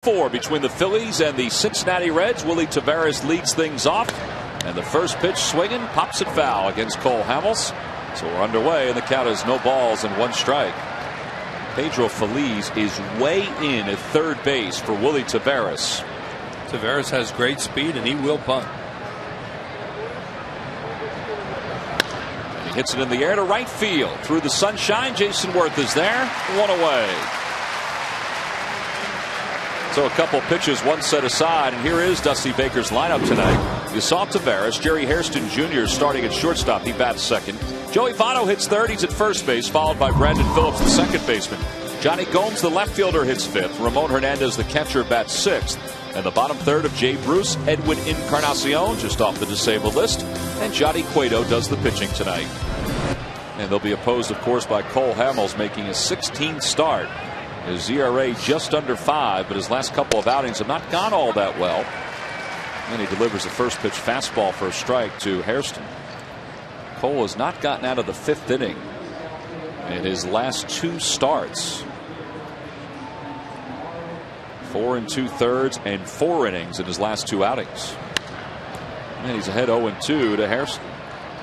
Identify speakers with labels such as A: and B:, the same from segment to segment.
A: 4 between the Phillies and the Cincinnati Reds. Willie Taveras leads things off, and the first pitch swinging pops it foul against Cole Hamels. So we're underway, and the count is no balls and 1 strike. Pedro Feliz is way in at third base for Willie Taveras.
B: Taveras has great speed, and he will bunt.
A: And he hits it in the air to right field through the sunshine. Jason Worth is there, 1 away. So a couple pitches, 1 set aside, and here is Dusty Baker's lineup tonight. You saw Taveras. Jerry Hairston Jr. starting at shortstop. He bats second. Joey Votto hits third. He's at first base, followed by Brandon Phillips, the second baseman. Johnny Gomes, the left fielder, hits fifth. Ramon Hernandez, the catcher, bats sixth. And the bottom third of Jay Bruce, Edwin Encarnacion, just off the disabled list. And Johnny Cueto does the pitching tonight. And they'll be opposed, of course, by Cole Hamels, making a 16th start. His ERA just under 5, but his last couple of outings have not gone all that well. And he delivers a first pitch fastball for a strike to Hairston. Cole has not gotten out of the 5th inning in his last 2 starts. 4 2/3 and 4 innings in his last 2 outings. And he's ahead 0-2 to Hairston.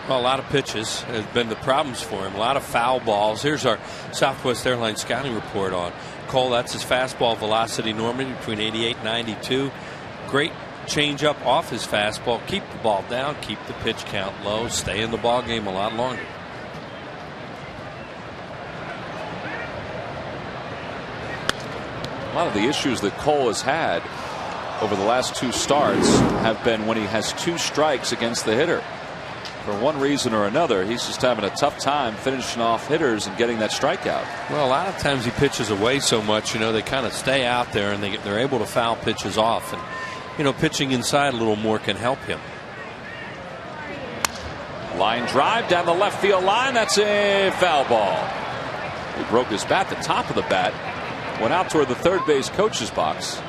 B: Well, a lot of pitches has been the problems for him. A lot of foul balls. Here's our Southwest Airlines scouting report on Cole. That's his fastball velocity normally between 88 and 92. Great changeup off his fastball. Keep the ball down. Keep the pitch count low. Stay in the ball game a lot longer.
A: A lot of the issues that Cole has had over the last 2 starts have been when he has 2 strikes against the hitter. For one reason or another, he's just having a tough time finishing off hitters and getting that strikeout.
B: Well, a lot of times he pitches away so much, they kind of stay out there and they're able to foul pitches off. And, pitching inside a little more can help him.
A: Line drive down the left field line. That's a foul ball. He broke his bat, the top of the bat, went out toward the third base coach's box.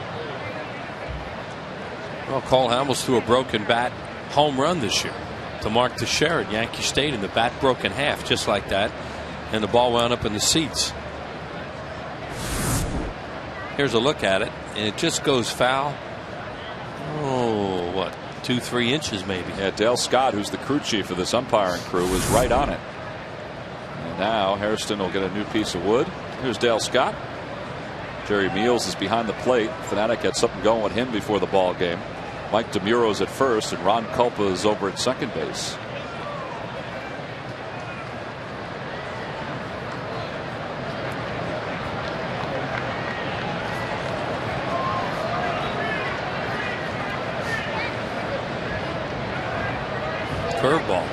B: Well, Cole Hamels threw a broken bat home run this year to Mark Teixeira at Yankee Stadium. The bat broke in half just like that, and the ball wound up in the seats. Here's a look at it, and it just goes foul. Oh, what, 2-3 inches maybe.
A: Yeah, Dale Scott, who's the crew chief of this umpiring crew, was right on it. And now Hairston will get a new piece of wood. Here's Dale Scott. Jerry Meals is behind the plate. Fanatic had something going with him before the ball game. Mike DeMuro's at first, and Ron Culpa is over at second base.
B: Curveball.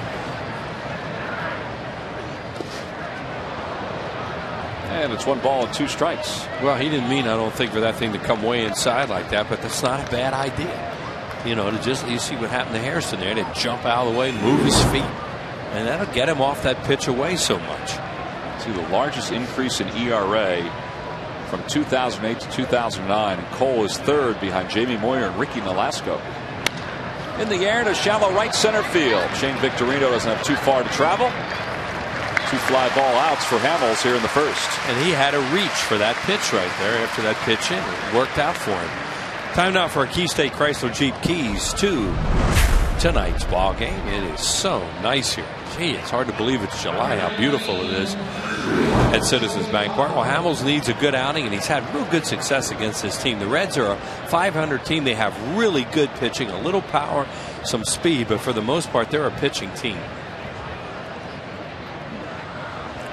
A: And it's 1 ball and 2 strikes.
B: Well, he didn't mean, I don't think, for that thing to come way inside like that, but that's not a bad idea. To just, you see what happened to Hairston there. To jump out of the way, move his feet, and that'll get him off that pitch away so much.
A: See, the largest increase in ERA from 2008 to 2009, and Cole is third behind Jamie Moyer and Ricky Nolasco. In the air to shallow right center field. Shane Victorino doesn't have too far to travel. 2 fly ball outs for Hamels here in the first.
B: And he had a reach for that pitch right there after that pitch in. It worked out for him. Time now for our Key State Chrysler Jeep keys to tonight's ball game. It is so nice here. Gee, it's hard to believe it's July, how beautiful it is at Citizens Bank Park. Well, Hamels needs a good outing, and he's had real good success against this team. The Reds are a 500 team. They have really good pitching, a little power, some speed, but for the most part, they're a pitching team.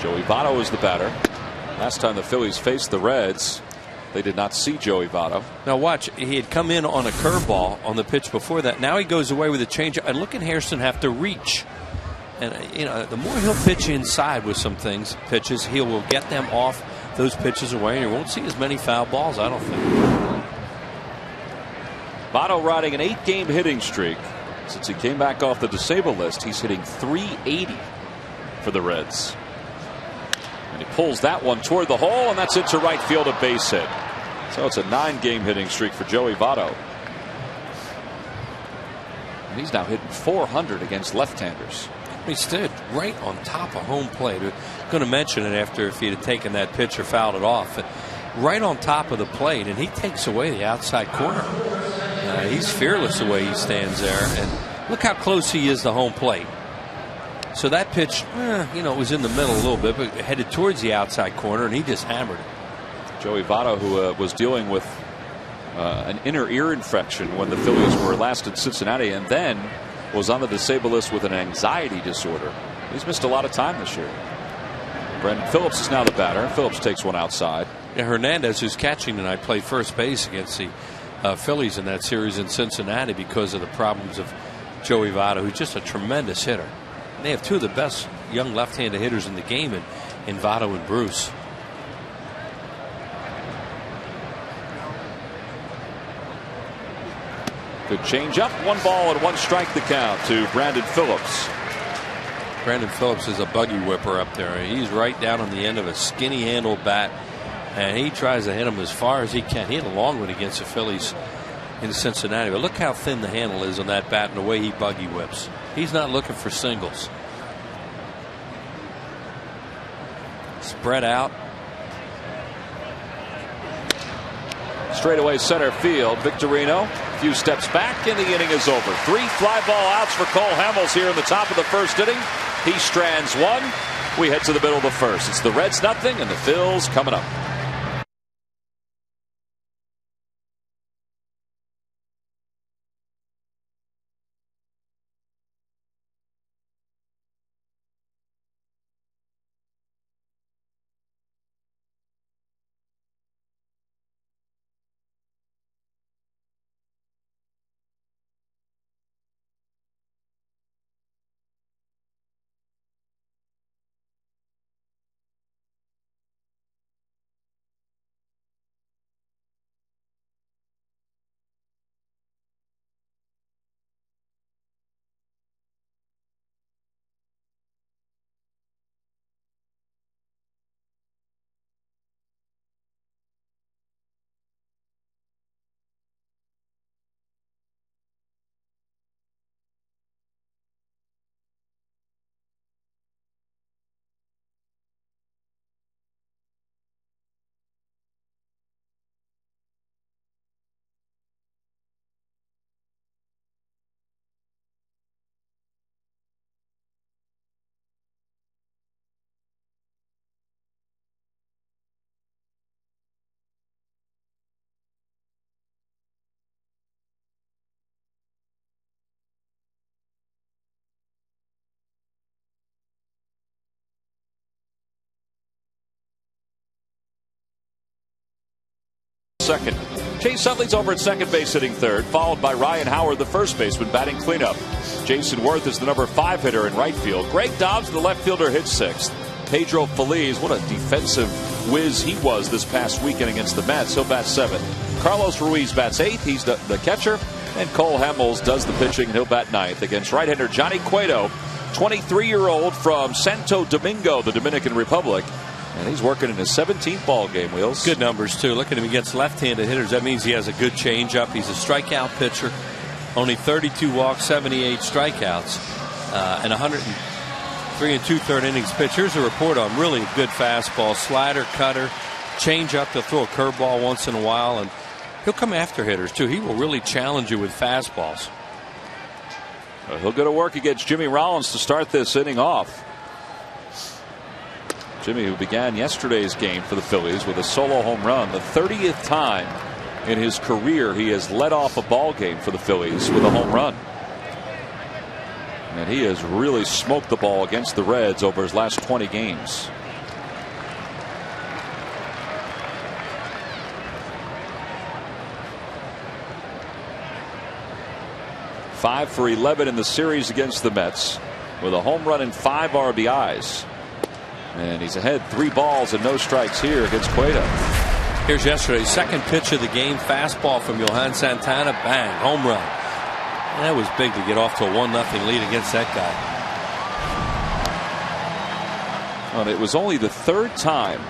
A: Joey Votto is the batter. Last time the Phillies faced the Reds, they did not see Joey Votto.
B: Now watch, he had come in on a curveball on the pitch before that. Now he goes away with a changeup, and look at Hairston have to reach. And the more he'll pitch inside with some pitches, he will get them off those pitches away, and you won't see as many foul balls, I don't think.
A: Votto riding an 8-game hitting streak. Since he came back off the disabled list, he's hitting .380 for the Reds. And he pulls that one toward the hole, and that's it to right field, a base hit. So it's a 9-game hitting streak for Joey Votto. And he's now hitting .400 against left-handers.
B: He stood right on top of home plate. We're going to mention it after if he had taken that pitch or fouled it off. right on top of the plate, and he takes away the outside corner. He's fearless the way he stands there, and look how close he is to home plate. So that pitch, it was in the middle a little bit, but headed towards the outside corner, and he just hammered it.
A: Joey Votto, who was dealing with an inner ear infection when the Phillies were last in Cincinnati, and then was on the disabled list with an anxiety disorder. He's missed a lot of time this year. Brandon Phillips is now the batter. Phillips takes one outside.
B: Yeah, Hernandez, who's catching tonight, played first base against the Phillies in that series in Cincinnati because of the problems of Joey Votto, who's just a tremendous hitter. And they have two of the best young left-handed hitters in the game in Votto and Bruce.
A: Good changeup. 1 ball and 1 strike the count to Brandon Phillips.
B: Brandon Phillips is a buggy whipper up there. He's right down on the end of a skinny handled bat, and he tries to hit him as far as he can. He had a long one against the Phillies in Cincinnati, but look how thin the handle is on that bat and the way he buggy whips. He's not looking for singles. Spread out.
A: Straightaway center field. Victorino a few steps back, and the inning is over. 3 fly ball outs for Cole Hamels here in the top of the first inning. He strands 1. We head to the middle of the first. It's the Reds nothing, and the Phils coming up. Second. Chase Utley's over at second base hitting third, followed by Ryan Howard, the first baseman, batting cleanup. Jason Worth is the number 5 hitter in right field. Greg Dobbs, the left fielder, hits 6th. Pedro Feliz, what a defensive whiz he was this past weekend against the Mets. He'll bat 7th. Carlos Ruiz bats 8th. He's the catcher. And Cole Hamels does the pitching, and he'll bat 9th against right-hander Johnny Cueto, 23-year-old from Santo Domingo, the Dominican Republic. And he's working in his 17th ball game, Wheels.
B: Good numbers, too. Look at him against left-handed hitters. That means he has a good changeup. He's a strikeout pitcher. Only 32 walks, 78 strikeouts, and 103 2/3 innings pitched. Here's a report on really good fastball, slider, cutter, changeup. He'll throw a curveball once in a while, and he'll come after hitters, too. He will really challenge you with fastballs.
A: He'll go to work against Jimmy Rollins to start this inning off. Jimmy, who began yesterday's game for the Phillies with a solo home run, the 30th time in his career he has led off a ball game for the Phillies with a home run. And he has really smoked the ball against the Reds over his last 20 games. Five for 11 in the series against the Mets with a home run and 5 RBIs. And he's ahead 3 balls and no strikes here against Cueto.
B: Here's yesterday's second pitch of the game. Fastball from Johan Santana. Bang. Home run. And that was big to get off to a 1-0 lead against that guy.
A: Well, it was only the 3rd time,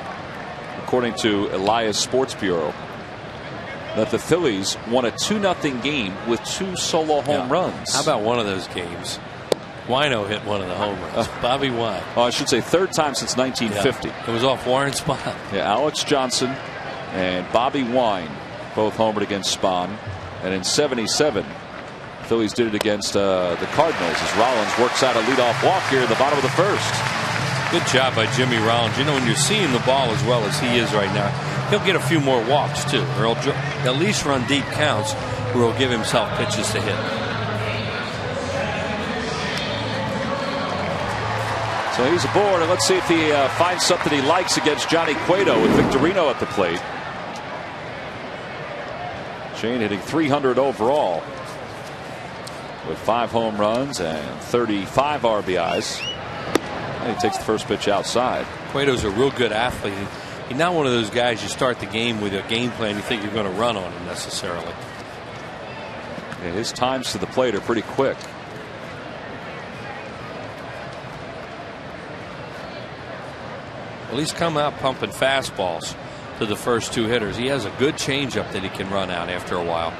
A: according to Elias Sports Bureau, that the Phillies won a 2-0 game with 2 solo home runs.
B: How about one of those games? Wino hit one of the home runs. Bobby Wine.
A: Oh, I should say 3rd time since 1950.
B: Yeah, it was off Warren's spot.
A: Yeah, Alex Johnson and Bobby Wine both homered against Spahn. And in '77, Phillies did it against the Cardinals as Rollins works out a leadoff walk here in the bottom of the first.
B: Good job by Jimmy Rollins. You know, when you're seeing the ball as well as he is right now, he'll get a few more walks too, or he'll at least run deep counts where he'll give himself pitches to hit.
A: So he's aboard, and let's see if he finds something he likes against Johnny Cueto with Victorino at the plate. Shane hitting .300 overall with 5 home runs and 35 RBIs. And he takes the first pitch outside.
B: Cueto's a real good athlete. He's not one of those guys you start the game with a game plan you think you're going to run on him necessarily.
A: Yeah, his times to the plate are pretty quick.
B: Well, he's come out pumping fastballs to the first 2 hitters. He has a good changeup that he can run out after a while.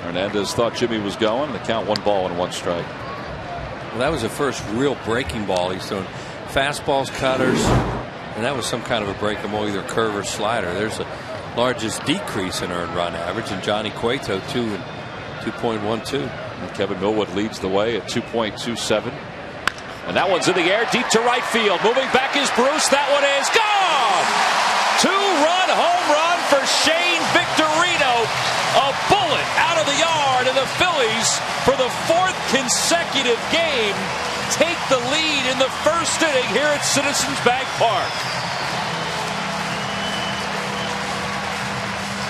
A: Hernandez thought Jimmy was going. The count 1 ball and 1 strike.
B: Well, that was the first real breaking ball he's thrown. Fastballs, cutters, and that was some kind of a breakable, either curve or slider. There's the largest decrease in earned run average, and Johnny Cueto 2.12.
A: And Kevin Millwood leads the way at 2.27. And that one's in the air, deep to right field. Moving back is Bruce. That one is gone. 2-run home run for Shane Victorino. A bullet out of the yard, and the Phillies, for the 4th consecutive game, take the lead in the first inning here at Citizens Bank Park.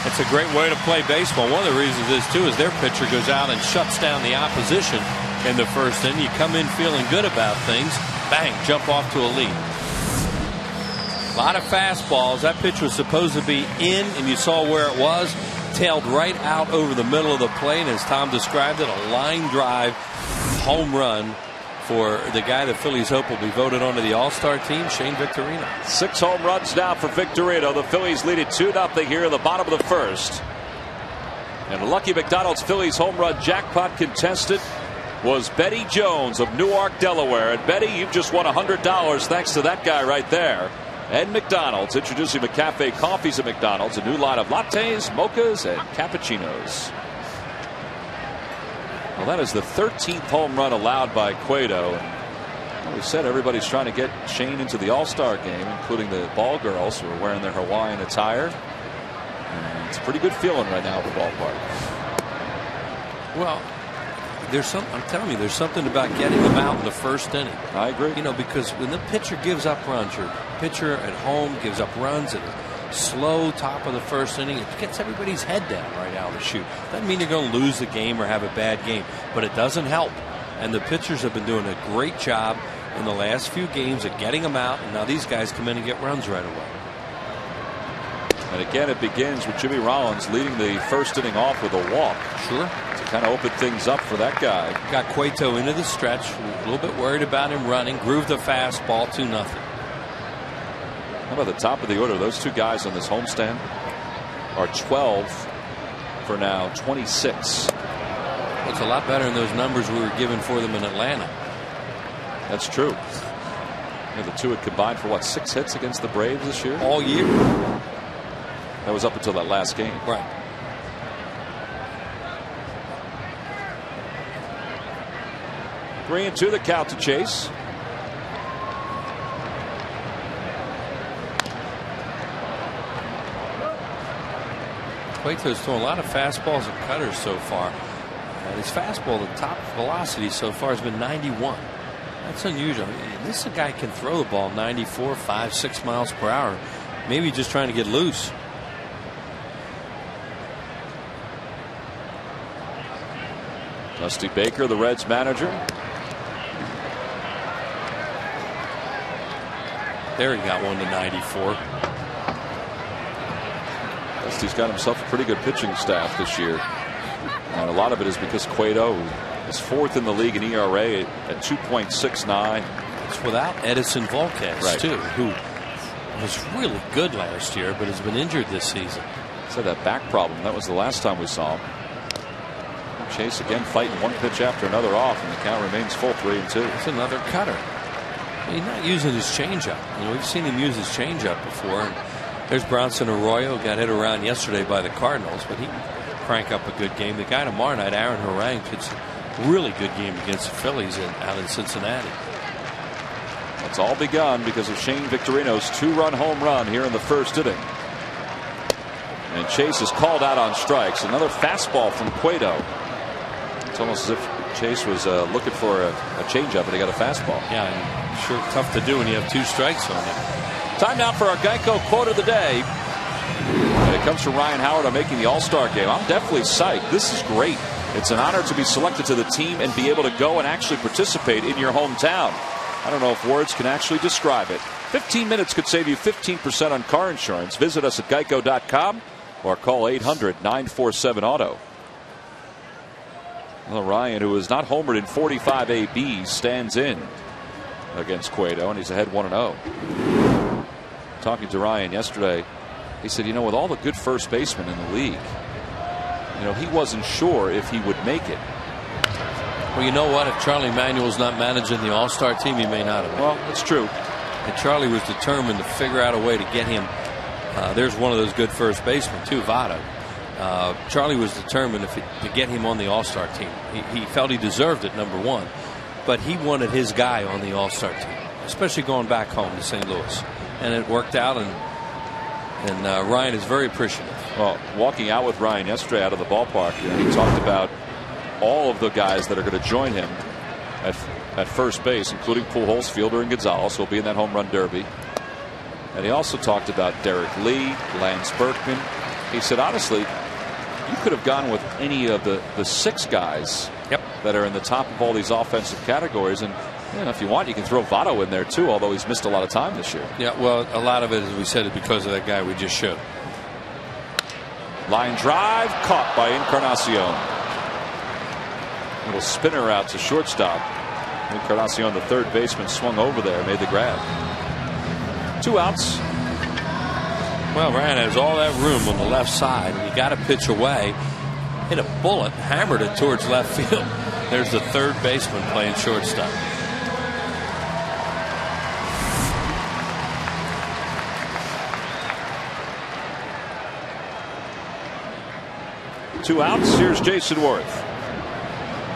B: It's a great way to play baseball. One of the reasons is, too, is their pitcher goes out and shuts down the opposition in the first inning. You come in feeling good about things, bang, jump off to a lead. A lot of fastballs. That pitch was supposed to be in, and you saw where it was. Tailed right out over the middle of the plate, and as Tom described it, a line drive home run for the guy the Phillies hope will be voted onto the All-Star team, Shane Victorino.
A: 6 home runs now for Victorino. The Phillies lead it 2-0 here in the bottom of the first. And Lucky McDonald's Phillies home run jackpot contestant was Betty Jones of Newark, Delaware. And Betty, you've just won $100 thanks to that guy right there. And McDonald's introducing McCafe coffees at McDonald's, a new line of lattes, mochas, and cappuccinos. Well, that is the 13th home run allowed by Cueto. Well, we said everybody's trying to get Shane into the All-Star game, including the ball girls who are wearing their Hawaiian attire. And it's a pretty good feeling right now at the ballpark.
B: Well, I'm telling you, there's something about getting them out in the first inning.
A: I agree.
B: You know, because when the pitcher gives up runs, your pitcher at home gives up runs at a slow top of the first inning, it gets everybody's head down right out of the chute. Doesn't mean you're going to lose the game or have a bad game, but it doesn't help. And the pitchers have been doing a great job in the last few games of getting them out, and now these guys come in and get runs right away.
A: And again, it begins with Jimmy Rollins leading the first inning off with a walk.
B: Sure.
A: Kind of opened things up for that guy.
B: Got Cueto into the stretch. A little bit worried about him running. Grooved the fastball 2-0.
A: How about the top of the order? Those 2 guys on this homestand are 12 for now 26.
B: Well, it's a lot better than those numbers we were given for them in Atlanta.
A: That's true. Yeah, the 2 had combined for what, 6 hits against the Braves this year?
B: All year.
A: That was up until that last game.
B: Right.
A: Three and 2 the count to Chase.
B: Cueto's thrown a lot of fastballs and cutters so far. His fastball, the top velocity so far has been 91. That's unusual. This guy can throw the ball 94, 5, 6 miles per hour. Maybe just trying to get loose.
A: Dusty Baker, the Reds manager.
B: There he got one to 94.
A: Dusty's got himself a pretty good pitching staff this year. And a lot of it is because Cueto is 4th in the league in ERA at 2.69.
B: It's without Edison Volquez, right, too, who was really good last year but has been injured this season.
A: So that back problem, that was the last time we saw him. Chase again fighting one pitch after another off, and the count remains full 3-2.
B: It's another cutter. He's not using his changeup. You know, we've seen him use his changeup before. And there's Bronson Arroyo, got hit around yesterday by the Cardinals, but he can crank up a good game. The guy tomorrow night, Aaron Harang, pitched a really good game against the Phillies out in Cincinnati.
A: It's all begun because of Shane Victorino's 2-run home run here in the first inning. And Chase is called out on strikes. Another fastball from Cueto. It's almost as if Chase was looking for a changeup, and he got a fastball.
B: Yeah, and sure tough to do when you have 2 strikes on you.
A: Time now for our Geico quote of the day. And it comes from Ryan Howard on making the All-Star game. I'm definitely psyched. This is great. It's an honor to be selected to the team and be able to go and actually participate in your hometown. I don't know if words can actually describe it. 15 minutes could save you 15% on car insurance. Visit us at geico.com or call 800-947-AUTO. Well, Ryan, who was not homered in 45 ABs, stands in against Cueto, and he's ahead 1-0. Talking to Ryan yesterday, he said, you know, with all the good first basemen in the league, you know, he wasn't sure if he would make it.
B: Well, you know what? If Charlie Manuel's not managing the All-Star team, he may not have.
A: Well, that's true.
B: And Charlie was determined to figure out a way to get him. There's one of those good first basemen, too, Votto. Charlie was determined to get him on the All-Star team. He felt he deserved it, number one. But he wanted his guy on the All-Star team, especially going back home to St. Louis. And it worked out, and Ryan is very appreciative.
A: Well, walking out with Ryan yesterday out of the ballpark, he talked about all of the guys that are going to join him at first base, including Pujols, Fielder, and Gonzalez, who will be in that home run derby. And he also talked about Derek Lee, Lance Berkman. He said, honestly, you could have gone with any of the 6 guys that are in the top of all these offensive categories. And you know, if you want, you can throw Votto in there, too, although he's missed a lot of time this year.
B: Yeah, well, a lot of it, as we said, is because of that guy we just showed.
A: Line drive caught by Encarnacion. Little spinner out to shortstop. Encarnacion, the third baseman, swung over there, made the grab. 2 outs.
B: Well, Ryan has all that room on the left side, and you got to pitch away. Hit a bullet, hammered it towards left field. There's the third baseman playing shortstop.
A: Two outs. Here's Jason Worth.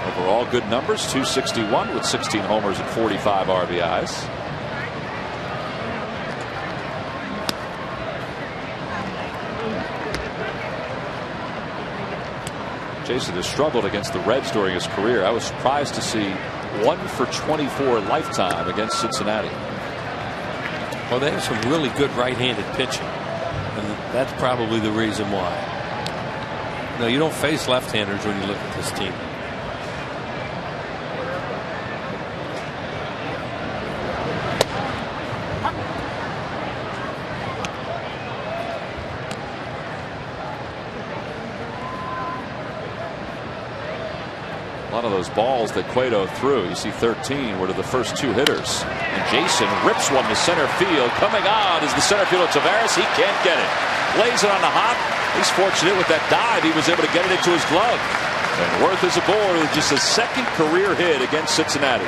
A: Overall good numbers, 261 with 16 homers and 45 RBIs. Jason has struggled against the Reds during his career. I was surprised to see 1 for 24 lifetime against Cincinnati.
B: Well, they have some really good right-handed pitching, and that's probably the reason why. No, you don't face left-handers when you look at this team.
A: A lot of those balls that Cueto threw, you see 13, were to the first 2 hitters. And Jason rips one to center field. Coming on is the center fielder Tavares. He can't get it. Lays it on the hop. He's fortunate with that dive. He was able to get it into his glove. And Worth is aboard with just his 2nd career hit against Cincinnati.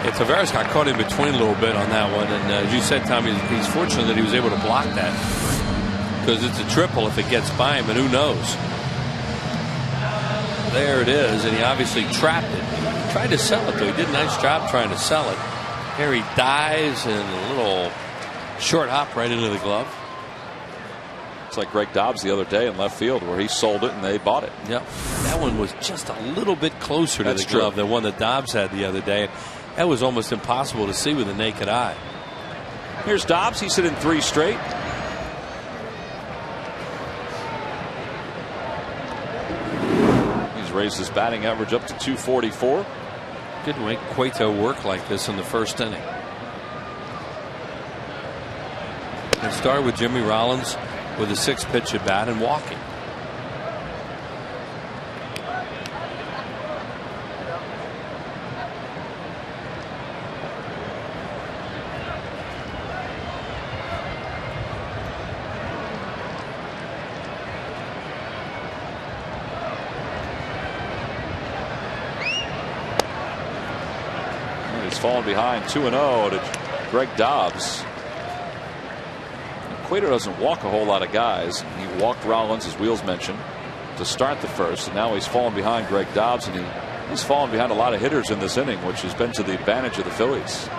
B: Yeah, Tavares got caught in between a little bit on that one. And as you said, Tom, he's fortunate that he was able to block that. Because it's a triple if it gets by him, and who knows? There it is, and he obviously trapped it. He tried to sell it, though. He did a nice job trying to sell it. Here he dives, and a little short hop right into the glove.
A: It's like Greg Dobbs the other day in left field, where he sold it and they bought it.
B: Yep. That one was just a little bit closer to the glove than one that Dobbs had the other day. That was almost impossible to see with the naked eye.
A: Here's Dobbs. He's hit in 3 straight. Raised his batting average up to 244.
B: Didn't make Cueto work like this in the first inning. It started with Jimmy Rollins with a 6-pitch at bat and walking.
A: fallen behind 2-0 to Greg Dobbs. Cueto doesn't walk a whole lot of guys. He walked Rollins, as Wheels mentioned, to start the first, and now he's fallen behind Greg Dobbs, and he's fallen behind a lot of hitters in this inning, which has been to the advantage of the Phillies.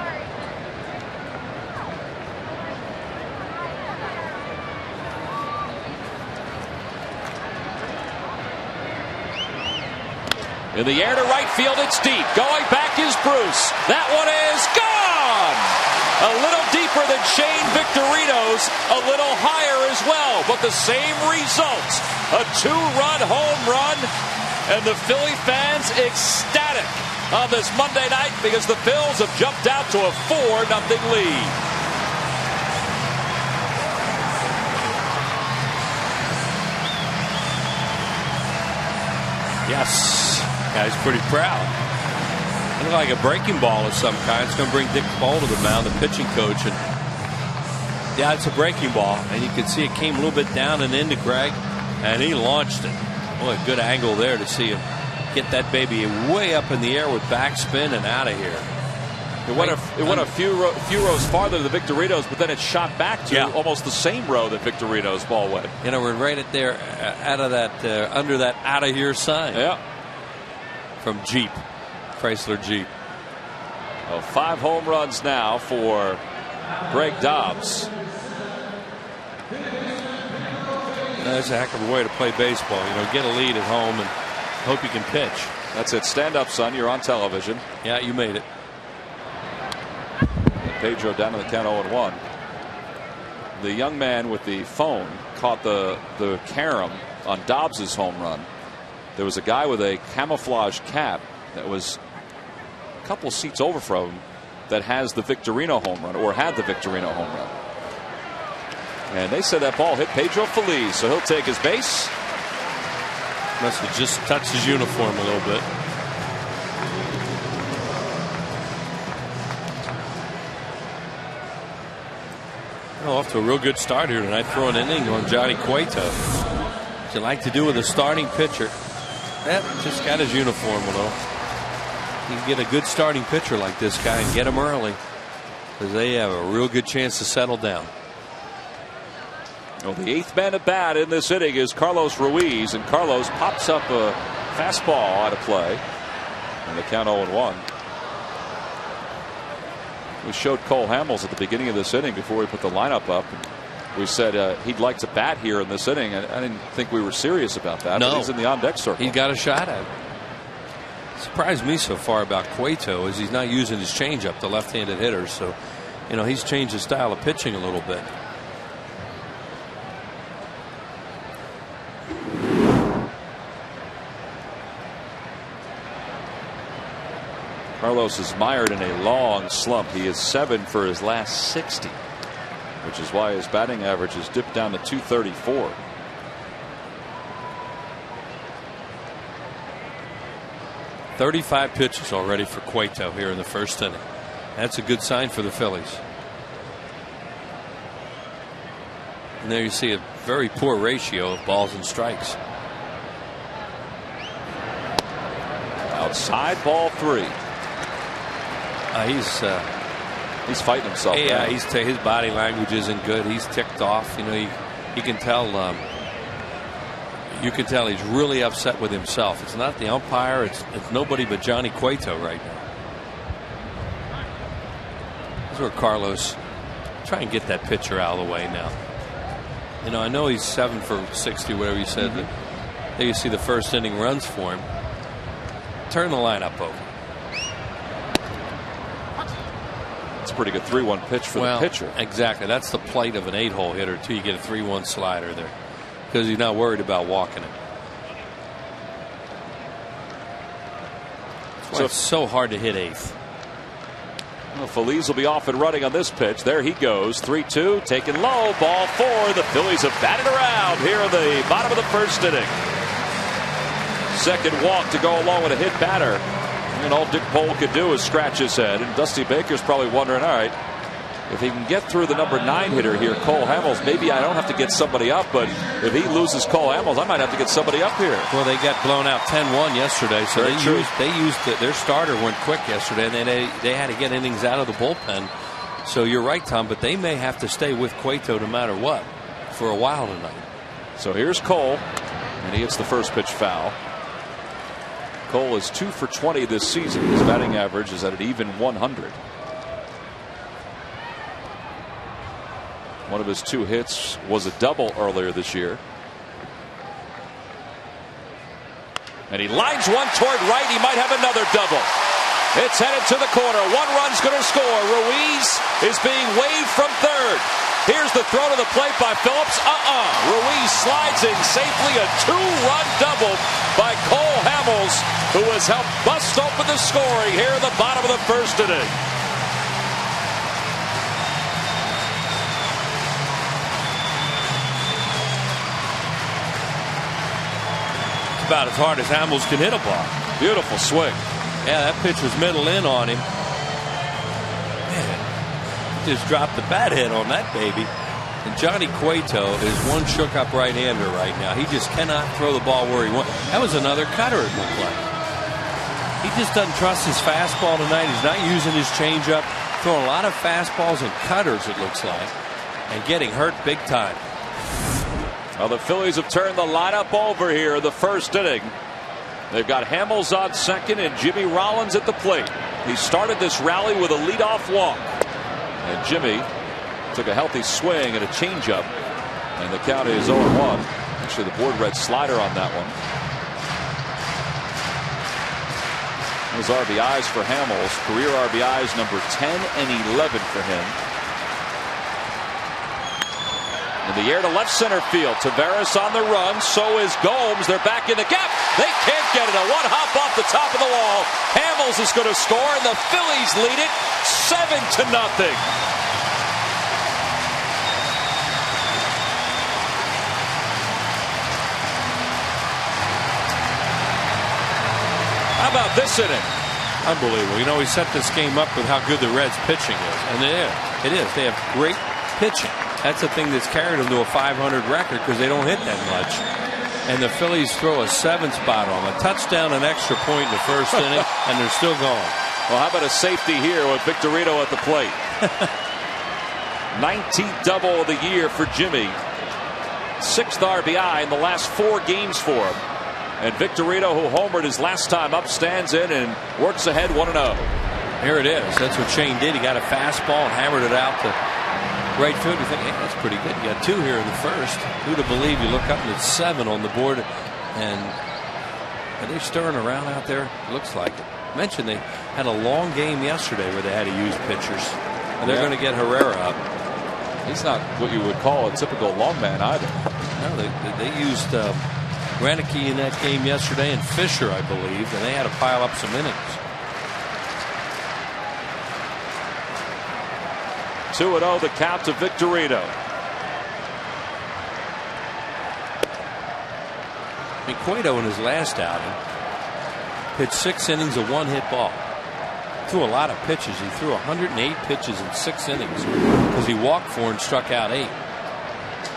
A: In the air to right field, it's deep. Going back is Bruce. That one is gone! A little deeper than Shane Victorino's, a little higher as well, but the same result. A 2-run home run, and the Philly fans ecstatic on this Monday night because the Phils have jumped out to a 4-0 lead.
B: Yes. Guy's pretty proud. It looked like a breaking ball of some kind. It's going to bring Dick Paul to the mound, the pitching coach. And yeah, it's a breaking ball, and you can see it came a little bit down and into Greg, and he launched it. Boy, a good angle there to see him get that baby way up in the air with backspin and out of here.
A: It went a few rows farther than the Victorino's, but then it shot back to almost the same row that Victorino's ball went.
B: You know, we're right at there, out of that, under that out of here sign.
A: Yeah.
B: From Jeep, Chrysler Jeep.
A: Well, 5 home runs now for Greg Dobbs.
B: That's a heck of a way to play baseball. You know, get a lead at home and hope you can pitch.
A: That's it. Stand up, son. You're on television.
B: Yeah, you made it.
A: And Pedro down to the count 0-1. The young man with the phone caught the carom on Dobbs's home run. There was a guy with a camouflage cap that was a couple seats over from him that has the Victorino home run, or had the Victorino home run. And they said that ball hit Pedro Feliz, so he'll take his base.
B: Must have just touched his uniform a little bit. Oh, off to a real good start here tonight. Throw an inning on Johnny Cueto. What you like to do with a starting pitcher? Yep, just got his uniform a little. You can get a good starting pitcher like this guy and get him early, because they have a real good chance to settle down.
A: Well, the 8th man at bat in this inning is Carlos Ruiz, and Carlos pops up a fastball out of play, and the count 0-1. We showed Cole Hamels at the beginning of this inning before we put the lineup up. We said he'd like to bat here in this inning. I didn't think we were serious about that.
B: No.
A: But he's in the on-deck circle.
B: He got a shot at it. Surprised me so far about Cueto is he's not using his changeup, the left-handed hitter. So, you know, he's changed his style of pitching a little bit.
A: Carlos is mired in a long slump. He is 7 for his last 60. Which is why his batting average has dipped down to 234.
B: $35 pitches already for Cueto here in the first inning. That's a good sign for the Phillies. And there you see a very poor ratio of balls and strikes.
A: Outside, ball 3. He's fighting himself.
B: Yeah, his body language isn't good. He's ticked off. You know, you can tell. You can tell he's really upset with himself. It's not the umpire. It's nobody but Johnny Cueto right now. This is where Carlos try and get that pitcher out of the way now. You know, I know he's 7 for 60, whatever you said. But there you see the first inning runs for him. Turn the lineup over.
A: It's a pretty good 3-1 pitch for the pitcher.
B: Exactly. That's the plight of an 8-hole hitter too. You get a 3-1 slider there because he's not worried about walking it. That's why it's so hard to hit 8th.
A: Well, Feliz will be off and running on this pitch. There he goes. 3-2, taken low, ball 4. The Phillies have batted around here in the bottom of the first inning. Second walk to go along with a hit batter. And all Dick Pole could do is scratch his head. And Dusty Baker's probably wondering, all right, If he can get through the number 9 hitter here, Cole Hamels, maybe I don't have to get somebody up, but if he loses Cole Hamels, I might have to get somebody up here.
B: Well, they got blown out 10-1 yesterday, so they used their starter went quick yesterday, and they had to get innings out of the bullpen. So you're right, Tom, but they may have to stay with Cueto no matter what for a while tonight.
A: So here's Cole, and he hits the first pitch foul. Cole is 2 for 20 this season. His batting average is at an even 100. One of his 2 hits was a double earlier this year. And he lines one toward right. He might have another double. It's headed to the corner. 1 run's going to score. Ruiz is being waved from third. Here's the throw to the plate by Phillips. Ruiz slides in safely. A 2-run double by Cole Hamels, who has helped bust open the scoring here in the bottom of the first inning.
B: About as hard as Hamels can hit a ball.
A: Beautiful swing.
B: Yeah, that pitch was middle in on him. Man, just dropped the bat head on that baby. And Johnny Cueto is one shook up right-hander right now. He just cannot throw the ball where he wants. That was another cutter, it looked like. He just doesn't trust his fastball tonight. He's not using his changeup. Throwing a lot of fastballs and cutters, it looks like. And getting hurt big time.
A: Well, the Phillies have turned the lineup over here in the first inning. They've got Hamels on second and Jimmy Rollins at the plate. He started this rally with a leadoff walk. And Jimmy took a healthy swing and a changeup. And the count is 0-1. Actually, the board read slider on that one. Those RBIs for Hamels. Career RBIs number 10 and 11 for him. In the air to left center field. Taveras on the run. So is Gomes. They're back in the gap. They can't get it. A one hop off the top of the wall. Hamels is going to score, and the Phillies lead it 7-0. How about this inning?
B: Unbelievable. You know, we set this game up with how good the Reds pitching is. And it is. They have great pitching. That's the thing that's carried them to a 500 record because they don't hit that much. And the Phillies throw a 7th spot on them. A touchdown, an extra point in the first inning, and they're still going.
A: Well, how about a safety here with Victorino at the plate? 19th double of the year for Jimmy. 6th RBI in the last 4 games for him. And Victorino, who homered his last time up, stands in and works ahead 1-0.
B: Here it is. That's what Shane did. He got a fastball and hammered it out to right field. You think, hey, that's pretty good. You got 2 here in the first. Who'd have believed? You look up and it's 7 on the board. And are they stirring around out there? Looks like it. Mentioned they had a long game yesterday where they had to use pitchers. And they're going to get Herrera up.
A: He's not what you would call a typical long man either.
B: No, they used Greinke in that game yesterday and Fisher, I believe, and they had to pile up some innings.
A: 2-0 the count to Victorino.
B: Cueto in his last outing pitched 6 innings of 1-hit ball. Threw a lot of pitches. He threw 108 pitches in 6 innings because he walked 4 and struck out 8,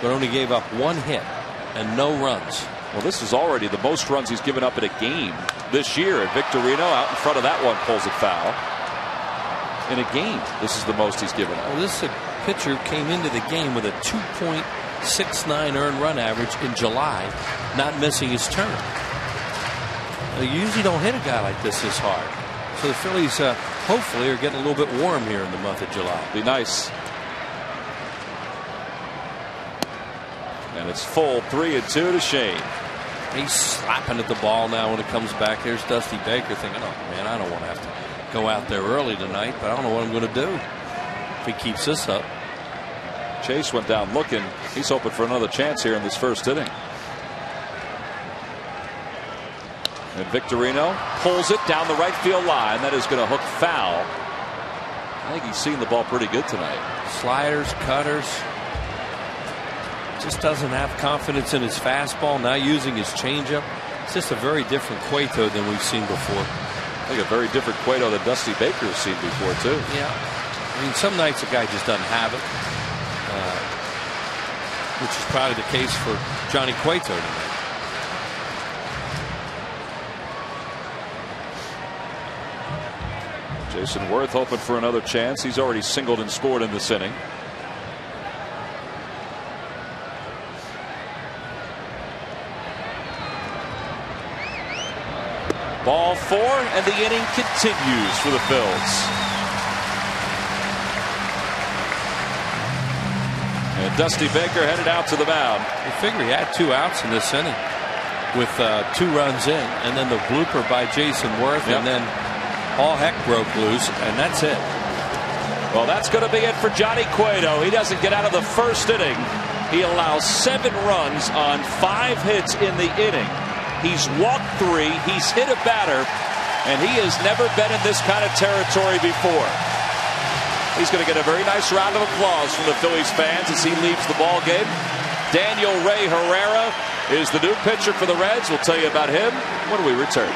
B: but only gave up 1 hit and no runs.
A: Well, this is already the most runs he's given up in a game this year. And Victorino out in front of that one pulls it foul. In a game, this is the most he's given up.
B: Well, this pitcher came into the game with a 2.69 earned run average in July, not missing his turn. You usually don't hit a guy like this hard. So the Phillies hopefully are getting a little bit warm here in the month of July.
A: Be nice. And it's full 3-2 to Shane.
B: He's slapping at the ball now when it comes back. There's Dusty Baker thinking, oh man, I don't want to have to go out there early tonight, but I don't know what I'm going to do if he keeps this up.
A: Chase went down looking. He's hoping for another chance here in this first inning. And Victorino pulls it down the right field line. That is going to hook foul. I think he's seen the ball pretty good tonight.
B: Sliders, cutters. Just doesn't have confidence in his fastball. Not using his changeup. It's just a very different Cueto than we've seen before.
A: I think a very different Cueto than Dusty Baker has seen before too.
B: Yeah. I mean, some nights a guy just doesn't have it, which is probably the case for Johnny Cueto tonight.
A: Jason Worth hoping for another chance. He's already singled and scored in this inning. Ball 4, and the inning continues for the Phils. And Dusty Baker headed out to the mound.
B: You figure he had 2 outs in this inning with 2 runs in, and then the blooper by Jason Worth, and then all heck broke loose, and that's it.
A: Well, that's going to be it for Johnny Cueto. He doesn't get out of the first inning. He allows 7 runs on 5 hits in the inning. He's walked 3. He's hit a batter, and he has never been in this kind of territory before. He's going to get a very nice round of applause from the Phillies fans as he leaves the ball game. Daniel Ray Herrera is the new pitcher for the Reds. We'll tell you about him when we return.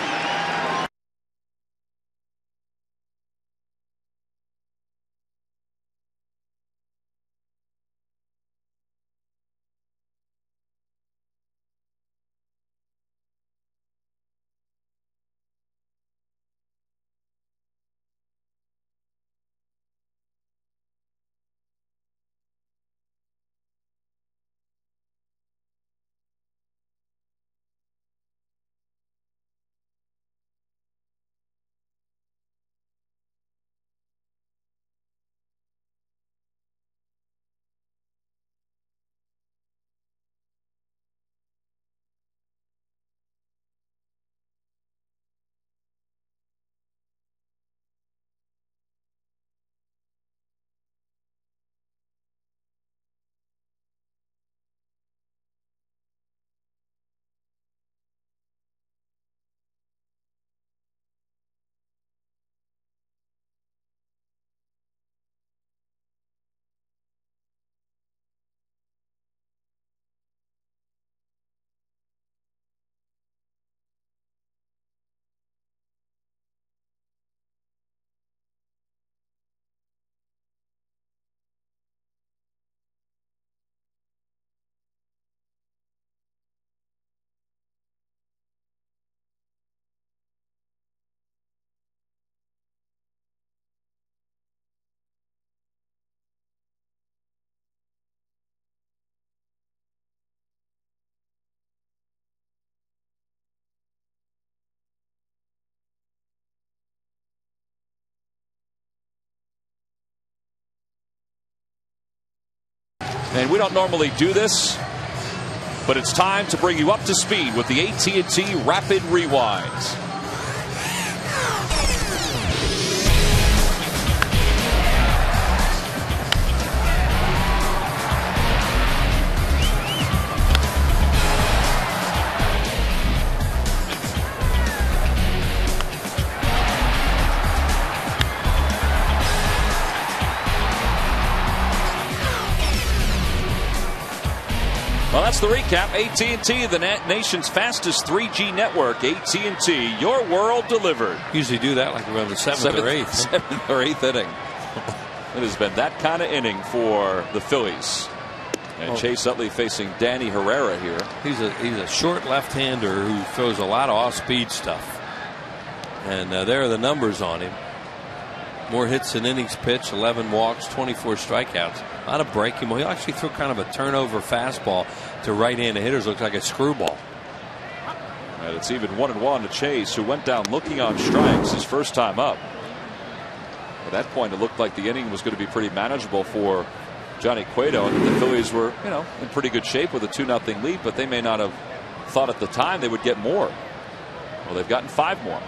A: And we don't normally do this, but it's time to bring you up to speed with the AT&T Rapid Rewind. Well, that's the recap. AT&T, the nation's fastest 3G network. AT&T, your world delivered.
B: Usually do that like around the 7th or 8th.
A: 7th or 8th inning. It has been that kind of inning for the Phillies. And Chase Utley facing Danny Herrera here.
B: He's a short left-hander who throws a lot of off-speed stuff. And there are the numbers on him. More hits than innings pitched, 11 walks, 24 strikeouts. A lot of breaking. Well, he actually threw kind of a turnover fastball to right-handed hitters. Looks like a screwball.
A: And it's even 1-1 to Chase, who went down looking on strikes his first time up. At that point, it looked like the inning was going to be pretty manageable for Johnny Cueto, and the Phillies were, in pretty good shape with a 2-0 lead, but they may not have thought at the time they would get more. Well, they've gotten 5 more.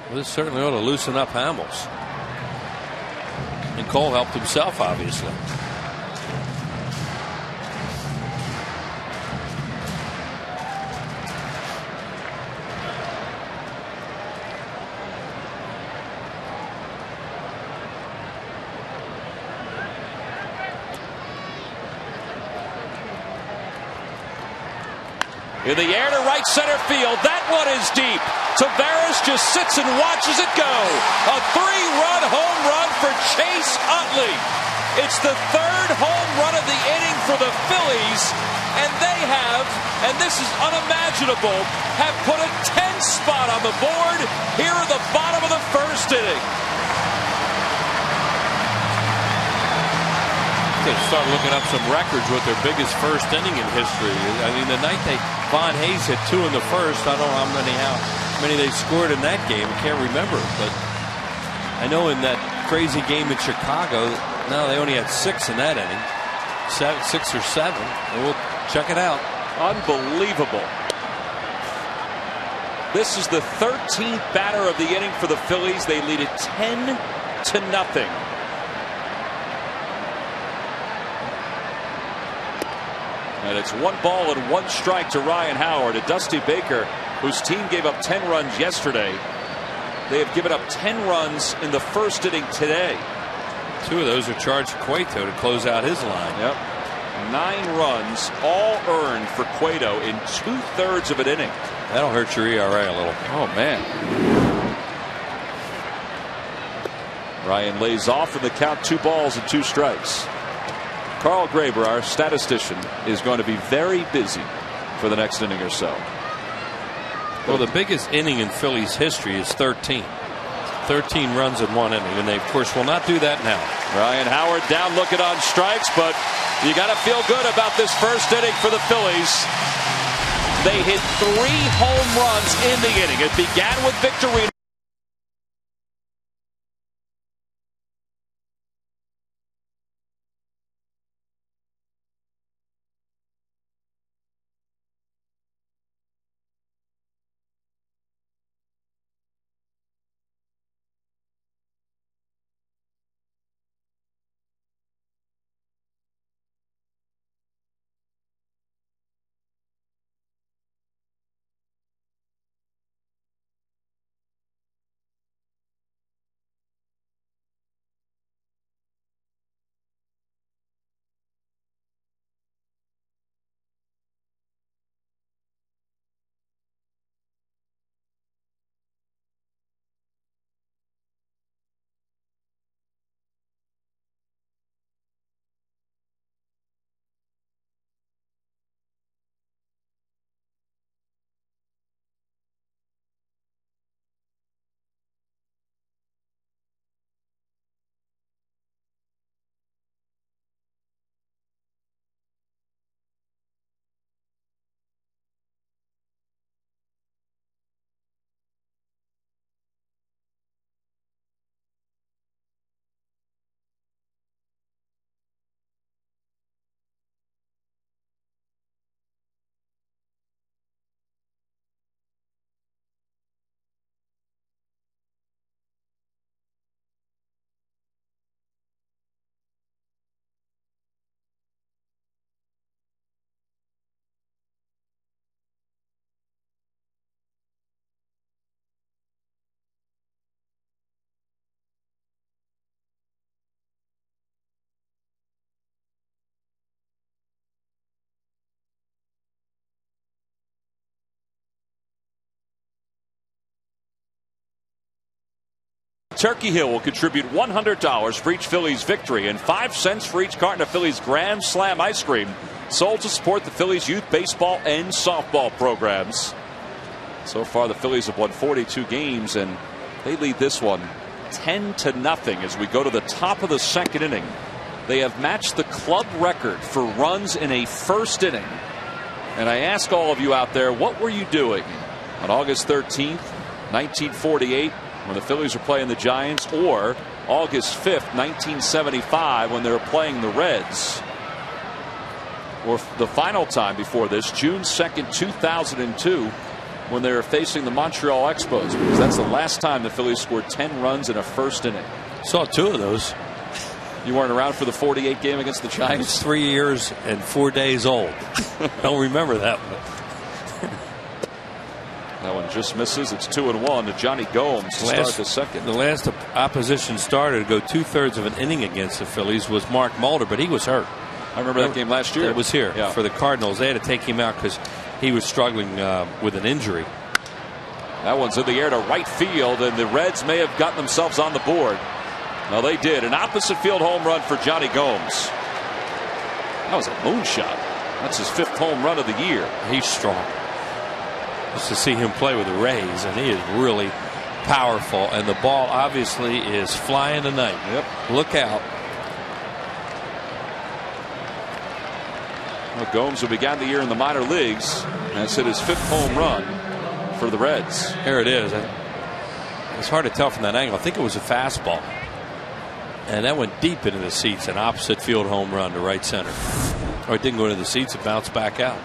B: Well, this certainly ought to loosen up Hamels. And Cole helped himself, obviously.
A: In the air to right center field. That one is deep. Taveras just sits and watches it go. A 3-run home run for Chase Utley. It's the 3rd home run of the inning for the Phillies. And they have, and this is unimaginable, have put a 10 spot on the board here at the bottom of the 1st inning.
B: They start looking up some records with their biggest 1st inning in history. I mean, the night Von Hayes hit 2 in the 1st. I don't know how many they scored in that game. I can't remember, but I know in that crazy game in Chicago, no, they only had 6 in that inning, 6 or 7. And we'll check it out.
A: Unbelievable. This is the 13th batter of the inning for the Phillies. They lead it 10-0. And it's 1 ball and 1 strike to Ryan Howard. And Dusty Baker, whose team gave up 10 runs yesterday, they have given up 10 runs in the 1st inning today.
B: 2 of those are charged to Cueto to close out his line.
A: Yep. 9 runs, all earned for Cueto in 2/3 of an inning.
B: That'll hurt your ERA a little.
A: Oh, man. Ryan lays off in the count, 2 balls and 2 strikes. Carl Graber, our statistician, is going to be very busy for the next inning or so.
B: Well, the biggest inning in Phillies history is 13. 13 runs in 1 inning, and they, of course, will not do that now.
A: Ryan Howard down looking on strikes, but you got to feel good about this 1st inning for the Phillies. They hit 3 home runs in the inning. It began with Victorino. Turkey Hill will contribute $100 for each Phillies victory and 5 cents for each carton of Phillies Grand Slam ice cream, sold to support the Phillies youth baseball and softball programs. So far, the Phillies have won 42 games, and they lead this one 10-0 as we go to the top of the 2nd inning. They have matched the club record for runs in a 1st inning. And I ask all of you out there, what were you doing on August 13th, 1948, when the Phillies were playing the Giants, or August 5th, 1975, when they were playing the Reds? Or the final time before this, June 2nd, 2002, when they were facing the Montreal Expos, because that's the last time the Phillies scored 10 runs in a 1st inning.
B: Saw 2 of those.
A: You weren't around for the 48 game against the Giants?
B: It's 3 years and 4 days old. Don't remember that one.
A: That one just misses. It's 2-1 to Johnny Gomes to start the 2nd.
B: The last opposition starter to go 2/3 of an inning against the Phillies was Mark Mulder, but he was hurt.
A: I remember that game last year.
B: It was here for the Cardinals. They had to take him out because he was struggling with an injury.
A: That one's in the air to right field, and the Reds may have gotten themselves on the board. Well, they did. An opposite field home run for Johnny Gomes. That was a moonshot. That's his 5th home run of the year.
B: He's strong. Just to see him play with the Rays, and he is really powerful. And the ball obviously is flying tonight.
A: Yep.
B: Look out.
A: Well, Gomes, who began the year in the minor leagues, has hit his 5th home run for the Reds.
B: Here it is. It's hard to tell from that angle. I think it was a fastball. And that went deep into the seats. An opposite field home run to right center. Or it didn't go into the seats. It bounced back out.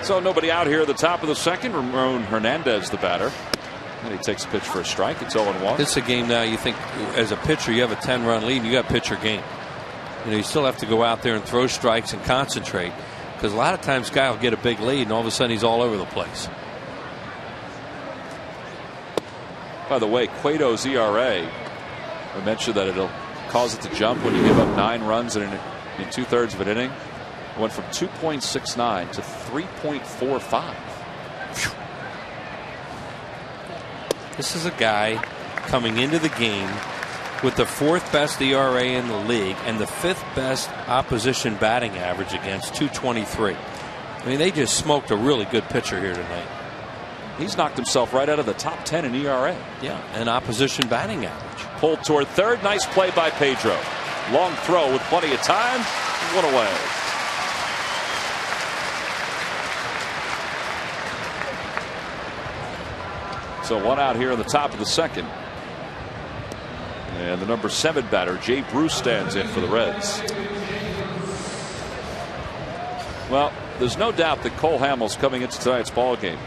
A: So nobody out here at the top of the second. Ramon Hernandez, the batter. And he takes a pitch for a strike. It's 0-1.
B: It's a game now. You think as a pitcher you have a 10-run lead and you got pitcher game. You still have to go out there and throw strikes and concentrate, because a lot of times guy will get a big lead and all of a sudden he's all over the place.
A: By the way, Cueto's ERA, I mentioned that it'll cause it to jump when you give up 9 runs in 2/3 of an inning. It went from 2.69 to 3.45.
B: This is a guy coming into the game with the 4th best ERA in the league and the 5th best opposition batting average against, 223. I mean, they just smoked a really good pitcher here tonight.
A: He's knocked himself right out of the top 10 in ERA.
B: Yeah, and opposition batting average.
A: Pulled toward third. Nice play by Pedro. Long throw with plenty of time. 1 away. So 1 out here in the top of the second. And the number 7 batter, Jay Bruce, stands in for the Reds. Well, there's no doubt that Cole Hamels, coming into tonight's ball game,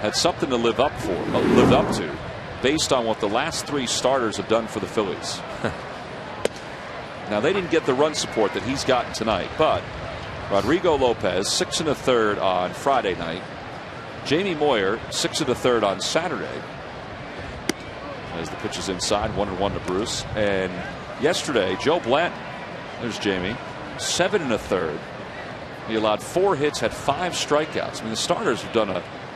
A: had something to live up to, based on what the last 3 starters have done for the Phillies. Now, they didn't get the run support that he's gotten tonight, but Rodrigo Lopez, 6 1/3 on Friday night. Jamie Moyer, 6 1/3 on Saturday. As the pitch is inside, 1-1 to Bruce. And yesterday, Joe Blanton, there's Jamie, 7 1/3. He allowed 4 hits, had 5 strikeouts. I mean, the starters have done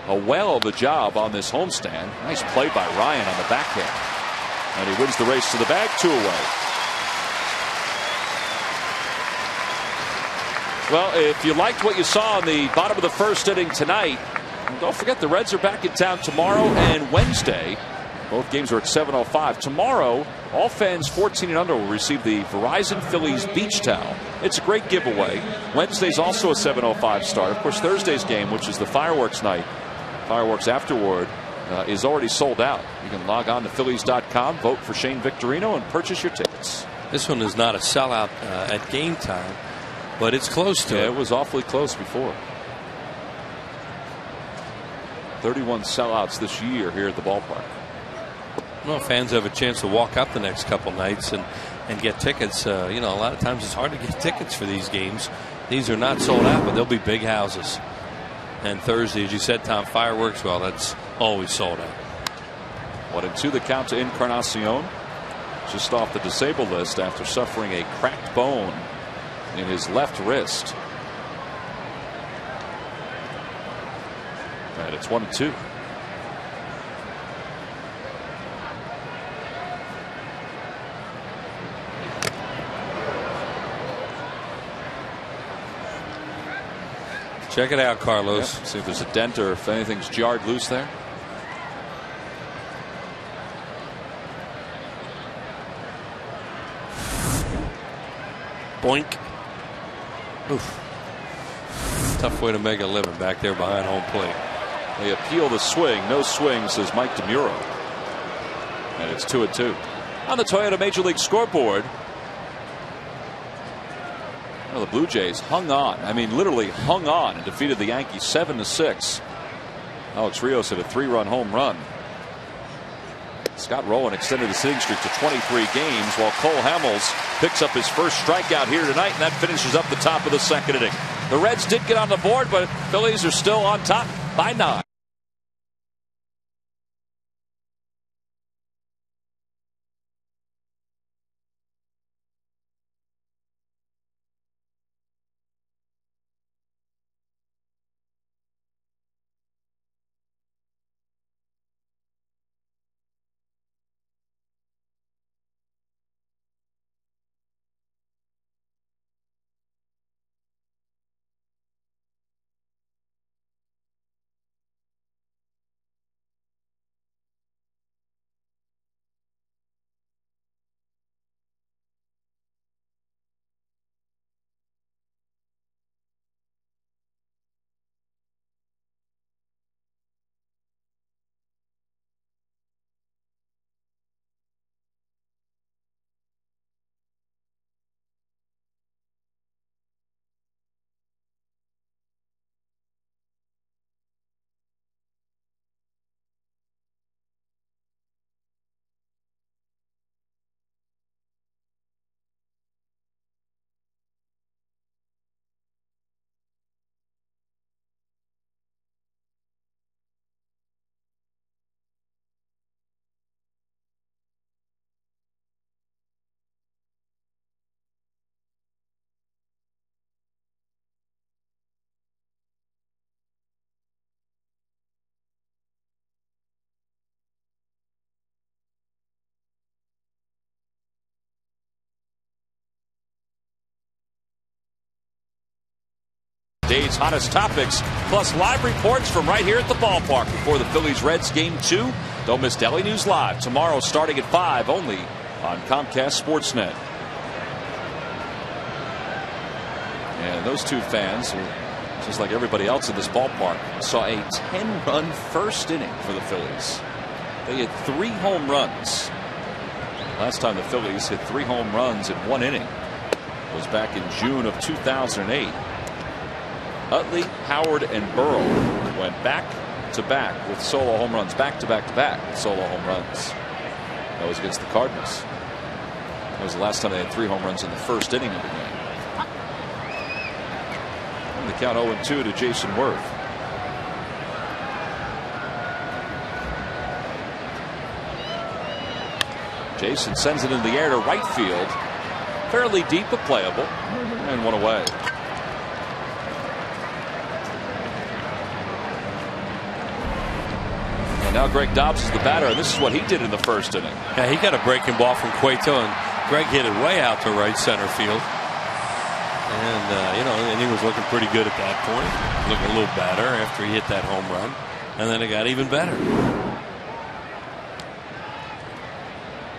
A: a whale of a job on this homestand. Nice play by Ryan on the backhand. And he wins the race to the bag, 2 away. Well, if you liked what you saw in the bottom of the first inning tonight, don't forget the Reds are back in town tomorrow and Wednesday. Both games are at 7:05. Tomorrow, all fans 14 and under will receive the Verizon Phillies beach towel. It's a great giveaway. Wednesday's also a 7:05 start. Of course, Thursday's game, which is the fireworks night, fireworks afterward, is already sold out. You can log on to Phillies.com, vote for Shane Victorino, and purchase your tickets.
B: This one is not a sellout at game time, but it's close to it.
A: It was awfully close before. 31 sellouts this year here at the ballpark.
B: Well, fans have a chance to walk up the next couple nights and get tickets. A lot of times it's hard to get tickets for these games. These are not sold out, but they'll be big houses. And Thursday, as you said, Tom, fireworks, well, that's always sold out.
A: 1-2 the count to Encarnacion. Just off the disabled list after suffering a cracked bone in his left wrist. And it's 1-2.
B: Check it out, Carlos.
A: Yep. See if there's a dent or if anything's jarred loose there.
B: Boink. Oof. Tough way to make a living back there behind home plate.
A: They appeal the swing. No swing, says Mike DeMuro. And it's 2-2. On the Toyota Major League scoreboard, well, the Blue Jays hung on. I mean, literally hung on and defeated the Yankees 7-6. Alex Rios hit a 3-run home run. Scott Rowan extended his hitting streak to 23 games, while Cole Hamels picks up his first strikeout here tonight, and that finishes up the top of the second inning. The Reds did get on the board, but Phillies are still on top by 9. Today's hottest topics, plus live reports from right here at the ballpark before the Phillies-Reds Game 2. Don't miss Daily News Live tomorrow starting at 5 only on Comcast Sportsnet. And those two fans, just like everybody else in this ballpark, saw a 10-run first inning for the Phillies. They hit 3 home runs. Last time the Phillies hit 3 home runs in 1 inning was back in June of 2008. Utley, Howard, and Burrow went back to back with solo home runs, back to back to back with solo home runs. That was against the Cardinals. That was the last time they had 3 home runs in the first inning of the game. And the count 0-2 to Jason Worth. Jason sends it in the air to right field. Fairly deep but playable. And 1 away. And now Greg Dobbs is the batter, and this is what he did in the first inning.
B: Yeah, he got a breaking ball from Cueto, and Greg hit it way out to right center field. And, and he was looking pretty good at that point. Looking a little better after he hit that home run. And then it got even better.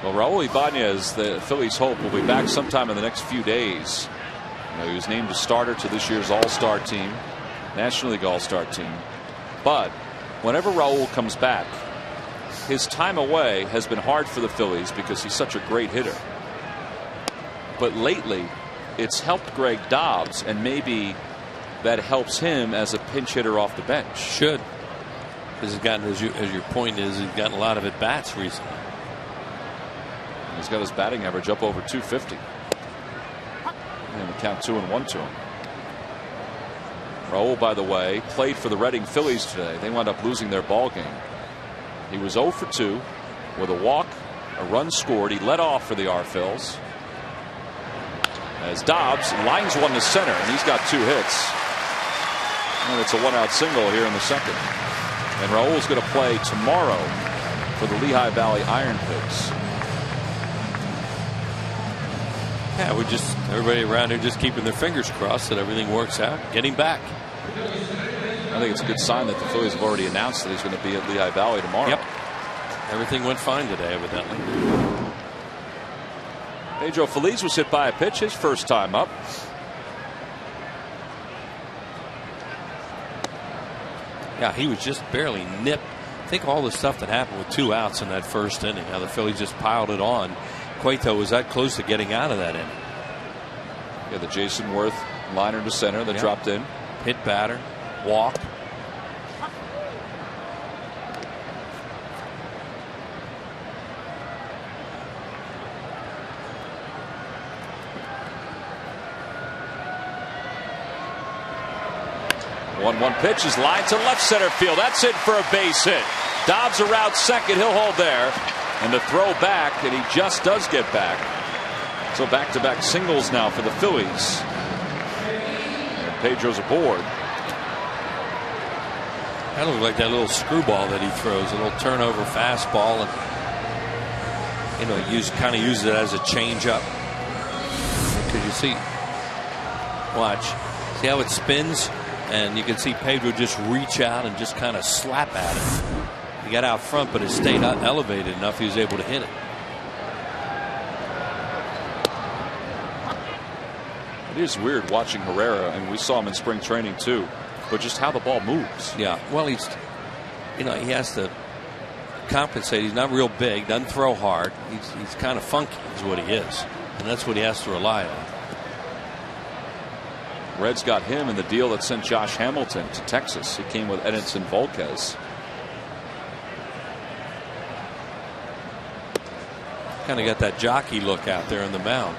A: Well, Raul Ibanez, the Phillies hope, will be back sometime in the next few days. He was named a starter to this year's All-Star team, National League All-Star team. But whenever Raul comes back, his time away has been hard for the Phillies because he's such a great hitter. But lately, it's helped Greg Dobbs, and maybe that helps him as a pinch hitter off the bench.
B: Should. Because he's gotten, as your point is, he's gotten a lot of at-bats recently.
A: He's got his batting average up over 250. And we count 2-1 to him. Raul, by the way, played for the Reading Phillies today. They wound up losing their ball game. He was 0 for 2 with a walk, a run scored. He led off for the R-Phils. As Dobbs lines one to center, and he's got 2 hits. And it's a 1-out single here in the second. And Raul's going to play tomorrow for the Lehigh Valley Iron Pigs.
B: Yeah, everybody around here just keeping their fingers crossed that everything works out. Getting back.
A: I think it's a good sign that the Phillies have already announced that he's going to be at Lehigh Valley tomorrow.
B: Yep. Everything went fine today, evidently.
A: Pedro Feliz was hit by a pitch his first time up.
B: Yeah, he was just barely nipped. Think all the stuff that happened with 2 outs in that first inning. How the Phillies just piled it on. Cueto was that close to getting out of that inning.
A: Yeah, the Jason Worth liner to center that dropped in.
B: Hit batter, walk.
A: One pitch is lined to left center field. That's it for a base hit. Dobbs around second. He'll hold there. And the throw back, and he just does get back. So back-to-back singles now for the Phillies. And Pedro's aboard.
B: That looked like that little screwball that he throws, a little turnover fastball, and kind of uses it as a changeup. Because you see, watch, see how it spins, and you can see Pedro just reach out and just kind of slap at it. He got out front, but it stayed elevated enough he was able to hit it.
A: It is weird watching Herrera, and we saw him in spring training too, but just how the ball moves.
B: Yeah, well, he has to compensate. He's not real big, doesn't throw hard. He's kind of funky is what he is, and that's what he has to rely on.
A: Reds got him in the deal that sent Josh Hamilton to Texas. He came with Edinson Volquez.
B: Kind of got that jockey look out there on the mound.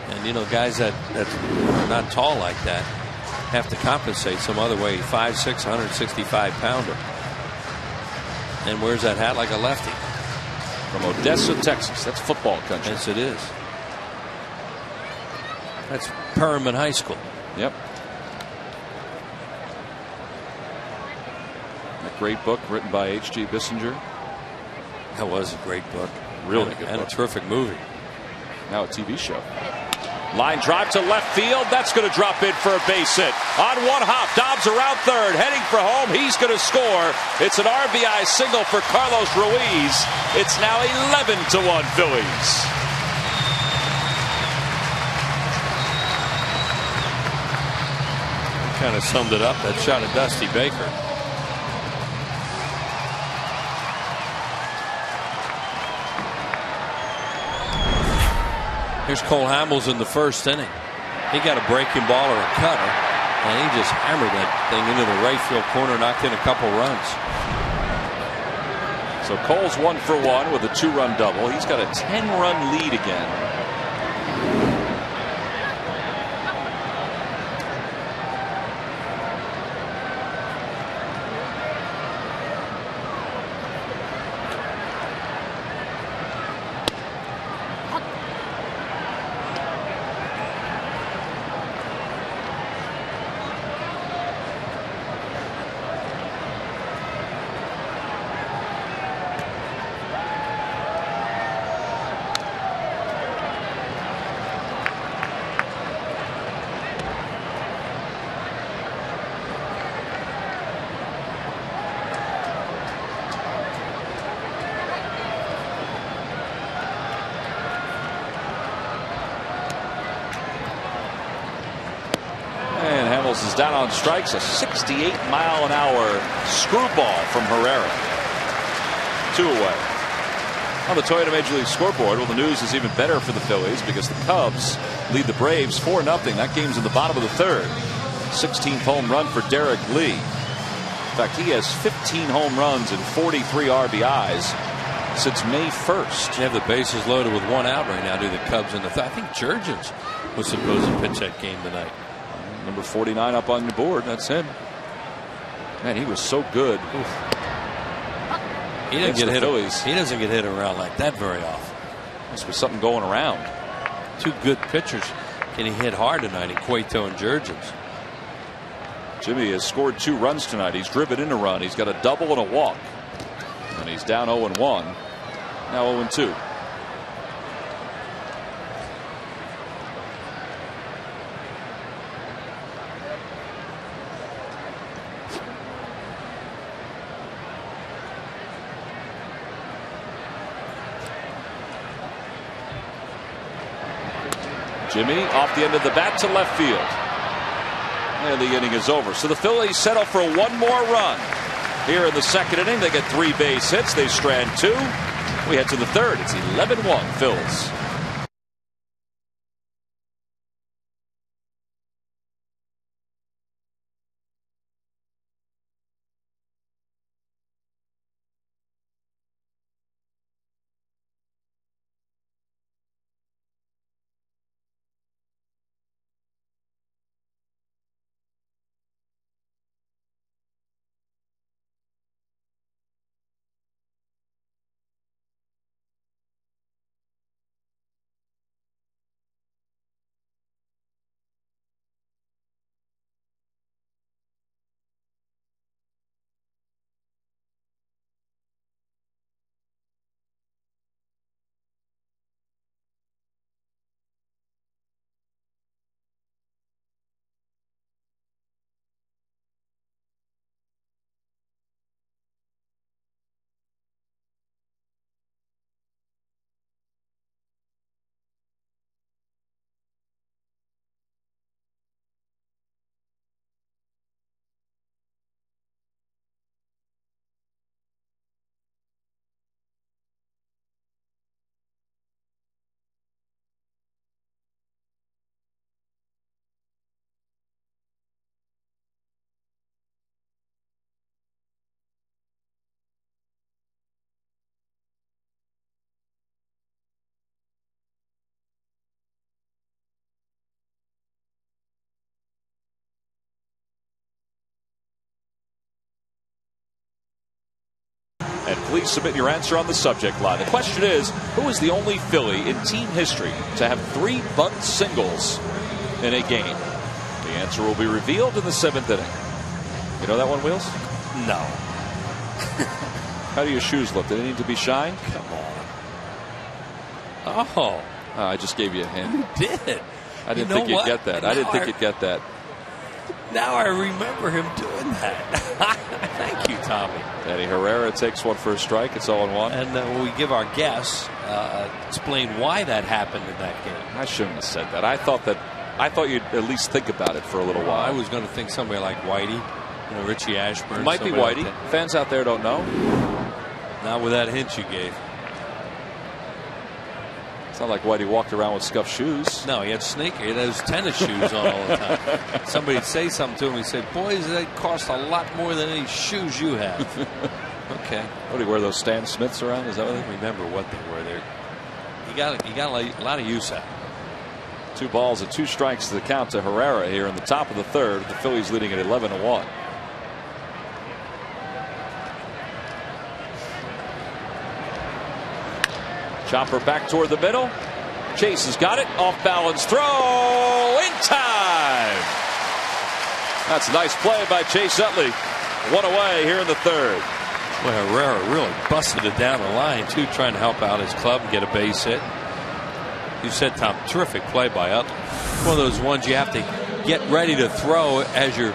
B: And guys that are not tall like that have to compensate some other way. 5'6", 165-pounder. And wears that hat like a lefty.
A: From Odessa, Texas. That's football country.
B: Yes, it is. That's Perriman High School.
A: Yep. A great book written by H.G. Bissinger.
B: That was a great book.
A: Really good
B: and
A: book.
B: A terrific movie.
A: Now a TV show. Line drive to left field. That's going to drop in for a base hit. On one hop, Dobbs around third, heading for home. He's going to score. It's an RBI single for Carlos Ruiz. It's now 11-1 Phillies.
B: Kind of summed it up, that shot at Dusty Baker. Here's Cole Hamels in the first inning. He got a breaking ball or a cutter, and he just hammered that thing into the right field corner, knocked in a couple runs.
A: So Cole's 1 for 1 with a 2-run double. He's got a 10-run lead again. Is down on strikes. A 68-mile-an-hour screwball from Herrera. 2 away. On the Toyota Major League scoreboard, well, the news is even better for the Phillies because the Cubs lead the Braves 4-0. That game's in the bottom of the third. 16th home run for Derek Lee. In fact, he has 15 home runs and 43 RBIs since May 1st.
B: They have the bases loaded with 1 out right now, do the Cubs in the I think Jurgens was supposed to pitch that game tonight.
A: Number 49 up on the board. That's him. Man, he was so good. Oof.
B: He doesn't get hit. He doesn't get hit around like that very often.
A: Must be something going around.
B: 2 good pitchers getting hit hard tonight in Cueto and Jurgens.
A: Jimmy has scored 2 runs tonight. He's driven in a run. He's got a double and a walk. And he's down 0-1. Now 0-2. Jimmy off the end of the bat to left field. And the inning is over. So the Phillies settle for 1 more run. Here in the second inning, they get 3 base hits. They strand 2. We head to the third. It's 11-1 Phillies. And please submit your answer on the subject line. The question is, who is the only Philly in team history to have 3 bunt singles in a game? The answer will be revealed in the 7th inning. You know that one, Wheels?
B: No.
A: How do your shoes look? Do they need to be shined?
B: Come on. Oh.
A: I just gave you a hint.
B: You did.
A: I didn't think you'd get that. I didn't think you'd get that.
B: Now I remember him doing that. Thank you, Tommy.
A: Eddie Herrera takes one for a strike. It's 0-1.
B: And when we give our guess, explain why that happened in that game.
A: I shouldn't have said that. I thought you'd at least think about it for a little while.
B: I was going to think somebody like Whitey, Richie Ashburn.
A: It might be Whitey. Like fans out there don't know.
B: Not with that hint you gave.
A: It's not like Whitey walked around with scuffed shoes.
B: No, he had sneakers. He had those tennis shoes on all the time. Somebody'd say something to him. He'd say, "Boys, they cost a lot more than any shoes you have." Okay.
A: What do you wear those Stan Smiths around? Is that what
B: I don't remember what they were there. He got a lot of use out of it.
A: 2 balls and 2 strikes to the count to Herrera here in the top of the third. The Phillies leading at 11-1. Chopper back toward the middle. Chase has got it. Off balance throw in time. That's a nice play by Chase Utley. 1 away here in the third.
B: Well, Herrera really busted it down the line too, trying to help out his club and get a base hit. You said, Tom, terrific play by Utley. One of those ones you have to get ready to throw as you're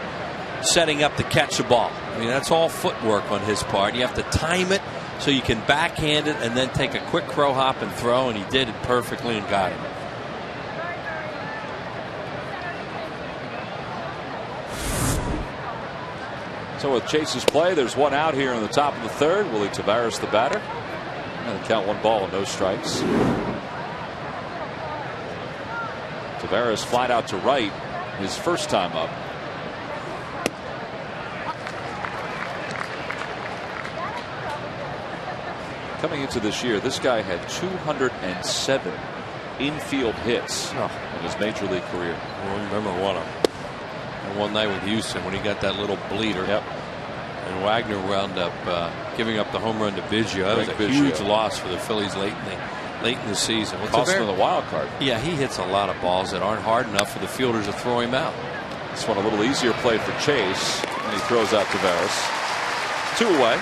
B: setting up to catch the ball. I mean, that's all footwork on his part. You have to time it so you can backhand it and then take a quick crow hop and throw, and he did it perfectly and got it.
A: So with Chase's play, there's 1 out here in the top of the third. Willie Taveras the batter. And the count 1 ball and no strikes. Taveras flied out to right his first time up. Coming into this year, this guy had 207 infield hits in his major league career.
B: I remember one night with Houston when he got that little bleeder.
A: Yep.
B: And Wagner wound up giving up the home run to Biggio. That was a huge loss for the Phillies late in the season.
A: Cost him the wild card.
B: Yeah, he hits a lot of balls that aren't hard enough for the fielders to throw him out.
A: This one a little easier play for Chase, and he throws out Taveras. 2 away.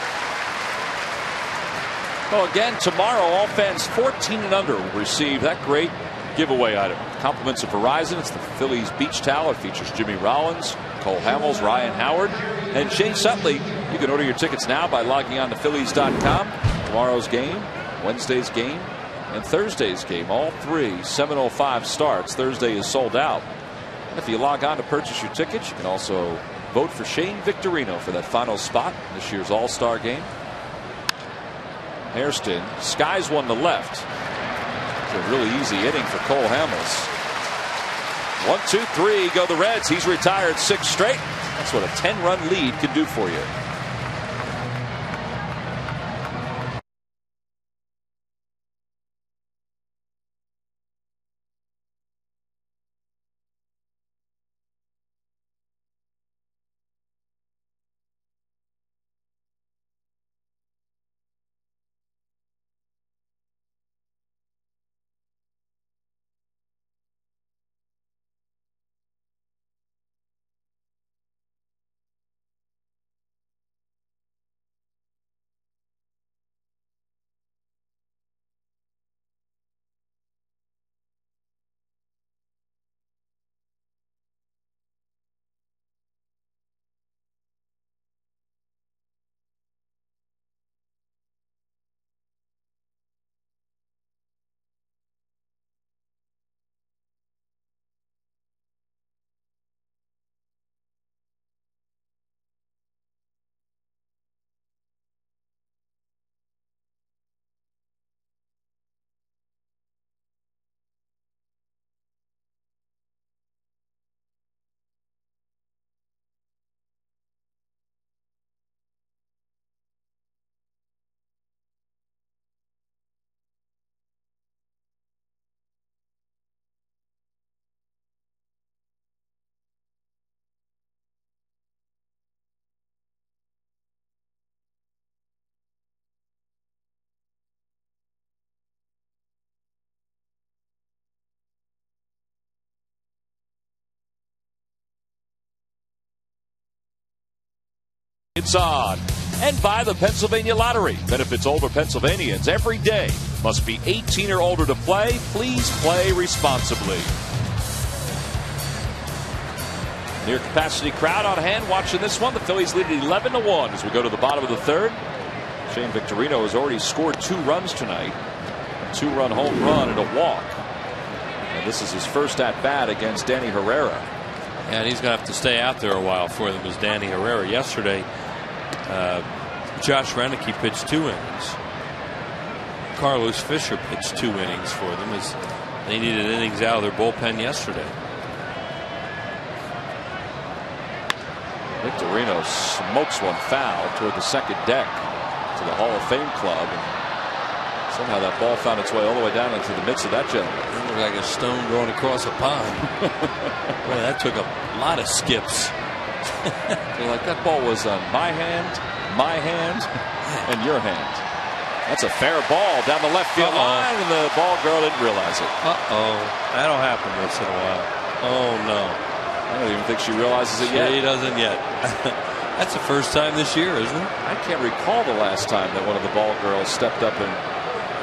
A: Well, again, tomorrow, all fans 14 and under will receive that great giveaway item. Compliments of Verizon. It's the Phillies beach towel. It features Jimmy Rollins, Cole Hamels, Ryan Howard, and Chase Utley. You can order your tickets now by logging on to Phillies.com. Tomorrow's game, Wednesday's game, and Thursday's game. All 3 7:05 starts. Thursday is sold out. And if you log on to purchase your tickets, you can also vote for Shane Victorino for that final spot in this year's All-Star game. Hairston skies one to left. It's a really easy inning for Cole Hamels. 1, 2, 3 go the Reds. He's retired 6 straight. That's what a 10-run lead can do for you. It's on. And by the Pennsylvania Lottery. Benefits older Pennsylvanians every day. Must be 18 or older to play. Please play responsibly. Near capacity crowd on hand watching this one. The Phillies lead 11-1 as we go to the bottom of the third. Shane Victorino has already scored 2 runs tonight. A 2-run home run and a walk. And this is his first at bat against Danny Herrera.
B: And he's going to have to stay out there a while for them as Danny Herrera. Yesterday, Josh Renicky pitched 2 innings. Carlos Fisher pitched 2 innings for them as they needed innings out of their bullpen yesterday.
A: Victorino smokes one foul toward the second deck to the Hall of Fame club. And somehow that ball found its way all the way down into the midst of that gentleman.
B: It looked like a stone going across a pond. Boy, that took a lot of skips.
A: Like that ball was on my hand, and your hand. That's a fair ball down the left field line, and the ball girl didn't realize it.
B: That'll happen once in a while. Oh no.
A: I don't even think she realizes it yet.
B: She doesn't yet. That's the first time this year, isn't it?
A: I can't recall the last time that one of the ball girls stepped up and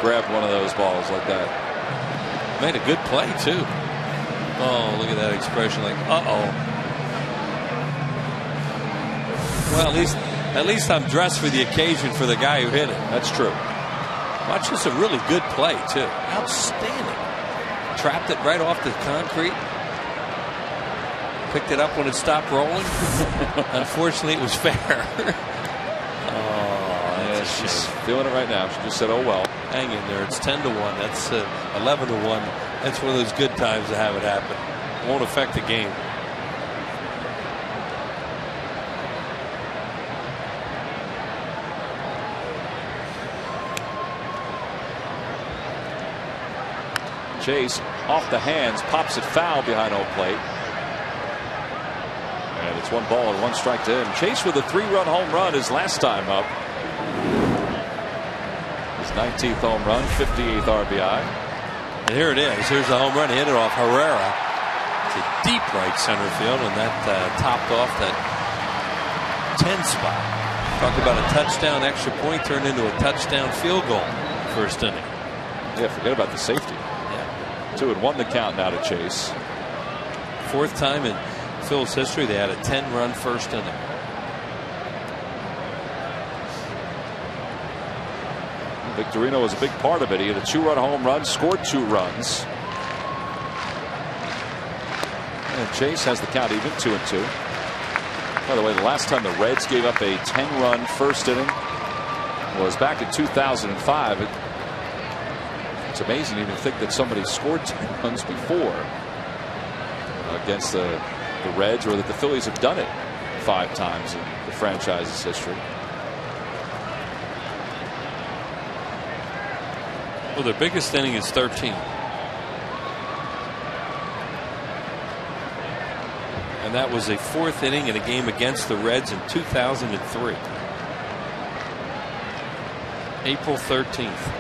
A: grabbed one of those balls like that.
B: Made a good play too. Oh, look at that expression, like Well, at least I'm dressed for the occasion for the guy who hit it.
A: That's true.
B: Watch this, a really good play too. Outstanding. Trapped it right off the concrete. Picked it up when it stopped rolling. Unfortunately, it was fair.
A: Yeah, she's feeling it right now. She just said, "Oh well."
B: Hang in there. It's 10-1. That's 11-1. That's one of those good times to have it happen. Won't affect the game.
A: Chase off the hands, pops it foul behind home plate. And it's 1 ball and 1 strike to him. Chase with a 3-run home run his last time up. His 19th home run, 58th RBI.
B: And here it is. Here's the home run. He hit it off Herrera to deep right center field, and that topped off that 10 spot. Talk about a touchdown extra point turned into a touchdown field goal first inning.
A: Yeah, forget about the safety. 2-1 the count now to Chase.
B: 4th time in Phil's history they had a 10-run first inning.
A: Victorino was a big part of it. He had a 2-run home run, scored 2 runs. And Chase has the count even, 2-2. By the way, the last time the Reds gave up a 10-run first inning was back in 2005. It's amazing to even think that somebody scored 10 runs before against the Reds, or that the Phillies have done it 5 times in the franchise's history.
B: Well, their biggest inning is 13. And that was a 4th inning in a game against the Reds in 2003. April 13th.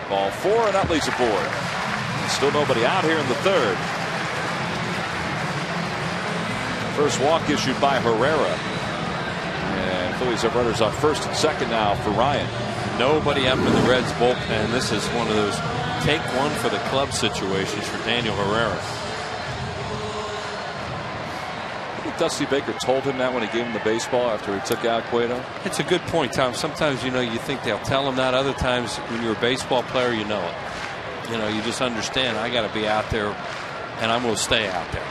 A: Ball 4, and Utley's aboard. And still nobody out here in the 3rd. First walk issued by Herrera. And Phillies have runners on 1st and 2nd now for Ryan.
B: Nobody up in the Reds bullpen. This is one of those take one for the club situations for Daniel Herrera.
A: I think Dusty Baker told him that when he gave him the baseball after he took out Cueto.
B: It's a good point, Tom. Sometimes, you think they'll tell him that. Other times when you're a baseball player, you know it. You just understand, I got to be out there, and I'm going to stay out there.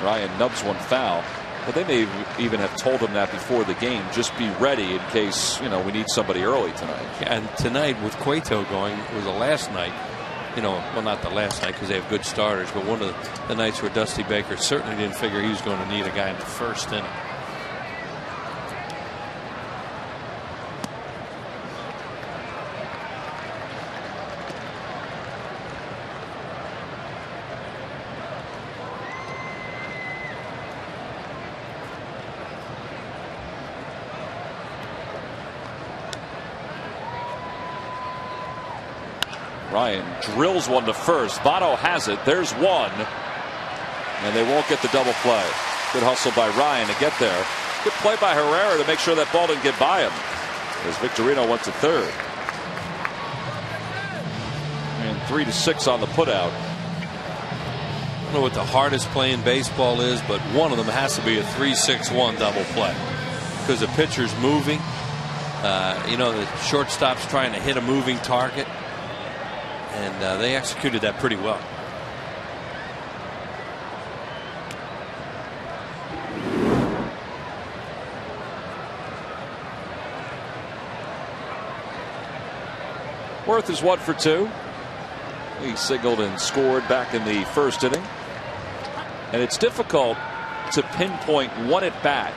A: Ryan nubs one foul. But they may even have told him that before the game. Just be ready in case, we need somebody early tonight.
B: And tonight with Cueto going, it was the last night. Well, not the last night because they have good starters, but one of the nights where Dusty Baker certainly didn't figure he was going to need a guy in the 1st inning.
A: Ryan drills one to first. Votto has it. There's one. And they won't get the double play. Good hustle by Ryan to get there. Good play by Herrera to make sure that ball didn't get by him as Victorino went to 3rd. And 3-6 on the putout.
B: I don't know what the hardest play in baseball is, but one of them has to be a 3-6-1 double play because the pitcher's moving. You know, the shortstop's trying to hit a moving target, and they executed that pretty well.
A: Worth is 1 for 2. He signaled and scored back in the first inning. And it's difficult to pinpoint one at bat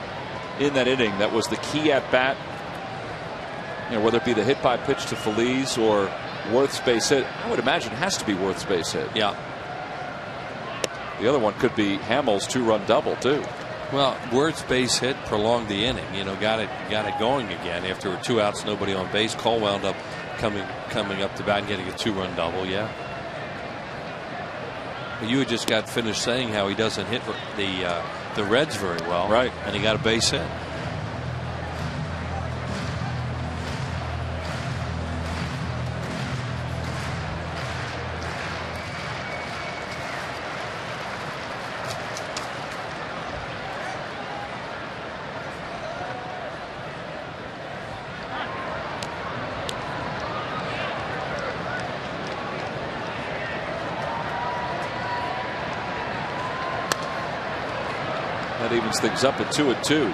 A: in that inning that was the key at bat. You know, whether it be the hit by pitch to Feliz or Worth's base hit. I would imagine it has to be Worth's base hit.
B: Yeah.
A: The other one could be Hamill's 2-run double too.
B: Well, Worth's base hit prolonged the inning. You know, got it going again after 2 outs, nobody on base. Cole wound up coming up to bat and getting a 2-run double. Yeah. But you had just got finished saying how he doesn't hit the Reds very well.
A: Right.
B: And he got a base hit.
A: That evens things up at 2-2.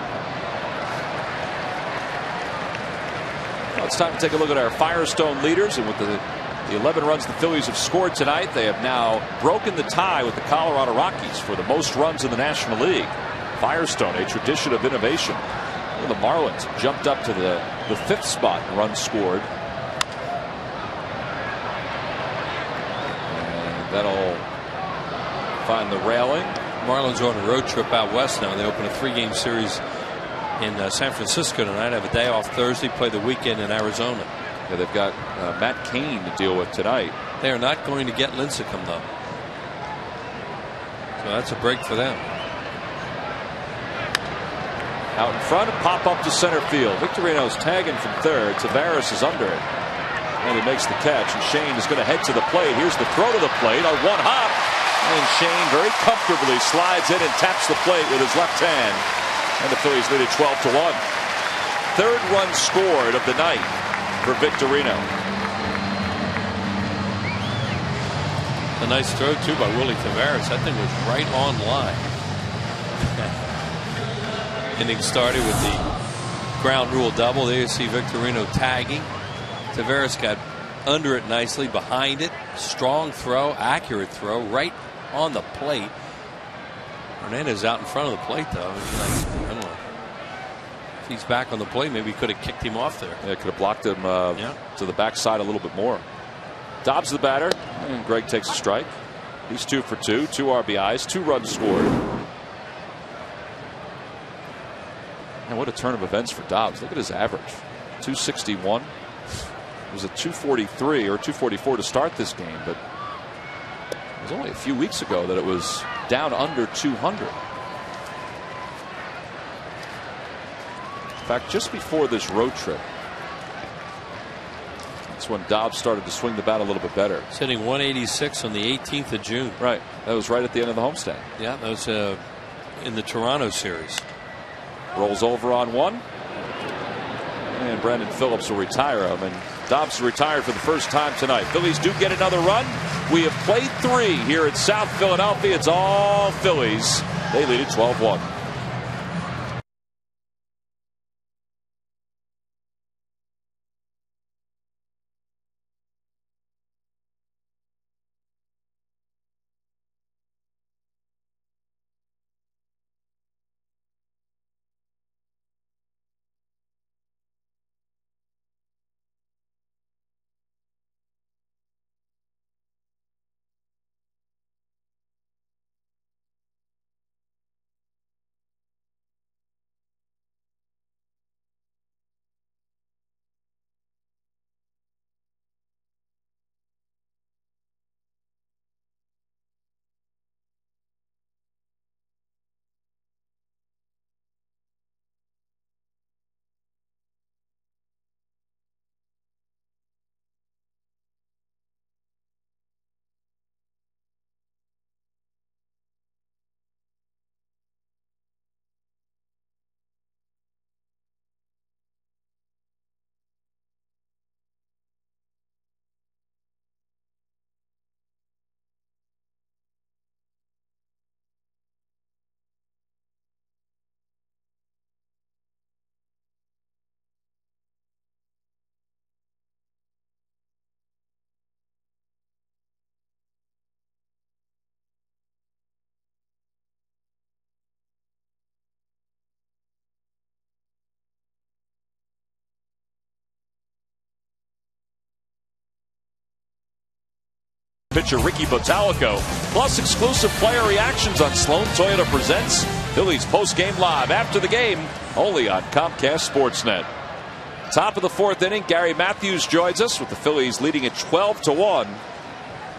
A: Well, it's time to take a look at our Firestone leaders, and with the 11 runs the Phillies have scored tonight, they have now broken the tie with the Colorado Rockies for the most runs in the National League. Firestone, a tradition of innovation. Well, the Marlins jumped up to the 5th spot in runs scored. And that'll find the railing.
B: Marlins are on a road trip out west now. They open a 3-game series in San Francisco tonight. Have a day off Thursday. Play the weekend in Arizona.
A: Yeah, they've got Matt Cain to deal with tonight.
B: They are not going to get Lincecum though, so that's a break for them.
A: Out in front, pop up to center field. Victorino's tagging from third. Tavares is under it, and he makes the catch. And Shane is going to head to the plate. Here's the throw to the plate on one hop. And Shane very comfortably slides in and taps the plate with his left hand. And the Phillies lead it 12-1. 3rd run scored of the night for Victorino.
B: A nice throw, too, by Willie Tavares. That thing was right on line. Inning started with the ground rule double. There you see Victorino tagging. Tavares got under it nicely, behind it. Strong throw, accurate throw, right on the plate. Hernandez out in front of the plate, though. I don't know. If he's back on the plate, maybe he could have kicked him off there.
A: Yeah, could have blocked him to the backside a little bit more. Dobbs the batter, and Greg takes a strike. He's 2 for 2, 2 RBIs, 2 runs scored. And what a turn of events for Dobbs. Look at his average. 261. It was a 243 or 244 to start this game, but it was only a few weeks ago that it was down under 200. In fact, just before this road trip, that's when Dobbs started to swing the bat a little bit better.
B: He's hitting 186 on the 18th of June.
A: Right. That was right at the end of the homestand.
B: Yeah, that was in the Toronto series.
A: Rolls over on one. And Brandon Phillips will retire him. And Dobbs retired for the first time tonight. Phillies do get another run. We have played 3 here in South Philadelphia. It's all Phillies. They lead it 12-1. Pitcher Ricky Bottalico, plus exclusive player reactions on Sloan Toyota Presents Phillies Post-Game Live after the game, only on Comcast Sportsnet. Top of the fourth inning, Gary Matthews joins us with the Phillies leading at 12-1.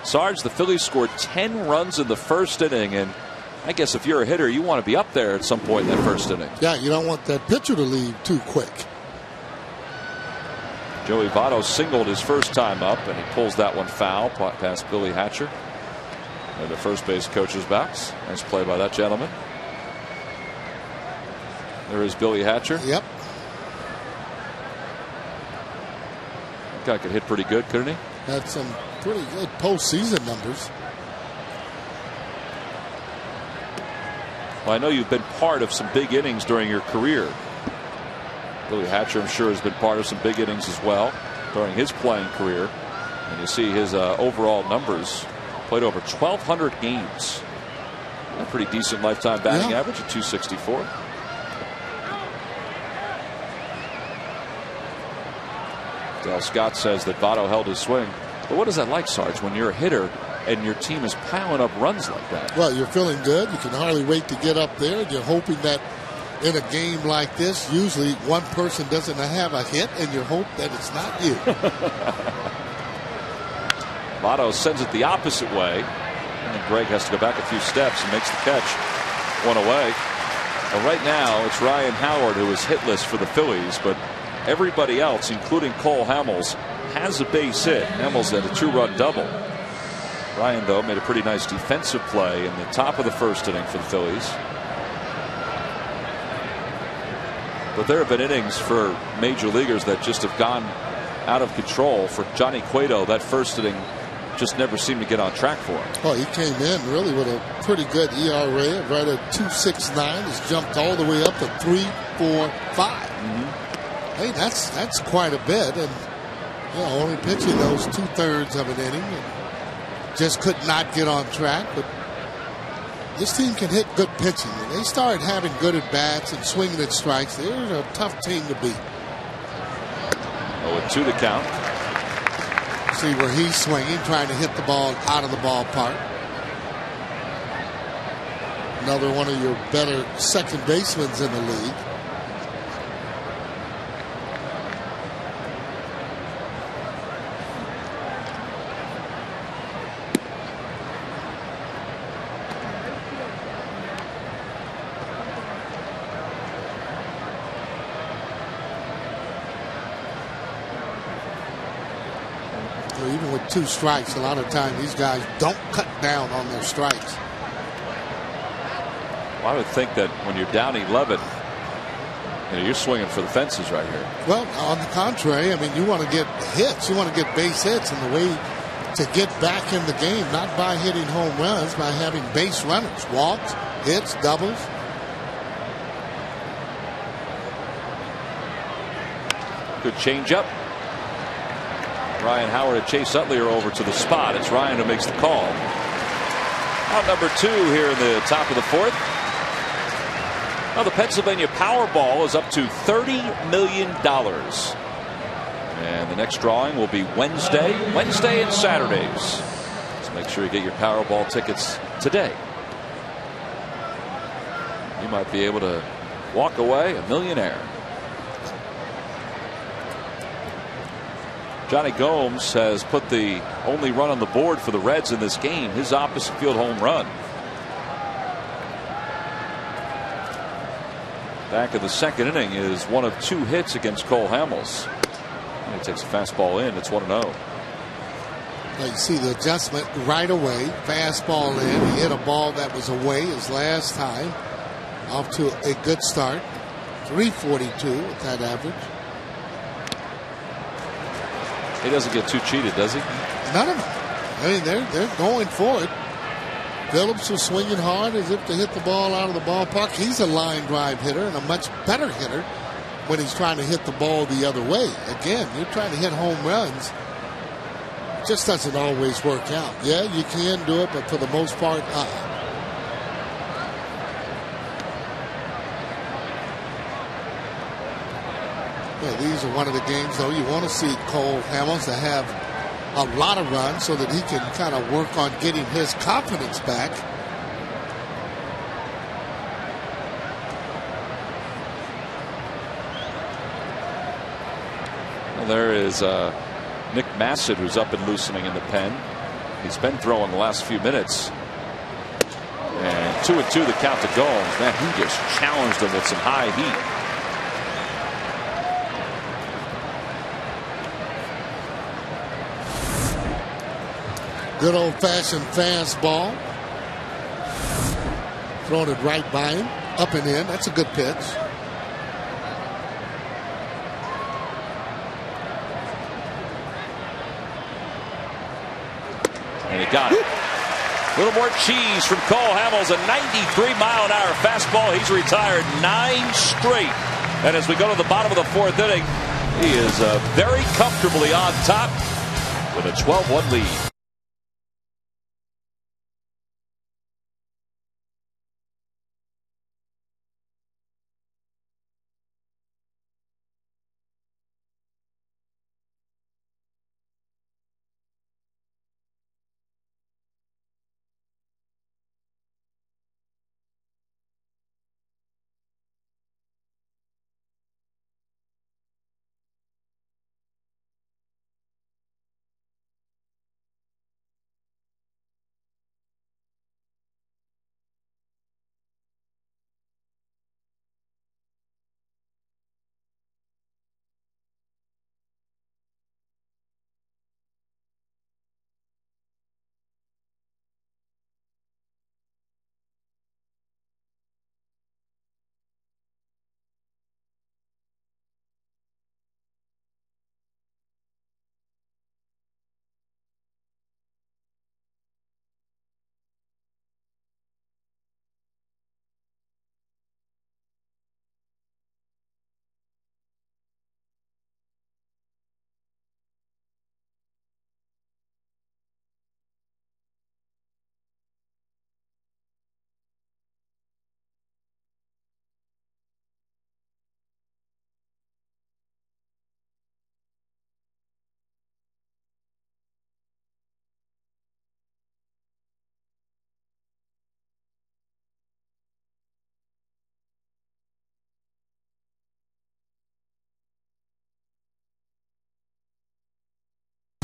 A: Sarge, the Phillies scored 10 runs in the first inning, and I guess if you're a hitter, you want to be up there at some point in that first inning.
C: Yeah, you don't want that pitcher to leave too quick.
A: Joey Votto singled his first time up, and he pulls that one foul past Billy Hatcher. And the first base coach's box. Nice play by that gentleman. There is Billy Hatcher.
C: Yep.
A: That guy could hit pretty good, couldn't he?
C: Had some pretty good postseason numbers.
A: Well, I know you've been part of some big innings during your career. Billy Hatcher, I'm sure, has been part of some big innings as well during his playing career. And you see his overall numbers. Played over 1,200 games. A pretty decent lifetime batting average at .264. Dale Scott says that Votto held his swing. But what is that like, Sarge, when you're a hitter and your team is piling up runs like that?
C: Well, you're feeling good. You can hardly wait to get up there. You're hoping that in a game like this, usually one person doesn't have a hit, and you hope that it's not you.
A: Votto sends it the opposite way, and Greg has to go back a few steps and makes the catch. One away. Well, right now, it's Ryan Howard who is hitless for the Phillies, but everybody else, including Cole Hamels, has a base hit. Hamels had a 2-run double. Ryan, though, made a pretty nice defensive play in the top of the first inning for the Phillies. But there have been innings for major leaguers that just have gone out of control. For Johnny Cueto, that first inning just never seemed to get on track for him.
C: Well, he came in really with a pretty good ERA, right at 2.69. Has jumped all the way up to 3.45. Hey, that's quite a bit, and only pitching those 2/3 of an inning, and just could not get on track. But this team can hit good pitching. When they start having good at bats and swinging at strikes, they're a tough team to beat.
A: 0-2 the count.
C: See where he's swinging, trying to hit the ball out of the ballpark. Another one of your better second basemen in the league. Even with 2 strikes, a lot of times these guys don't cut down on their strikes.
A: Well, I would think that when you're down 11, you're swinging for the fences right here.
C: Well, on the contrary, I mean, you want to get hits. You want to get base hits, and the way to get back in the game, not by hitting home runs, by having base runners, walks, hits, doubles.
A: Good changeup. Ryan Howard and Chase Utley are over to the spot. It's Ryan who makes the call. Out number 2 here in the top of the fourth. Now the Pennsylvania Powerball is up to $30 million. And the next drawing will be Wednesday and Saturdays. So make sure you get your Powerball tickets today. You might be able to walk away a millionaire. Johnny Gomes has put the only run on the board for the Reds in this game, his opposite field home run. Back of the second inning is one of 2 hits against Cole Hamels. And he takes a fastball in. It's 1-0.
C: Well, you see the adjustment right away. Fastball in. He hit a ball that was away his last time. Off to a good start. 342 with that average.
A: He doesn't get too cheated, does he?
C: None of them. I mean, they're going for it. Phillips was swinging hard as if to hit the ball out of the ballpark. He's a line drive hitter and a much better hitter when he's trying to hit the ball the other way. Again, you're trying to hit home runs. It just doesn't always work out. Yeah, you can do it, but for the most part, Yeah, these are one of the games, though, you want to see Cole Hamels to have a lot of runs so that he can kind of work on getting his confidence back.
A: Well, there is Nick Massett, who's up and loosening in the pen. He's been throwing the last few minutes. And 2-2 the count to Gomes. Man, he just challenged him with some high heat.
C: Good old-fashioned fastball. Throwing it right by him. Up and in. That's a good pitch.
A: And he got it. A little more cheese from Cole Hamels. A 93-mile-an-hour fastball. He's retired 9 straight. And as we go to the bottom of the 4th inning, he is very comfortably on top with a 12-1 lead.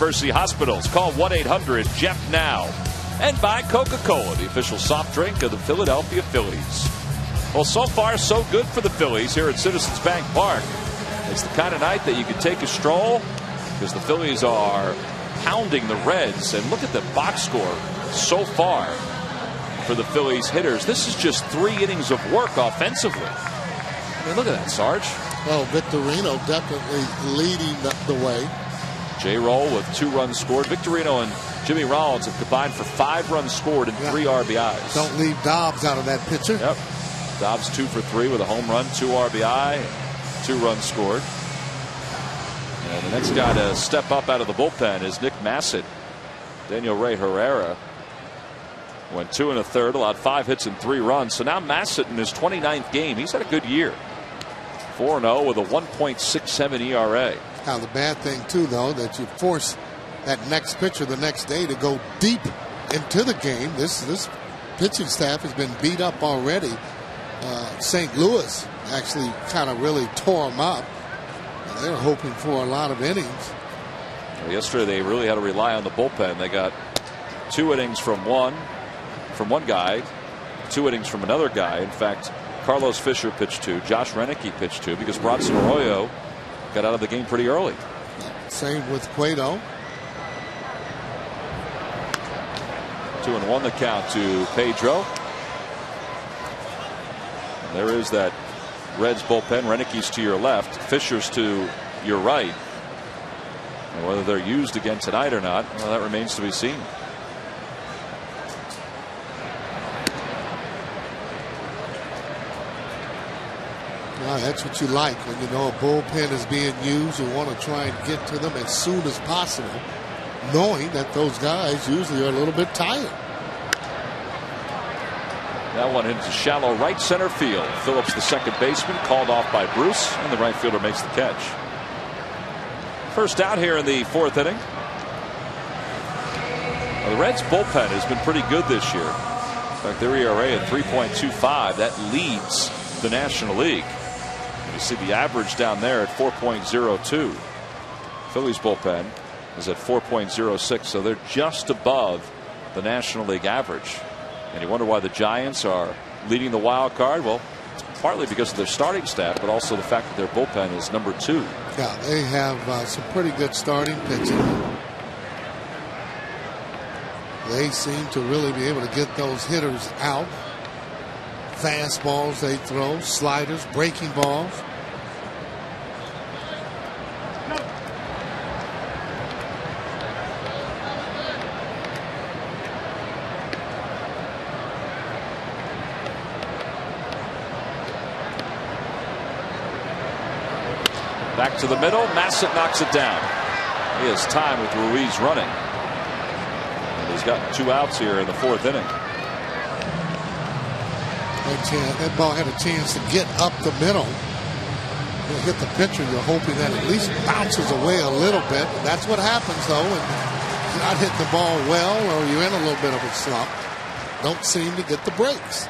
A: University Hospitals. Call 1-800-JEF-NOW. And by Coca-Cola, the official soft drink of the Philadelphia Phillies. Well, so far, so good for the Phillies here at Citizens Bank Park. It's the kind of night that you can take a stroll because the Phillies are pounding the Reds. And look at the box score so far for the Phillies hitters. This is just 3 innings of work offensively. I mean, look at that, Sarge.
C: Well, Victorino definitely leading the way.
A: J-Roll with 2 runs scored. Victorino and Jimmy Rollins have combined for 5 runs scored and 3 RBIs.
C: Don't leave Dobbs out of that picture.
A: Yep. Dobbs 2 for 3 with a home run, 2 RBI, 2 runs scored. And the next guy to step up out of the bullpen is Nick Massett. Daniel Ray Herrera went 2 1/3, allowed 5 hits and 3 runs. So now Massett in his 29th game, he's had a good year. 4-0 with a 1.67 ERA.
C: Now the bad thing too, though, that you force that next pitcher the next day to go deep into the game. This pitching staff has been beat up already. St. Louis actually kind of really tore them up. They're hoping for a lot of innings.
A: Well, yesterday they really had to rely on the bullpen. They got 2 innings from one guy, 2 innings from another guy. In fact, Carlos Fisher pitched 2, Josh Reneke pitched 2 because Bronson Arroyo got out of the game pretty early.
C: Same with Cueto.
A: 2-1 the count to Pedro. And there is that Reds bullpen. Reneke's to your left, Fisher's to your right. And whether they're used again tonight or not, well, that remains to be seen.
C: That's what you like when you know a bullpen is being used. You want to try and get to them as soon as possible, knowing that those guys usually are a little bit tired.
A: That one into shallow right center field. Phillips, the second baseman, called off by Bruce, and the right fielder makes the catch. First out here in the 4th inning. Well, the Reds bullpen has been pretty good this year. In fact, their ERA at 3.25, that leads the National League. And you see the average down there at 4.02. Phillies bullpen is at 4.06, so they're just above the National League average. And you wonder why the Giants are leading the wild card. Well, it's partly because of their starting staff, but also the fact that their bullpen is number 2.
C: Yeah, they have some pretty good starting pitching. They seem to really be able to get those hitters out. Fastballs they throw, sliders, breaking balls.
A: Back to the middle. Massett knocks it down. He has time with Ruiz running. And he's got 2 outs here in the 4th inning.
C: That ball had a chance to get up the middle. You'll hit the pitcher. You're hoping that at least bounces away a little bit. That's what happens, though. And you're not hitting the ball well, or you're in a little bit of a slump. Don't seem to get the breaks.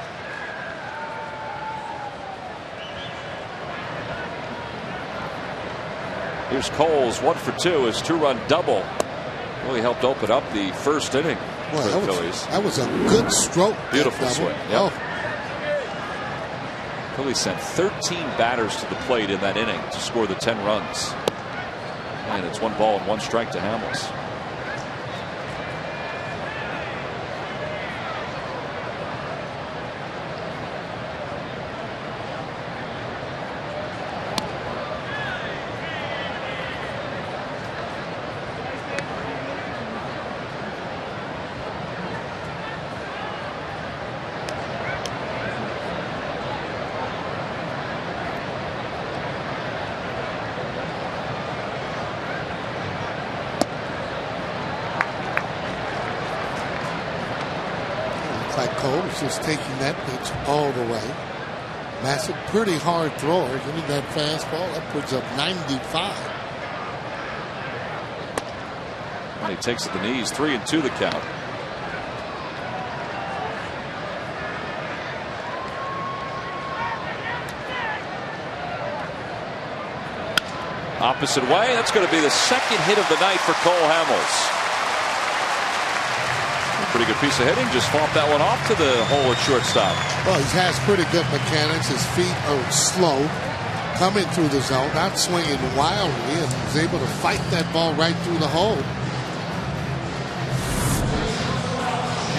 A: Here's Coles, 1 for 2. His 2-run double really helped open up the 1st inning for the Phillies.
C: That was a good stroke.
A: Beautiful swing. Yep. Oh. Phillies sent 13 batters to the plate in that inning to score the 10 runs. And it's 1 ball and 1 strike to Hamels.
C: Coles just taking that pitch all the way. Massive, pretty hard thrower, getting that fastball upwards of 95.
A: And he takes it to the knees. 3-2 the count. Opposite way. That's going to be the 2nd hit of the night for Cole Hamels. Pretty good piece of hitting. Just fought that one off to the hole at shortstop.
C: Well, he has pretty good mechanics. His feet are slow, coming through the zone, not swinging wildly, and was able to fight that ball right through the hole.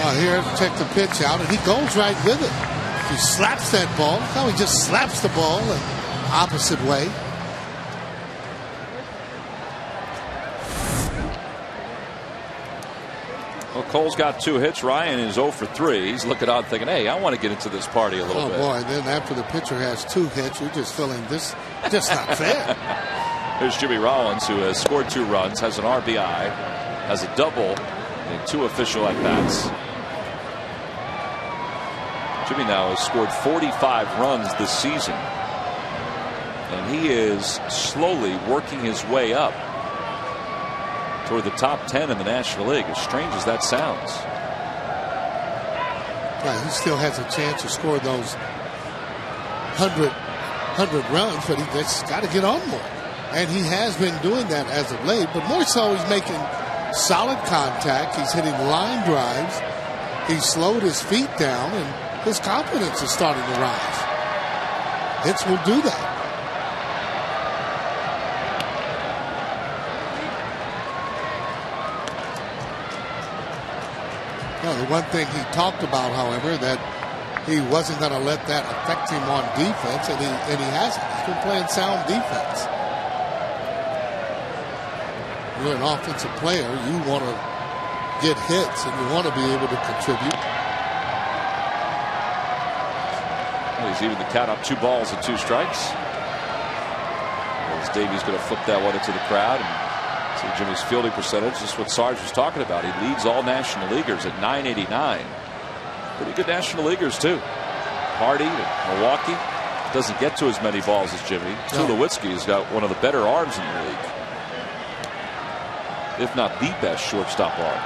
C: Well, here, check the pitch out, and he goes right with it. He slaps that ball. Look how he just slaps the ball the opposite way.
A: Well, Cole's got 2 hits. Ryan is 0 for 3. He's looking out thinking, hey, I want to get into this party a little bit.
C: Oh, boy. And then after the pitcher has 2 hits, you're just feeling this just not fair.
A: Here's Jimmy Rollins, who has scored 2 runs, has an RBI, has a double, and 2 official at-bats. Jimmy now has scored 45 runs this season. And he is slowly working his way up toward the top 10 in the National League, as strange as that sounds.
C: Yeah, he still has a chance to score those 100 runs, but he just got to get on more. And he has been doing that as of late, but more so he's making solid contact. He's hitting line drives. He's slowed his feet down, and his confidence is starting to rise. Hits will do that. No, the one thing he talked about, however, that he wasn't going to let that affect him on defense, and he hasn't. He's been playing sound defense. You're an offensive player. You want to get hits, and you want to be able to contribute.
A: Well, he's even the count up 2 balls and 2 strikes. As Davey's going to flip that one into the crowd. And see Jimmy's fielding percentage, just what Sarge was talking about. He leads all National Leaguers at .989. Pretty good National Leaguers, too. Hardy and Milwaukee doesn't get to as many balls as Jimmy.
C: No.
A: Tulowitzki's got one of the better arms in the league, if not the best shortstop arm.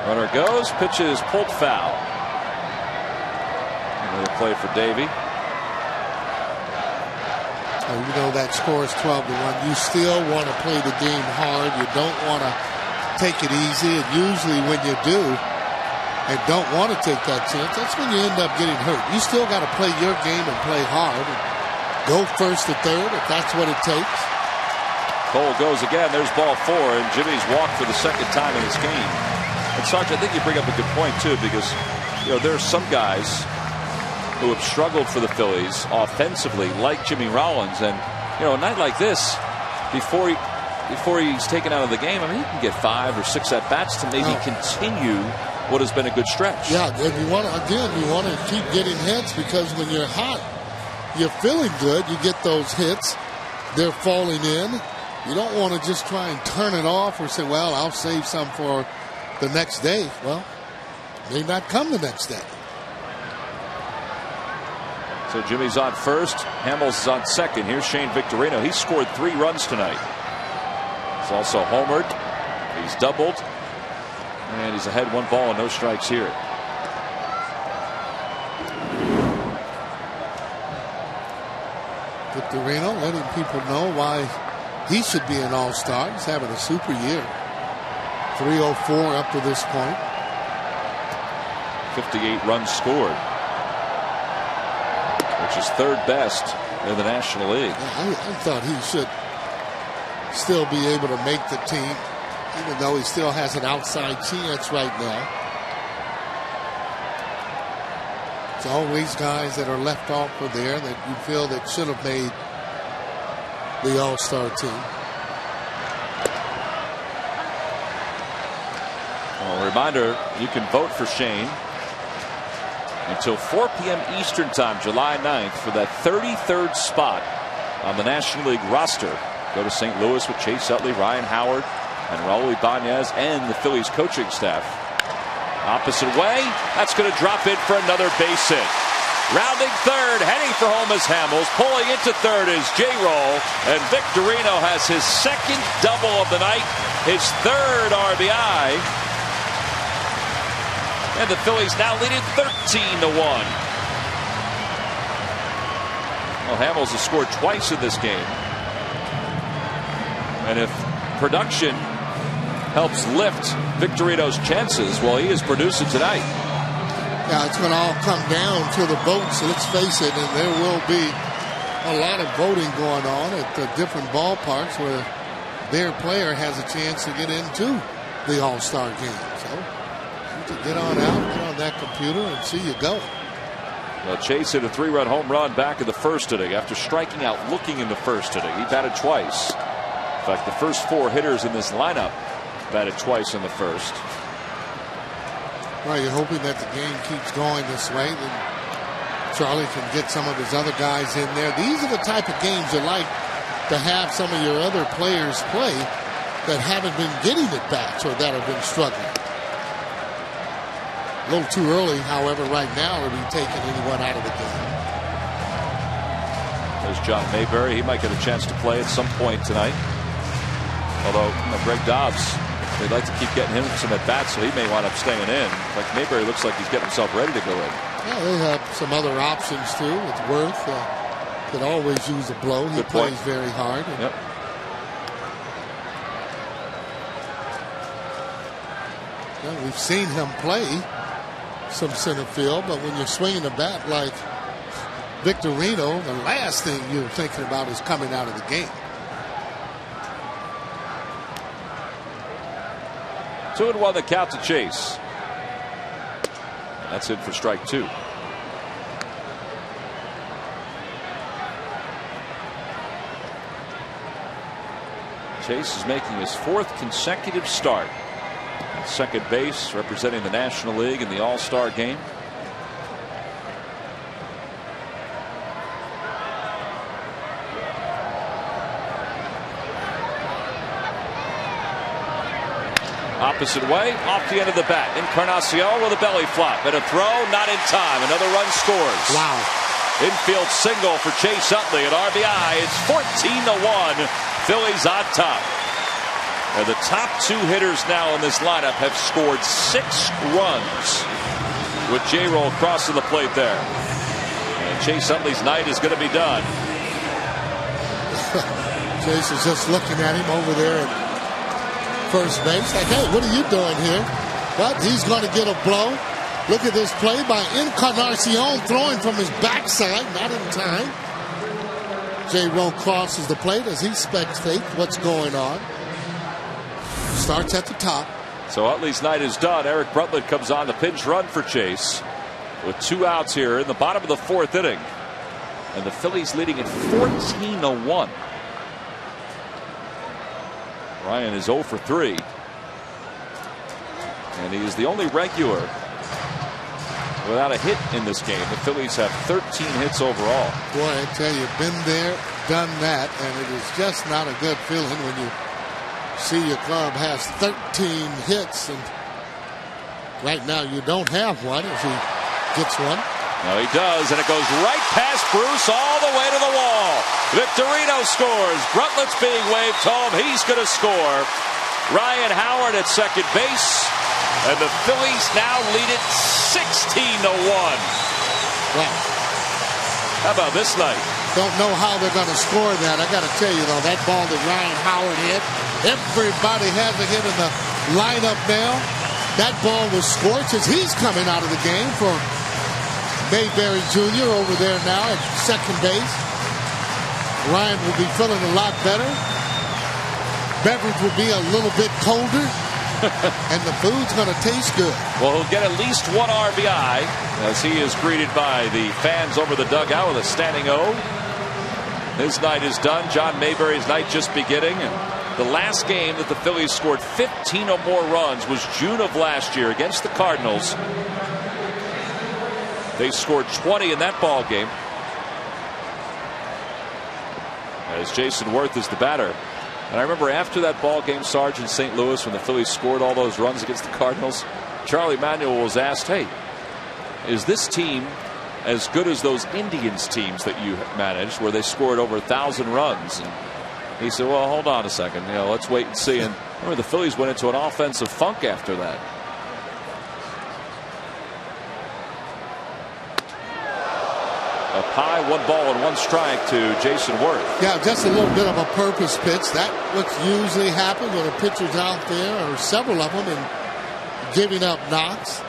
A: Runner goes. Pitch is pulled foul. Another play for Davey.
C: You know that score is 12-1. You still want to play the game hard. You don't want to take it easy. And usually when you do and don't want to take that chance, that's when you end up getting hurt. You still got to play your game and play hard. And go first to third if that's what it takes.
A: Cole goes again. There's ball 4, and Jimmy's walked for the second time in this game. And Sarge, I think you bring up a good point too, because there are some guys who have struggled for the Phillies offensively, like Jimmy Rollins, and a night like this, before he's taken out of the game, I mean, he can get 5 or 6 at bats to maybe continue what has been a good stretch.
C: Yeah, and you want to keep getting hits, because when you're hot, you're feeling good. You get those hits, they're falling in. You don't want to just try and turn it off or say, well, I'll save some for the next day. Well, may not come the next day.
A: So Jimmy's on first. Hamels is on second. Here's Shane Victorino. He scored 3 runs tonight. He's also homered. He's doubled. And he's ahead 1 ball and no strikes here.
C: Victorino letting people know why he should be an all-star. He's having a super year. 304 up to this point.
A: 58 runs scored, which is 3rd best in the National League.
C: I thought he should still be able to make the team, even though he still has an outside chance right now. It's always guys that are left off for there that you feel that should have made the all-star team.
A: Well, a reminder, you can vote for Shane until 4 p.m. Eastern Time, July 9th, for that 33rd spot on the National League roster. Go to St. Louis with Chase Utley, Ryan Howard, and Raul Ibanez, and the Phillies coaching staff. Opposite way, that's going to drop in for another base hit. Rounding third, heading for home is Hamels. Pulling into third is J-Roll, and Victorino has his 2nd double of the night, his 3rd RBI. And the Phillies now leading 13-1. Well, Hamels has scored twice in this game. And if production helps lift Victorino's chances, well, he is producing tonight.
C: Yeah, it's going to all come down to the votes. So let's face it, and there will be a lot of voting going on at the different ballparks where their player has a chance to get into the All-Star game. So you get on out, get on that computer, and see you go.
A: Well, Chase hit a 3-run home run back in the 1st inning after striking out looking in the 1st inning. He batted twice. In fact, the first 4 hitters in this lineup batted twice in the 1st.
C: Well, you're hoping that the game keeps going this way. Then Charlie can get some of his other guys in there. These are the type of games you like to have some of your other players play that haven't been getting at bats or that have been struggling. A little too early, however, right now to be taking anyone out of the game.
A: There's John Mayberry. He might get a chance to play at some point tonight. Although Greg Dobbs, they'd like to keep getting him some at-bats, so he may wind up staying in. Like Mayberry looks like he's getting himself ready to go in.
C: Yeah, they have some other options, too. With Worth, could always use a blow. He plays very hard.
A: Yep.
C: Well, we've seen him play some center field, but when you're swinging a bat like Victorino, the last thing you're thinking about is coming out of the game.
A: 2-1 the count to Chase. And that's it for strike 2. Chase is making his 4th consecutive start at second base, representing the National League in the All-Star game. Opposite way, off the end of the bat. Encarnacion with a belly flop and a throw, not in time. Another run scores.
C: Wow.
A: Infield single for Chase Utley at RBI. It's 14-1. Phillies on top. And the top two hitters now in this lineup have scored 6 runs with J-Roll crossing the plate there. And Chase Utley's night is going to be done.
C: Chase is just looking at him over there at first base like, hey, what are you doing here? But he's going to get a blow. Look at this play by Encarnacion throwing from his backside, not in time. J-Roll crosses the plate as he spectates what's going on. Starts at the top.
A: So Utley's night is done. Eric Brutland comes on the pinch run for Chase with 2 outs here in the bottom of the 4th inning. And the Phillies leading at 14-1. Ryan is 0 for 3. And he is the only regular without a hit in this game. The Phillies have 13 hits overall.
C: Boy, I tell you, been there, done that, and it is just not a good feeling when you see your club has 13 hits, and right now you don't have one if he gets one.
A: No, he does, and it goes right past Bruce all the way to the wall. Victorino scores. Brutland's being waved home. He's going to score. Ryan Howard at second base, and the Phillies now lead it 16-1.
C: Wow.
A: How about this night?
C: Don't know how they're going to score that. I got to tell you, though, that ball that Ryan Howard hit, everybody has a hit in the lineup now. That ball was scorched as he's coming out of the game for Mayberry Jr. over there now at second base. Ryan will be feeling a lot better. Beverage will be a little bit colder. And the food's going to taste good.
A: Well, he'll get at least 1 RBI as he is greeted by the fans over the dugout with a standing O. His night is done. John Mayberry's night just beginning. And the last game that the Phillies scored 15 or more runs was June of last year against the Cardinals. They scored 20 in that ball game. As Jason Worth is the batter. And I remember after that ball game, Sarge, in St. Louis, when the Phillies scored all those runs against the Cardinals, Charlie Manuel was asked, hey, is this team as good as those Indians teams that you managed where they scored over 1,000 runs? And he said, well, hold on a second. You know, let's wait and see. And remember, the Phillies went into an offensive funk after that. A high 1 ball and 1 strike to Jason Worth.
C: Yeah, just a little bit of a purpose pitch. That's what usually happens when a pitcher's out there, or several of them, and giving up knocks.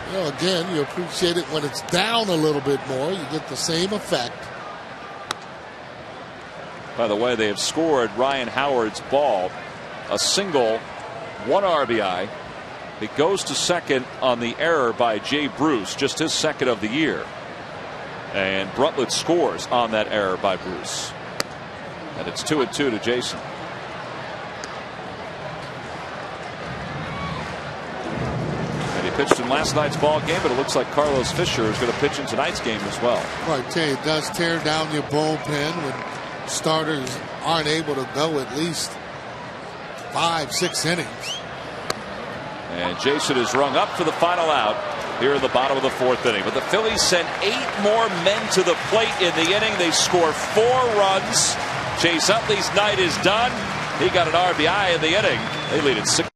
C: You know, again, you appreciate it when it's down a little bit more. You get the same effect.
A: By the way, they have scored Ryan Howard's ball, a single, 1 RBI. It goes to second on the error by Jay Bruce, just his second of the year. And Brutland scores on that error by Bruce. And it's 2-2 to Jason. And he pitched in last night's ball game, but it looks like Carlos Fisher is going to pitch in tonight's game as well.
C: Well, I tell you, it does tear down your bullpen when starters aren't able to go at least 5-6 innings.
A: And Jason is rung up for the final out here in the bottom of the 4th inning. But the Phillies sent 8 more men to the plate in the inning. They score 4 runs. Chase Utley's night is done. He got an RBI in the inning. They lead it 6.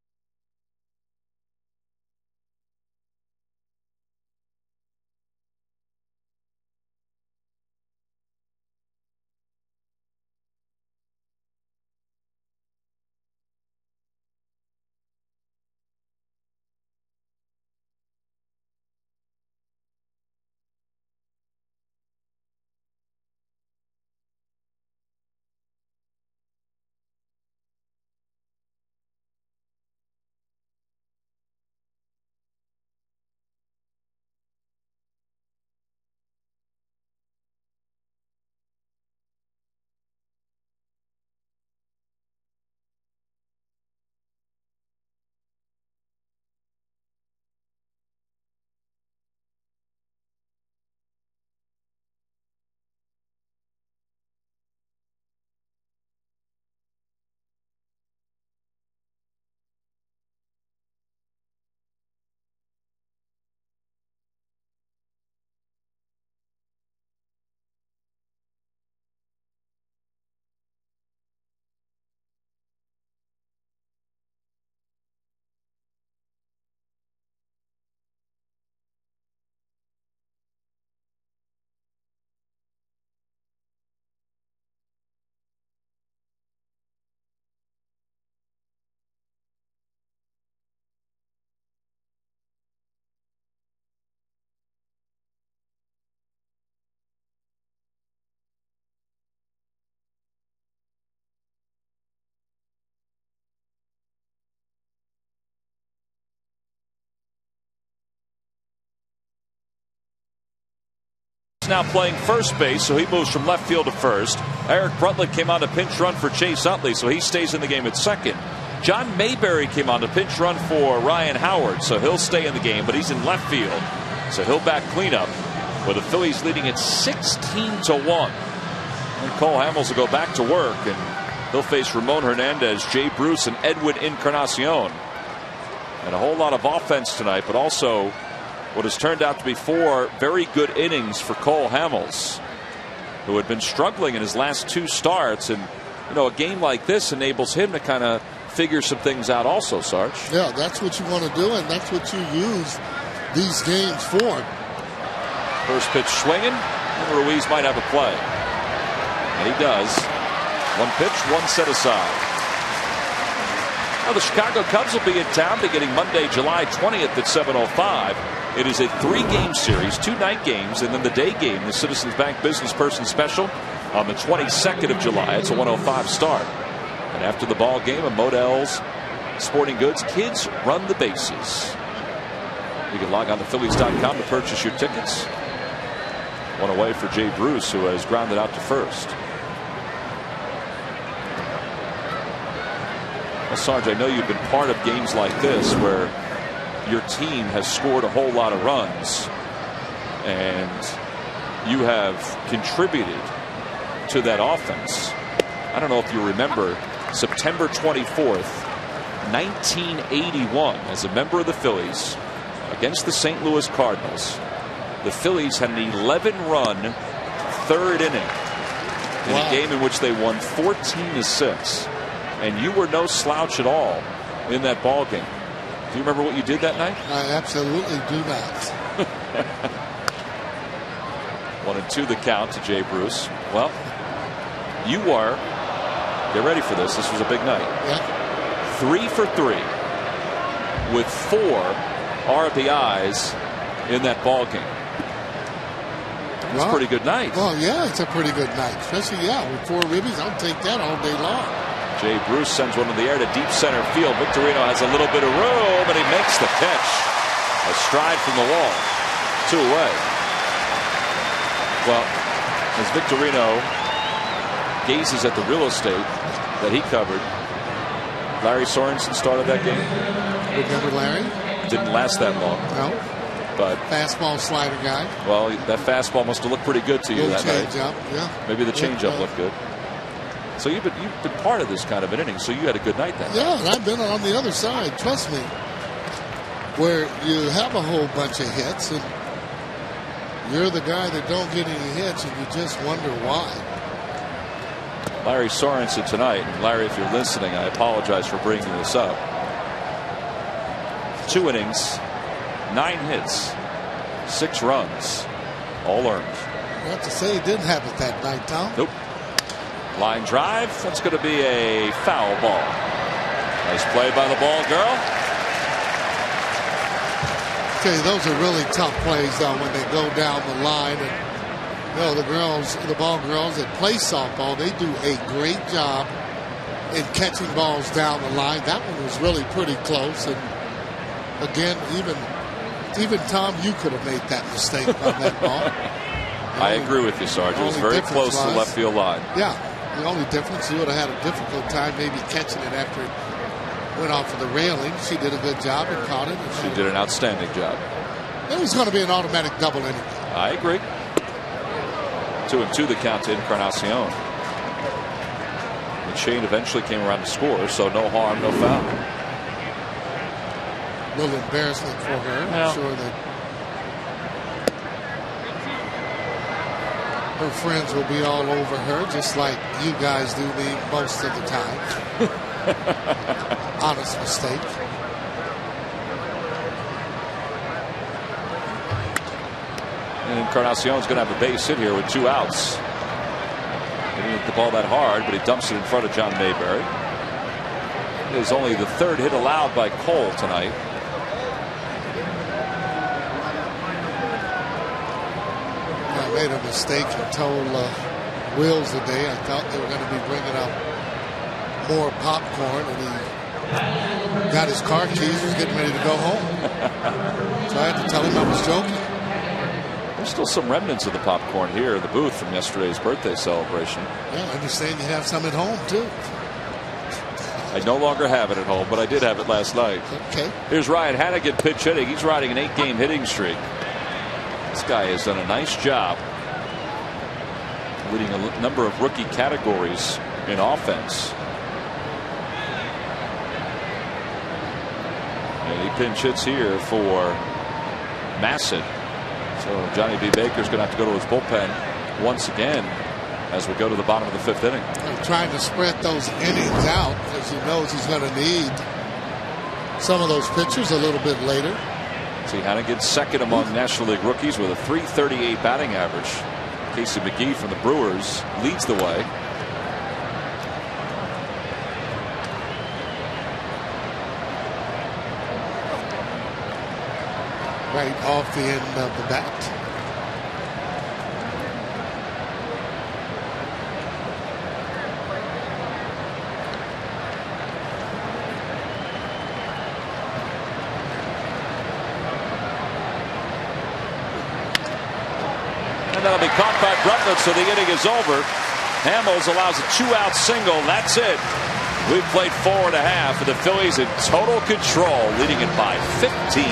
A: Now playing first base, so he moves from left field to first. Eric Bruntlett came on to pinch run for Chase Utley, so he stays in the game at second. John Mayberry came on to pinch run for Ryan Howard, so he'll stay in the game, but he's in left field, so he'll back cleanup with the Phillies leading at 16-1. And Cole Hamels will go back to work, and he'll face Ramon Hernandez, Jay Bruce, and Edwin Encarnacion. And a whole lot of offense tonight, but also what has turned out to be 4 very good innings for Cole Hamels, who had been struggling in his last 2 starts. And you know, a game like this enables him to kind of figure some things out also, Sarge.
C: Yeah, that's what you want to do, and that's what you use these games for.
A: First pitch swinging, and Ruiz might have a play. And he does. 1 pitch, 1 set aside. Now the Chicago Cubs will be in town beginning Monday, July 20th at 7:05. It is a 3-game series, 2 night games, and then the day game, the Citizens Bank Business Person Special on the 22nd of July. It's a 1:05 start. And after the ball game, a Modell's Sporting Goods Kids Run the Bases. You can log on to Phillies.com to purchase your tickets. 1 away for Jay Bruce, who has grounded out to first. Well, Sarge, I know you've been part of games like this where your team has scored a whole lot of runs and you have contributed to that offense. I don't know if you remember September 24th, 1981, as a member of the Phillies against the St. Louis Cardinals. The Phillies had an 11-run 3rd inning in a game in which they won 14-6. And you were no slouch at all in that ball game. Do you remember what you did that night?
C: I absolutely do not.
A: 1-2 the count to Jay Bruce. Well, you were, get ready for this, this was a big night.
C: Yeah.
A: 3 for 3 with 4 RBIs in that ball game. It's a pretty good night.
C: Well, yeah, it's a pretty good night. Especially, with 4 ribbies. I'll take that all day long.
A: Jay Bruce sends one in the air to deep center field. Victorino has a little bit of room, and he makes the pitch. A stride from the wall. 2 away. Well, as Victorino gazes at the real estate that he covered, Larry Sorensen started that game.
C: Remember Larry?
A: Didn't last that long.
C: No.
A: But
C: fastball slider guy.
A: Well, that fastball must have looked pretty good to you that night.
C: Change-up, yeah.
A: Maybe the changeup looked good. So you've been part of this kind of an inning, so you had a good night that night.
C: Yeah, and I've been on the other side, trust me, where you have a whole bunch of hits and you're the guy that don't get any hits and you just wonder why.
A: Larry Sorensen tonight. Larry, if you're listening, I apologize for bringing this up. 2 innings, 9 hits, 6 runs, all earned.
C: I have to say he didn't have it that night, Tom.
A: Nope. Line drive. That's going to be a foul ball. Nice play by the ball girl.
C: Okay, those are really tough plays though when they go down the line. And the ball girls that play softball, they do a great job in catching balls down the line. That one was really pretty close. And again, even Tom, you could have made that mistake on that ball.
A: I agree with you, Sarge. It was very close to the left field line.
C: Yeah. The only difference, you would have had a difficult time maybe catching it after it went off of the railing. She did a good job and caught it. And
A: she did an outstanding job.
C: It was going to be an automatic double anyway.
A: I agree. 2-2 the count to Encarnacion. McShane eventually came around to score, so no harm, no foul.
C: A little embarrassment for her. I'm sure that her friends will be all over her, just like you guys do me most of the time. Honest mistake.
A: And Encarnacion's going to have a base hit here with 2 outs. He didn't hit the ball that hard, but he dumps it in front of John Mayberry. It is only the 3rd hit allowed by Cole tonight.
C: I made a mistake and told Wills today I thought they were going to be bringing up more popcorn, and he got his car keys, was getting ready to go home. So I had to tell him I was joking.
A: There's still some remnants of the popcorn here in the booth from yesterday's birthday celebration.
C: Yeah, I understand you have some at home too.
A: I no longer have it at home, but I did have it last night.
C: Okay.
A: Here's Ryan Hannigan pitch hitting. He's riding an 8-game hitting streak. This guy has done a nice job leading a number of rookie categories in offense. And he pinch hits here for Masson. So Johnny B. Baker's going to have to go to his bullpen once again as we go to the bottom of the 5th inning.
C: I'm trying to spread those innings out because he knows he's going to need some of those pitchers a little bit later.
A: See Hannigan second among National League rookies with a .338 batting average. Casey McGee from the Brewers leads the way.
C: Right off the end of the bat.
A: And that'll be caught by Brutman, so the inning is over. Hamels allows a 2-out single. That's it. We've played 4.5, and the Phillies in total control, leading it by 15.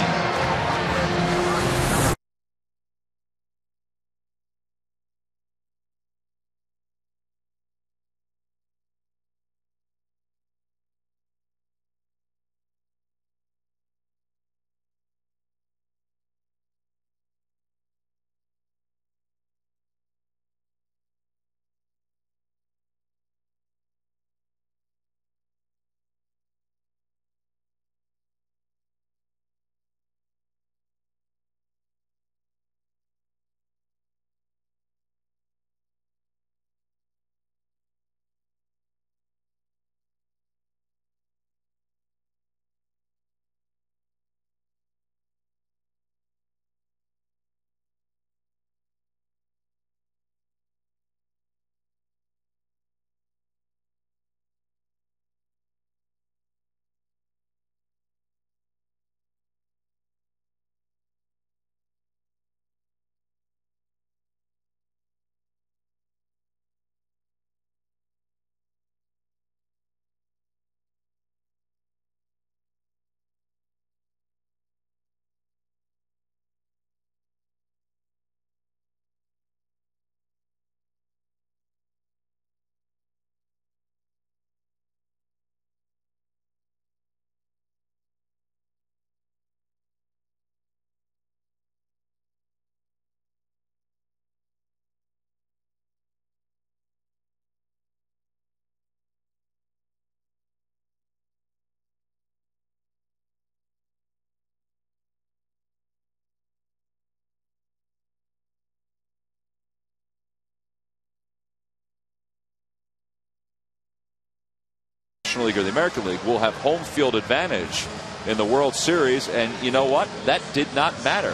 A: National League or the American League will have home field advantage in the World Series, and you know what? That did not matter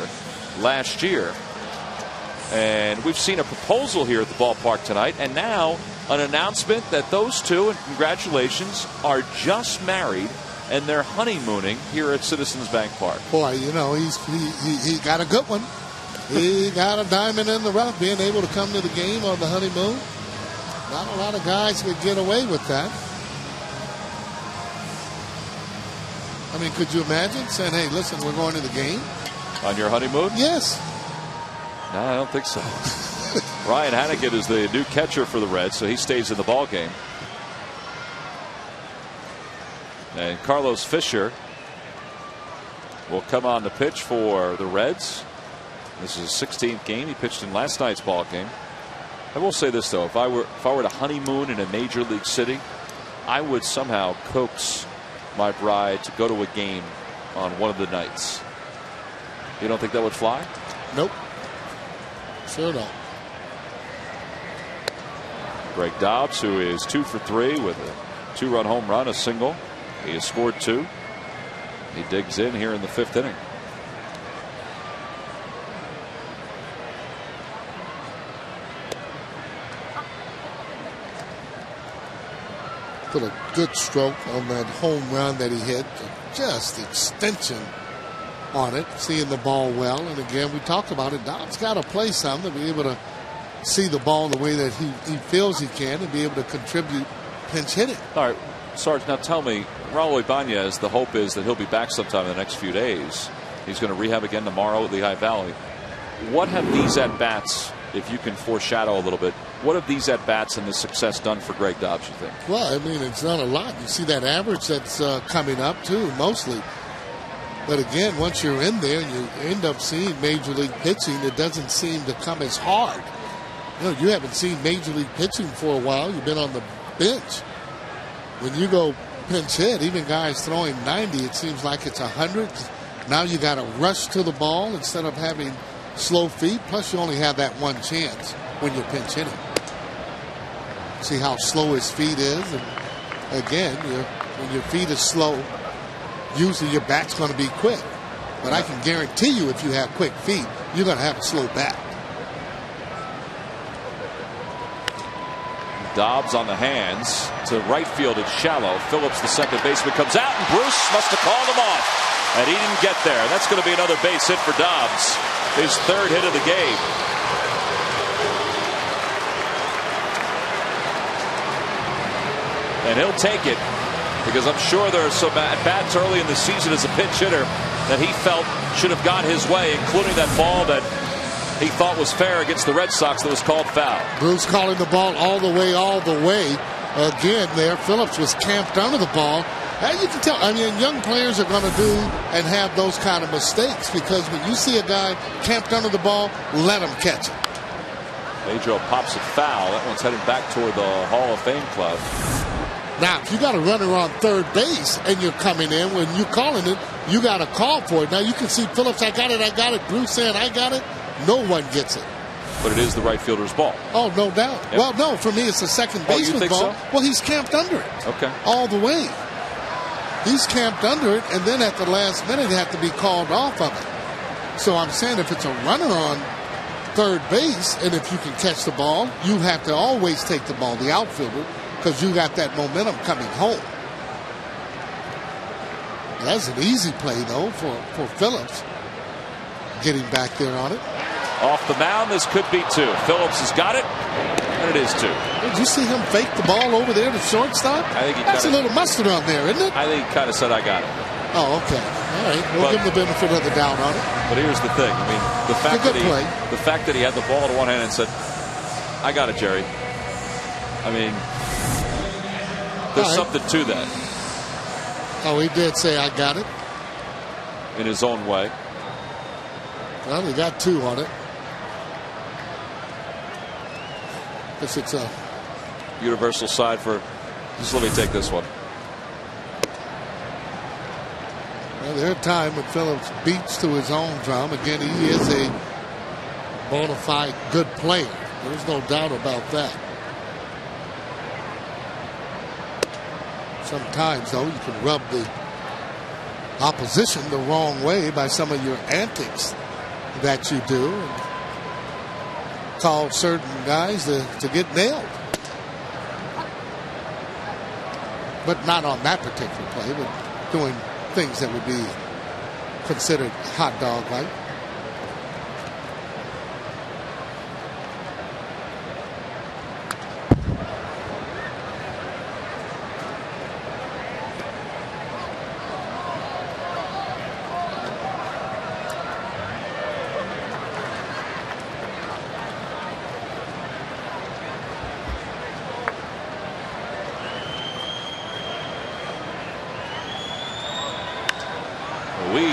A: last year. And we've seen a proposal here at the ballpark tonight, and now an announcement that those two, and congratulations, are just married and they're honeymooning here at Citizens Bank Park.
C: Boy, you know, he got a good one. He got a diamond in the rough, being able to come to the game on the honeymoon. Not a lot of guys could get away with that. I mean, could you imagine saying, hey, listen, we're going to the game?
A: On your honeymoon?
C: Yes.
A: No, I don't think so. Ryan Hannigan is the new catcher for the Reds, so he stays in the ball game. And Carlos Fisher will come on the pitch for the Reds. This is his 16th game. He pitched in last night's ball game. I will say this though: if I were to honeymoon in a major league city, I would somehow coax my bride to go to a game on one of the nights. You don't think that would fly?
C: Nope. Sure don't.
A: Greg Dobbs, who is 2 for 3 with a 2-run home run, a single. He has scored 2. He digs in here in the 5th inning.
C: Put a good stroke on that home run that he hit. Just extension on it, seeing the ball well. And again, we talked about it. Dobbs got to play some to be able to see the ball the way that he feels he can and be able to contribute pinch hitting.
A: All right, Sarge, now tell me, Raul Ibanez, the hope is that he'll be back sometime in the next few days. He's going to rehab again tomorrow at Lehigh Valley. What have these at-bats, if you can foreshadow a little bit, what have these at-bats and this success done for Greg Dobbs, you think?
C: Well, I mean, it's done a lot. You see that average that's coming up, too, mostly. But again, once you're in there and you end up seeing Major League pitching, it doesn't seem to come as hard. You know, you haven't seen Major League pitching for a while. You've been on the bench. When you go pinch hit, even guys throwing 90, it seems like it's 100. Now you got to rush to the ball instead of having slow feet. Plus, you only have that one chance when you're pinch hitting. See how slow his feet is. And again, when your feet is slow, usually your bat's going to be quick. But I can guarantee you, if you have quick feet, you're going to have a slow bat.
A: Dobbs on the hands to right field. It's shallow. Phillips, the second baseman, comes out, and Bruce must have called him off. And he didn't get there. That's going to be another base hit for Dobbs. His third hit of the game. And he'll take it, because I'm sure there are some at-bats early in the season as a pinch hitter that he felt should have got his way, including that ball that he thought was fair against the Red Sox that was called foul.
C: Bruce calling the ball all the way. Again there, Phillips was camped under the ball. And you can tell, I mean, young players are going to do and have those kind of mistakes, because when you see a guy camped under the ball, let him catch it.
A: Pedro pops it foul. That one's heading back toward the Hall of Fame club.
C: Now, if you got a runner on third base and you're coming in, when you're calling it, you got to call for it. Now, you can see Phillips, I got it. Bruce saying, I got it. No one gets it.
A: But it is the right fielder's ball.
C: Oh, no doubt.
A: Yep.
C: Well, no, for me, it's the second baseman's ball.
A: So?
C: Well, he's camped under it.
A: Okay.
C: All the way. He's camped under it, and then at the last minute, it had to be called off of it. So I'm saying, if it's a runner on third base, and if you can catch the ball, you have to always take the ball, the outfielder, because you got that momentum coming home. That's an easy play, though, for Phillips, getting back there on it.
A: Off the mound, this could be two. Phillips has got it, and it is two.
C: Did you see him fake the ball over there to shortstop?
A: I think
C: That's a little mustard on there, isn't it?
A: I think he kind of said, I got it.
C: Oh, okay. All right. We'll give him the benefit of the doubt on it.
A: But here's the thing. I mean, the fact that he had the ball to one hand and said, I got it, Jerry. I mean, there's something to that.
C: Oh, he did say, I got it.
A: In his own way.
C: Well, he got two on it. Guess it's a
A: universal side for. Just let me take this one.
C: Well, there are times when Phillips beats to his own drum. Again, he is a bona fide good player. There's no doubt about that. Sometimes, though, you can rub the opposition the wrong way by some of your antics that you do, and call certain guys to get nailed. But not on that particular play, but doing things that would be considered hot dog-like.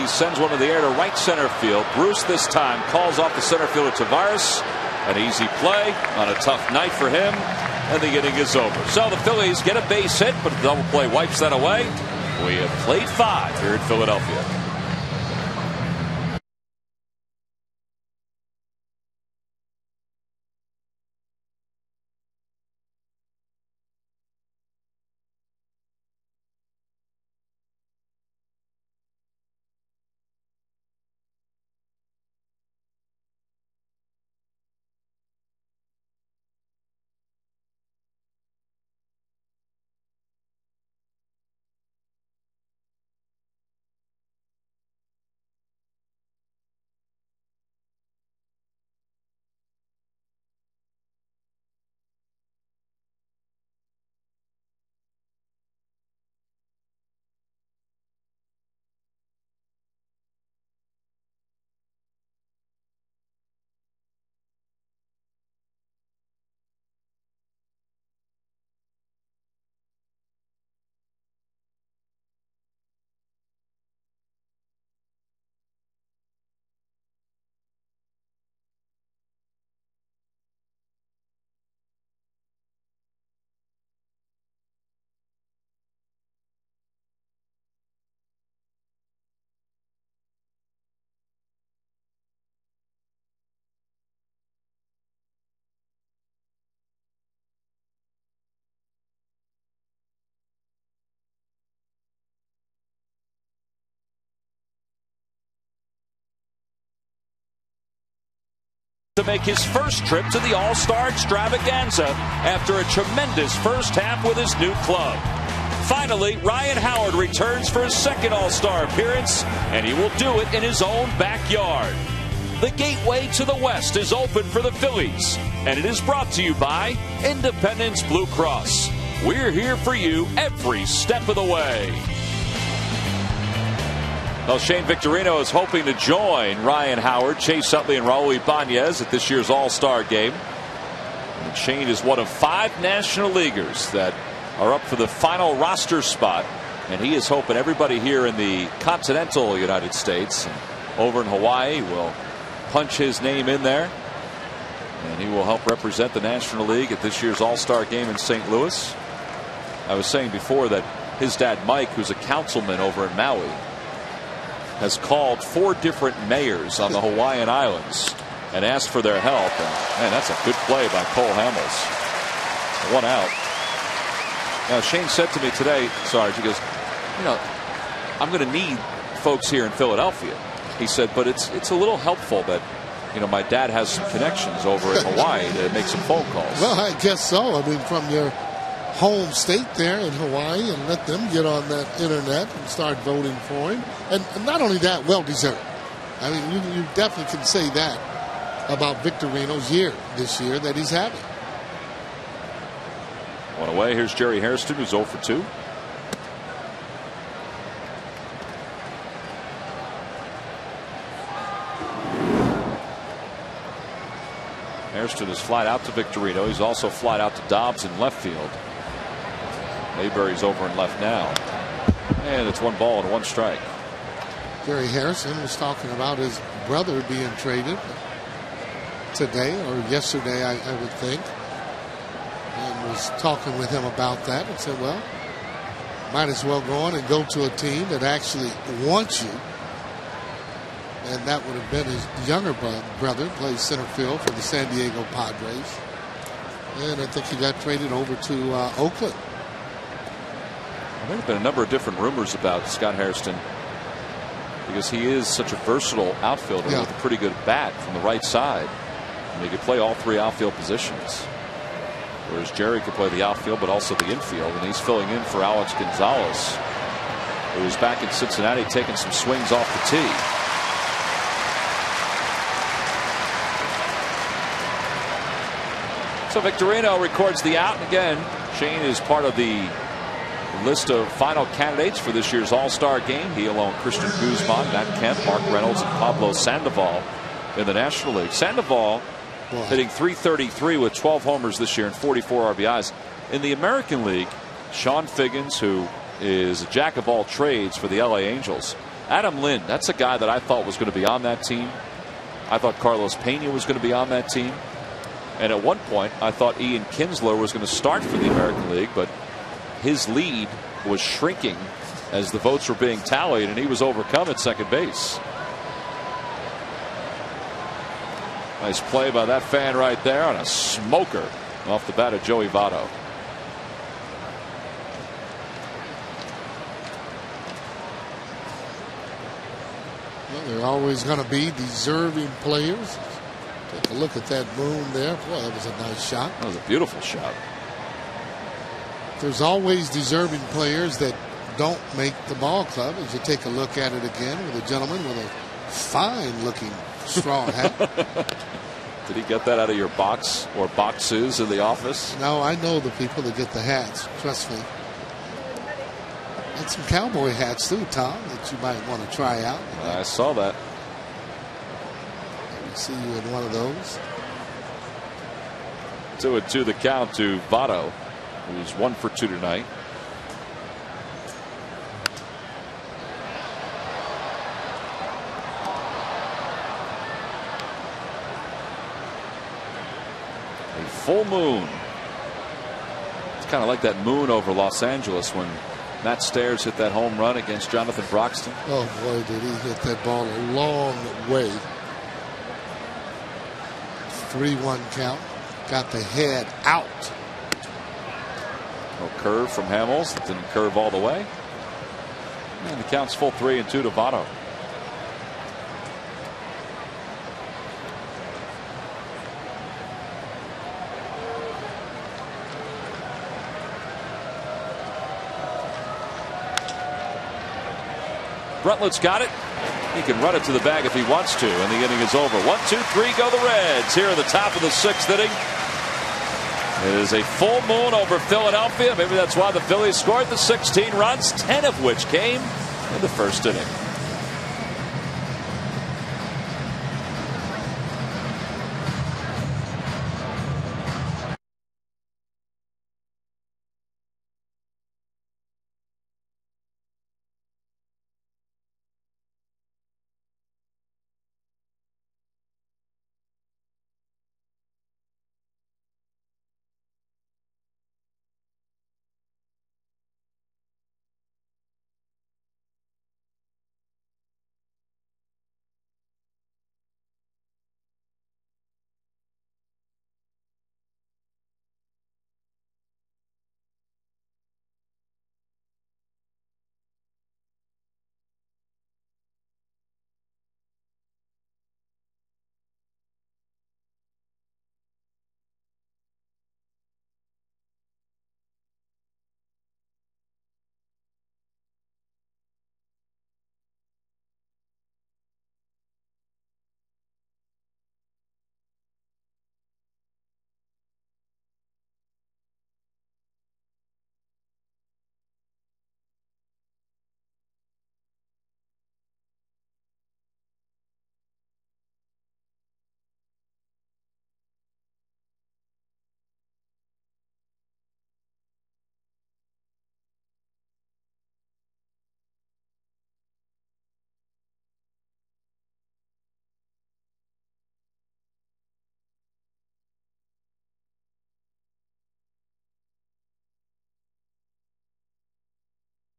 A: Sends one to the air to right center field. Bruce this time calls off the center fielder Tavares. An easy play on a tough night for him, and the inning is over. So the Phillies get a base hit, but the double play wipes that away. We have played 5 here in Philadelphia. to make his first trip to the All-Star Extravaganza after a tremendous first half with his new club. Finally, Ryan Howard returns for his second All-Star appearance, and he will do it in his own backyard. The gateway to the West is open for the Phillies, and it is brought to you by Independence Blue Cross. We're here for you every step of the way. Well, Shane Victorino is hoping to join Ryan Howard, Chase Utley, and Raul Ibanez at this year's All-Star game. And Shane is one of 5 National Leaguers that are up for the final roster spot, and he is hoping everybody here in the continental United States and over in Hawaii will punch his name in there, and he will help represent the National League at this year's All-Star game in St. Louis. I was saying before that his dad Mike, who's a councilman over in Maui, has called 4 different mayors on the Hawaiian Islands and asked for their help. And man, that's a good play by Cole Hamels. 1 out. Now, Shane said to me today, Sarge, he goes, you know, I'm going to need folks here in Philadelphia. He said, but it's a little helpful that, you know, my dad has some connections over in Hawaii to make some phone calls.
C: Well, I guess so. I mean, from your home state there in Hawaii, and let them get on that internet and start voting for him. And not only that, well deserved. I mean, you definitely can say that about Victorino's year this year that he's having.
A: 1 away. Here's Jerry Hairston, who's 0 for 2. Hairston is flied out to Victorino. He's also flied out to Dobbs in left field. Mayberry's over in left now. And it's 1 ball and 1 strike.
C: Jerry Harrison was talking about his brother being traded today or yesterday, I would think. And was talking with him about that and said, well, might as well go on and go to a team that actually wants you. And that would have been his younger brother, plays center field for the San Diego Padres. And I think he got traded over to Oakland.
A: There have been a number of different rumors about Scott Hairston because he is such a versatile outfielder with a pretty good bat from the right side. And he could play all 3 outfield positions. Whereas Jerry could play the outfield but also the infield. And he's filling in for Alex Gonzalez, who's back in Cincinnati taking some swings off the tee. So Victorino records the out. And again, Shane is part of the list of final candidates for this year's All-Star game. He along Christian Guzman, Matt Kemp, Mark Reynolds, and Pablo Sandoval in the National League. Sandoval hitting .333 with 12 homers this year and 44 RBIs. In the American League, Sean Figgins, who is a jack of all trades for the LA Angels. Adam Lynn, that's a guy that I thought was going to be on that team. I thought Carlos Pena was going to be on that team. And at one point, I thought Ian Kinsler was going to start for the American League, but his lead was shrinking as the votes were being tallied, and he was overcome at second base. Nice play by that fan right there on a smoker off the bat of Joey Votto.
C: Well, there are always going to be deserving players. Take a look at that moon there. Boy, that was a nice shot.
A: That was a beautiful shot.
C: There's always deserving players that don't make the ball club. As you take a look at it again with a gentleman with a fine-looking straw hat.
A: Did he get that out of your box or boxes in the office?
C: No, I know the people that get the hats. Trust me. And some cowboy hats too, Tom, that you might want to try out.
A: I saw that.
C: Let me see you in one of those.
A: 2-2 the count to Votto, who's 1 for 2 tonight. A full moon. It's kind of like that moon over Los Angeles when Matt Stairs hit that home run against Jonathan Broxton.
C: Oh boy, did he hit that ball a long way. 3-1 count. Got the head out.
A: No curve from Hamels. That didn't curve all the way. And the count's full 3-2 to Votto. Bruntlets got it. He can run it to the bag if he wants to, and the inning is over. 1, 2, 3 go the Reds here in the top of the 6th inning. It is a full moon over Philadelphia. Maybe that's why the Phillies scored the 16 runs, 10 of which came in the 1st inning.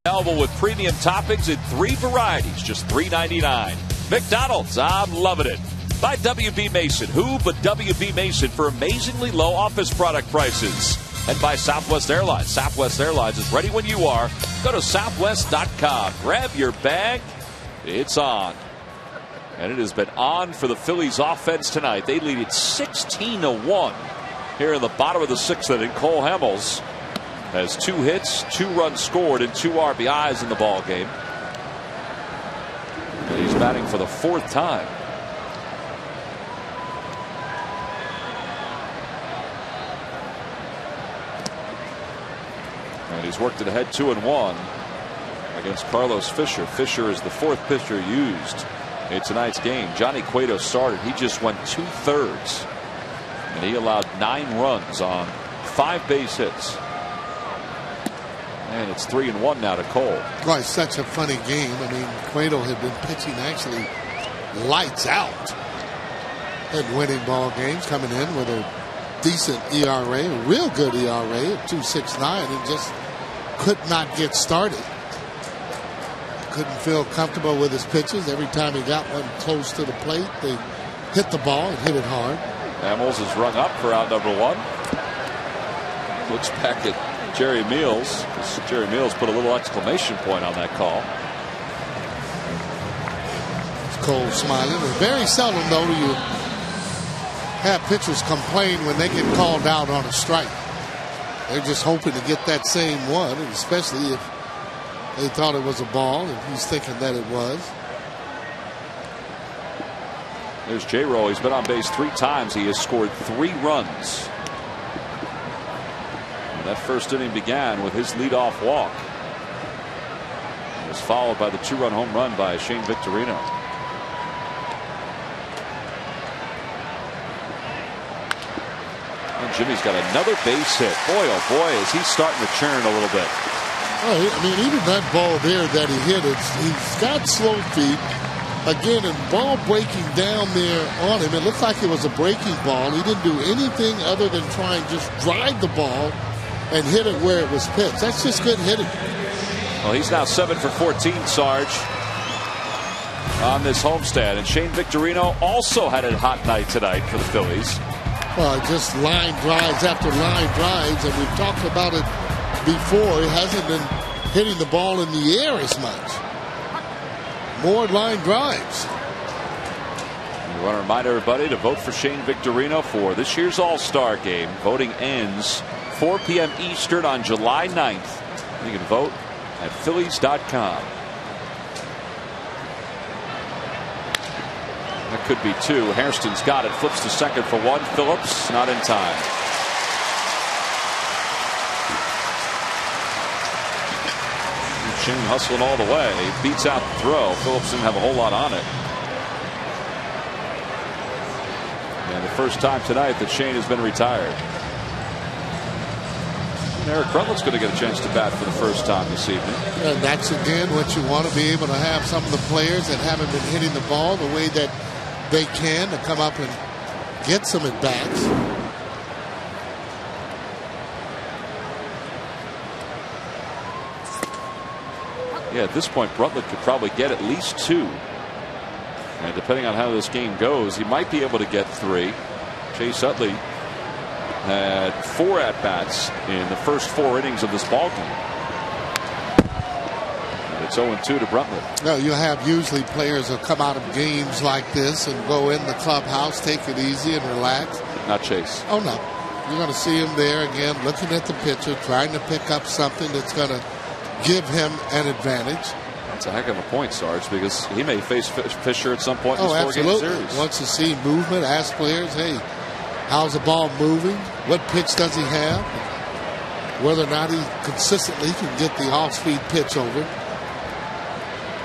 A: Available with premium toppings in 3 varieties, just $3.99. McDonald's, I'm loving it. By WB Mason. Who but WB Mason for amazingly low office product prices. And by Southwest Airlines. Southwest Airlines is ready when you are. Go to southwest.com. Grab your bag. It's on. And it has been on for the Phillies offense tonight. They lead it 16-1 here in the bottom of the 6th inning. Cole Hamels has 2 hits, 2 runs scored, and 2 RBIs in the ball game. And he's batting for the 4th time. And he's worked it ahead 2-1 against Carlos Fisher. Fisher is the 4th pitcher used in tonight's game. Johnny Cueto started. He just went 2/3, and he allowed 9 runs on 5 base hits. And it's 3-1 now to Cole.
C: Boy, it's such a funny game. I mean, Cueto had been pitching actually lights out in winning ball games, coming in with a decent ERA, a real good ERA at 2.69, and just could not get started. Couldn't feel comfortable with his pitches. Every time he got one close to the plate, they hit the ball and hit it hard.
A: Hamels is rung up for out number 1. Looks back at Jerry Meals. Jerry Meals put a little exclamation point on that call.
C: Cole smiling. Very seldom, though, do you have pitchers complain when they get called out on a strike. They're just hoping to get that same one, and especially if they thought it was a ball, and he's thinking that it was.
A: There's J-Roll. He's been on base 3 times. He has scored 3 runs. That 1st inning began with his leadoff walk. It was followed by the 2-run home run by Shane Victorino. And Jimmy's got another base hit. Boy, oh boy, is he starting to churn a little bit.
C: Oh, I mean, even that ball there that he hit, he's got slow feet. Again, and ball breaking down there on him. It looked like it was a breaking ball. He didn't do anything other than try and just drive the ball and hit it where it was pitched. That's just good hitting.
A: Well, he's now 7 for 14, Sarge, on this homestand. And Shane Victorino also had a hot night tonight for the Phillies.
C: Well, just line drives after line drives, and we've talked about it before. He hasn't been hitting the ball in the air as much. More line drives.
A: We want to remind everybody to vote for Shane Victorino for this year's All-Star game. Voting ends 4 p.m. Eastern on July 9th. You can vote at Phillies.com. That could be two. Hairston's got it. Flips to second for one. Phillips not in time. Chain hustling all the way. Beats out the throw. Phillips didn't have a whole lot on it. And the first time tonight that Chain has been retired. And Eric Brunlett's going to get a chance to bat for the first time this evening.
C: And that's again what you want to be able to have some of the players that haven't been hitting the ball the way that they can to come up and get some at bats.
A: Yeah, at this point, Bruntlett could probably get at least two. And depending on how this game goes, he might be able to get three. Chase Utley had 4 at-bats in the first 4 innings of this ballgame. And it's 0-2 to Bruntlett.
C: No, you have usually players who come out of games like this and go in the clubhouse, take it easy and relax.
A: Not Chase.
C: Oh, no. You're going to see him there again, looking at the pitcher, trying to pick up something that's going to give him an advantage.
A: That's a heck of a point, Sarge, because he may face Fisher at some point in this 4-game series.
C: Wants to see movement, ask players, hey, how's the ball moving? What pitch does he have? Whether or not he consistently can get the off-speed pitch over.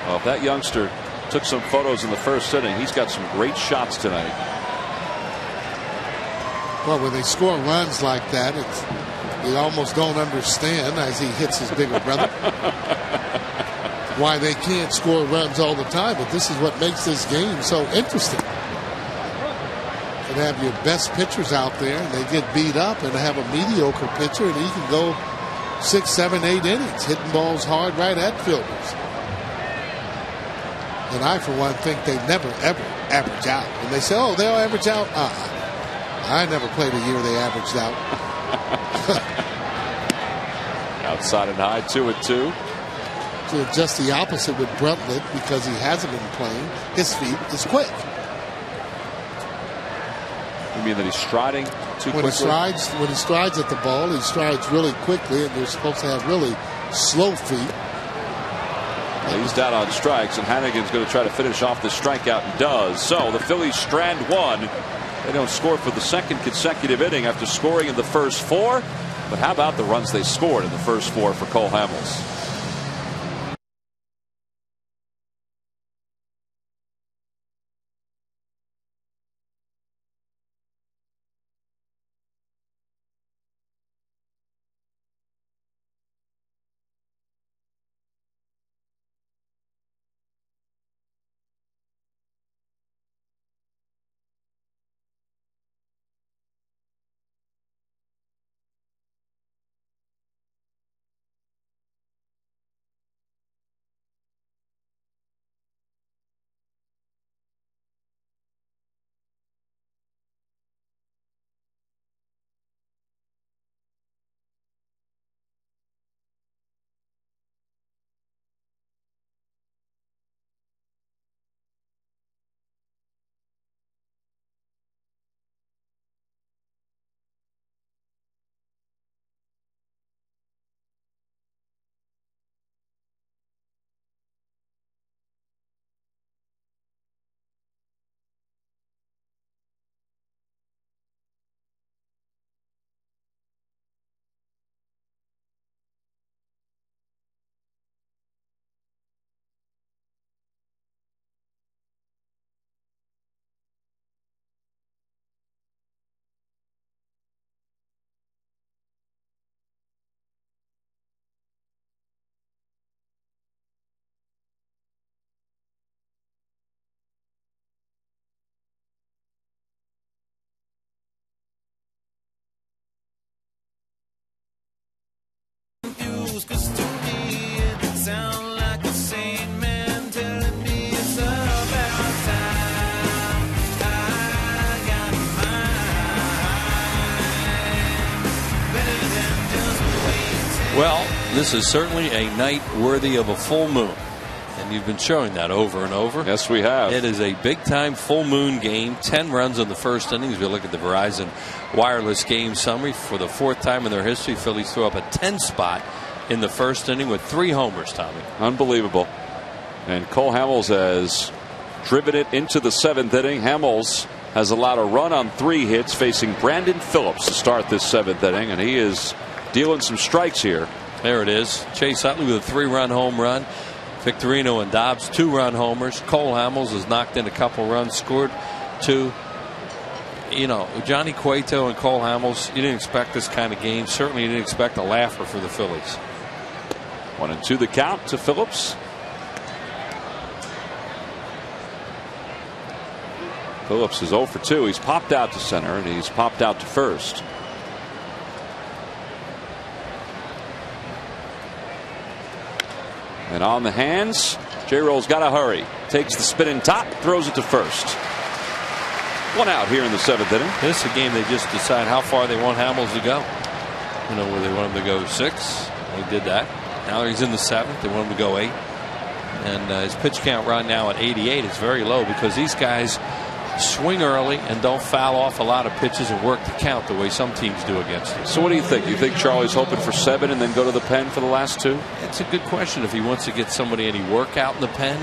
A: Well, if that youngster took some photos in the first inning, he's got some great shots tonight.
C: Well, when they score runs like that, you almost don't understand, as he hits his bigger brother, why they can't score runs all the time. But this is what makes this game so interesting. And have your best pitchers out there, and they get beat up, and have a mediocre pitcher, and he can go 6, 7, 8 innings, hitting balls hard right at fielders. And I, for one, think they never, ever average out. And they say, oh, they'll average out. I never played a year they averaged out.
A: Outside and high, 2-2.
C: So just the opposite with Bruntlett, because he hasn't been playing. His feet is quick.
A: You mean that he's striding too quickly?
C: When he strides at the ball, he strides really quickly, and they're supposed to have really slow feet.
A: He's down on strikes, and Hannigan's going to try to finish off the strikeout, and does. So the Phillies strand one. They don't score for the second consecutive inning after scoring in the first 4. But how about the runs they scored in the first 4 for Cole Hamels?
B: Well, this is certainly a night worthy of a full moon. And you've been showing that over and over.
A: Yes, we have.
B: It is a big-time full moon game. 10 runs in the first inning. As we look at the Verizon Wireless game summary, for the 4th time in their history, Phillies threw up a 10 spot in the first inning with 3 homers, Tommy.
A: Unbelievable. And Cole Hamels has driven it into the 7th inning. Hamels has allowed a run on 3 hits, facing Brandon Phillips to start this 7th inning, and he is dealing some strikes here.
B: There it is. Chase Utley with a 3-run home run. Victorino and Dobbs 2-run homers. Cole Hamels has knocked in a couple runs, scored 2. You know, Johnny Cueto and Cole Hamels, you didn't expect this kind of game. Certainly you didn't expect a laugher for the Phillies.
A: 1-2 the count to Phillips. Phillips is 0 for 2. He's popped out to center and he's popped out to first. And on the hands, J-Roll's got to hurry. Takes the spinning top, throws it to first. 1 out here in the 7th inning.
B: This is a game they just decide how far they want Hamels to go. You know, where they want him to go 6. They did that. Now he's in the 7th. They want him to go 8. And his pitch count right now at 88 is very low because these guys swing early and don't foul off a lot of pitches and work the count the way some teams do against them.
A: So what do you think? You think Charlie's hoping for 7 and then go to the pen for the last 2?
B: It's a good question. If he wants to get somebody any work out in the pen,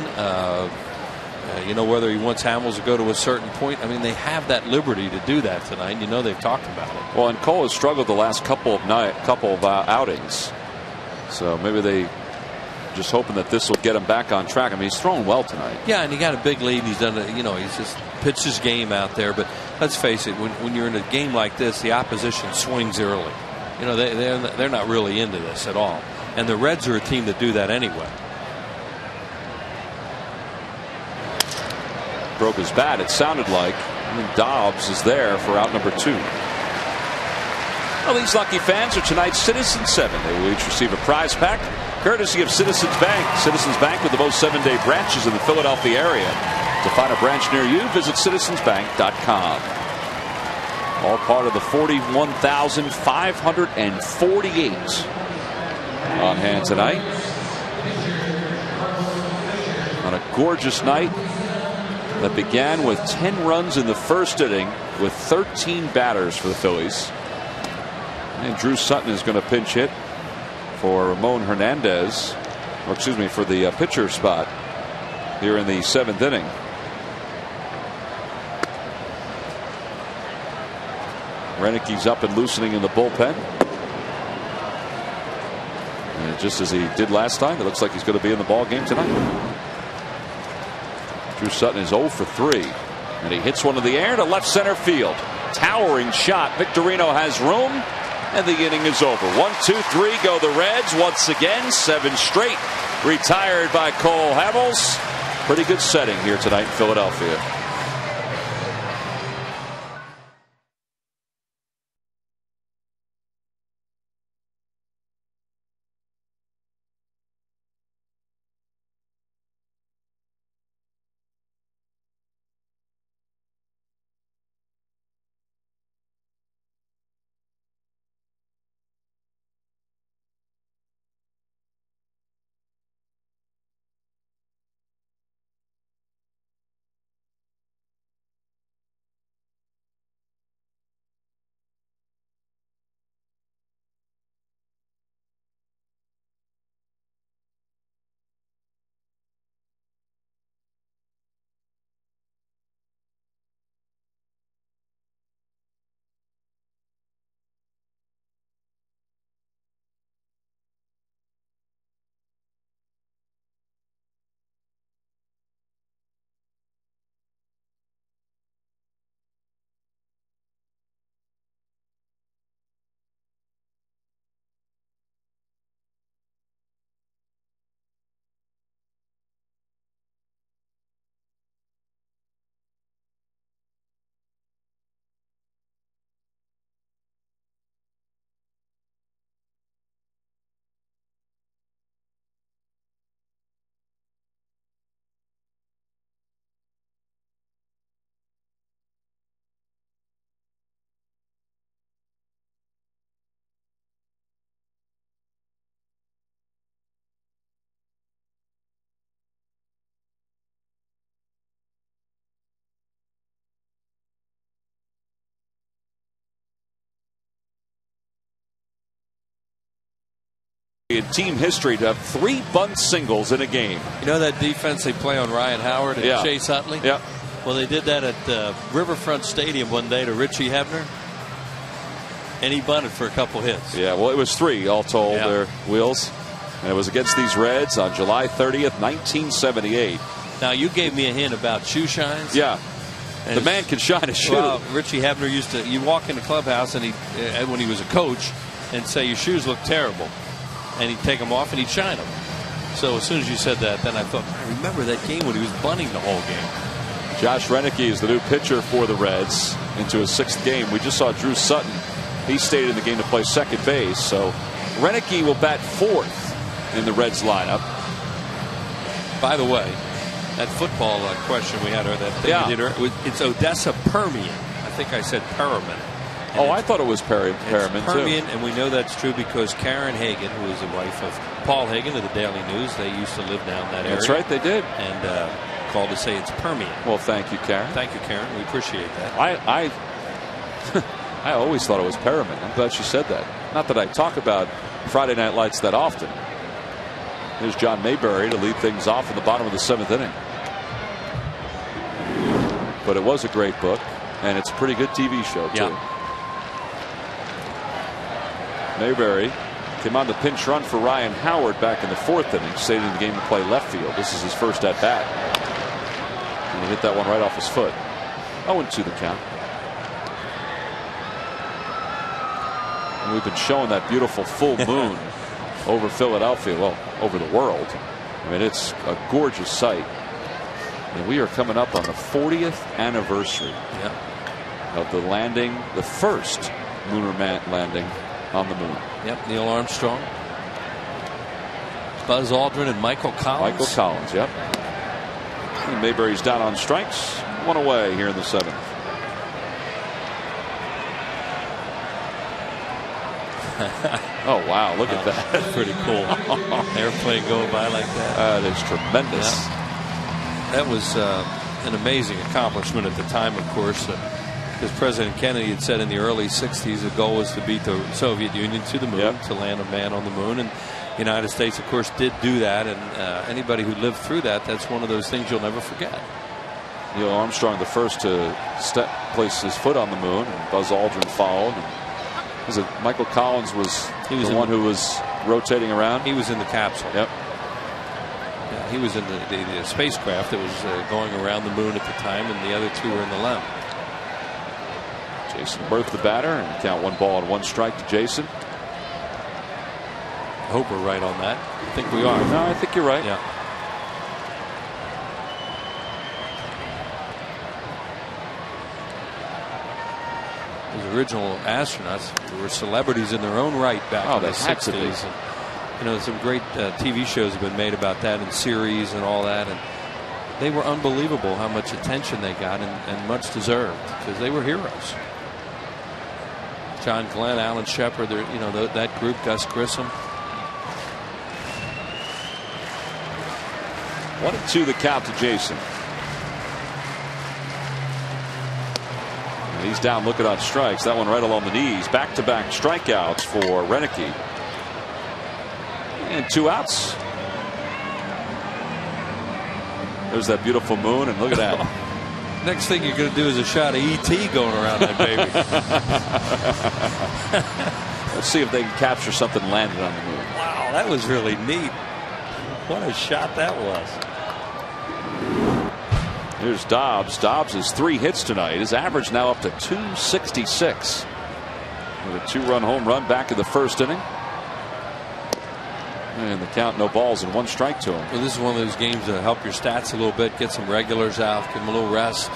B: you know, whether he wants Hamels to go to a certain point. I mean, they have that liberty to do that tonight. You know, they've talked about it.
A: Well, and Cole has struggled the last couple of outings. So maybe they just hoping that this will get him back on track. I mean, he's throwing well tonight.
B: Yeah, and he got a big lead. And he's done it. You know, he's just pitched his game out there. But let's face it, when you're in a game like this, the opposition swings early. You know, they're not really into this at all. And the Reds are a team that do that anyway.
A: Broke his bat, it sounded like. And Dobbs is there for out number 2. Well, these lucky fans are tonight's Citizens 7. They will each receive a prize pack courtesy of Citizens Bank. Citizens Bank with the most 7-day branches in the Philadelphia area. To find a branch near you, visit citizensbank.com. All part of the 41,548 on hand tonight. On a gorgeous night that began with 10 runs in the 1st inning with 13 batters for the Phillies. And Drew Sutton is going to pinch hit for Ramon Hernandez, or excuse me, for the pitcher spot here in the 7th inning. Renicki's up and loosening in the bullpen. And just as he did last time, it looks like he's going to be in the ball game tonight. Drew Sutton is 0 for 3. And he hits one in the air to left center field. Towering shot. Victorino has room. And the inning is over. 1, 2, 3 go the Reds. Once again, 7 straight retired by Cole Hamels. Pretty good setting here tonight in Philadelphia. in team history to have 3 bunt singles in a game.
B: You know that defense they play on Ryan Howard and Chase Utley?
A: Yeah.
B: Well, they did that at Riverfront Stadium one day to Richie Hebner, and he bunted for a couple hits.
A: Yeah, well, it was 3 all told, their wheels. And it was against these Reds on July 30th, 1978.
B: Now, you gave me a hint about shoe shines.
A: Yeah. And the man can shine a shoe.
B: Well, Richie Hebner used to, you walk in the clubhouse and when he was a coach, and say your shoes look terrible. And he'd take them off and he'd shine them. So as soon as you said that, then I thought, I remember that game when he was bunting the whole game.
A: Josh Renicky is the new pitcher for the Reds into his 6th game. We just saw Drew Sutton. He stayed in the game to play second base. So Renicky will bat 4th in the Reds lineup.
B: By the way, that football question we had, or that thing we did, it's Odessa Permian. I think I said Perriman.
A: Oh, I thought it was Perriman too.
B: And we know that's true because Karen Hagan, who is the wife of Paul Hagan of the Daily News, they used to live down that area.
A: That's right, they did.
B: And called to say it's Permian.
A: Well, thank you, Karen.
B: Thank you, Karen. We appreciate that.
A: I always thought it was Perriman. I'm glad she said that. Not that I talk about Friday Night Lights that often. Here's John Mayberry to lead things off in the bottom of the 7th inning. But it was a great book, and it's a pretty good TV show, too.
B: Yeah.
A: Mayberry came on the pinch run for Ryan Howard back in the 4th inning, stayed in the game to play left field. This is his first at bat. And he hit that one right off his foot. 0-2 the count. And we've been showing that beautiful full moon over Philadelphia, well, over the world. I mean, it's a gorgeous sight. And we are coming up on the 40th anniversary of the landing, the first lunar landing on the moon.
B: Yep, Neil Armstrong, Buzz Aldrin, and Michael Collins.
A: Michael Collins, yep. And Mayberry's down on strikes, 1 away here in the 7th. Oh, wow, look at that.
B: That's pretty cool. Airplane going by like that.
A: That is tremendous.
B: Yeah. That was an amazing accomplishment at the time, of course. Because President Kennedy had said in the early 60s the goal was to beat the Soviet Union to the moon, to land a man on the moon. And the United States, of course, did do that. And anybody who lived through that, that's one of those things you'll never forget.
A: Neil Armstrong, the first to place his foot on the moon, and Buzz Aldrin followed. Was it Michael Collins was the one who was rotating around?
B: He was in the capsule.
A: Yep.
B: Yeah, he was in the spacecraft that was going around the moon at the time, and the other 2 were in the LEM.
A: Jason Berth, the batter, and count 1 ball and 1 strike to Jason.
B: I hope we're right on that. I think we are.
A: No, I think you're right.
B: Yeah. Those original astronauts were celebrities in their own right back in the 60s. And, you know, some great TV shows have been made about that, and series and all that. And they were unbelievable how much attention they got, and much deserved, because they were heroes. John Glenn, Alan Shepard, you know, that group, Gus Grissom.
A: 1-2 the count to Jason. And he's down looking on strikes. That one right along the knees. Back-to-back strikeouts for Renicky. And 2 outs. There's that beautiful moon, and look at that.
B: Next thing you're going to do is a shot of E.T. going around that baby.
A: Let's see if they can capture something landed on the moon.
B: Wow, that was really neat. What a shot that was.
A: Here's Dobbs. Dobbs has 3 hits tonight. His average now up to 266. With a 2-run home run back in the 1st inning. And the count, no balls and 1 strike to him.
B: Well, this is one of those games that help your stats a little bit. Get some regulars out, give them a little rest.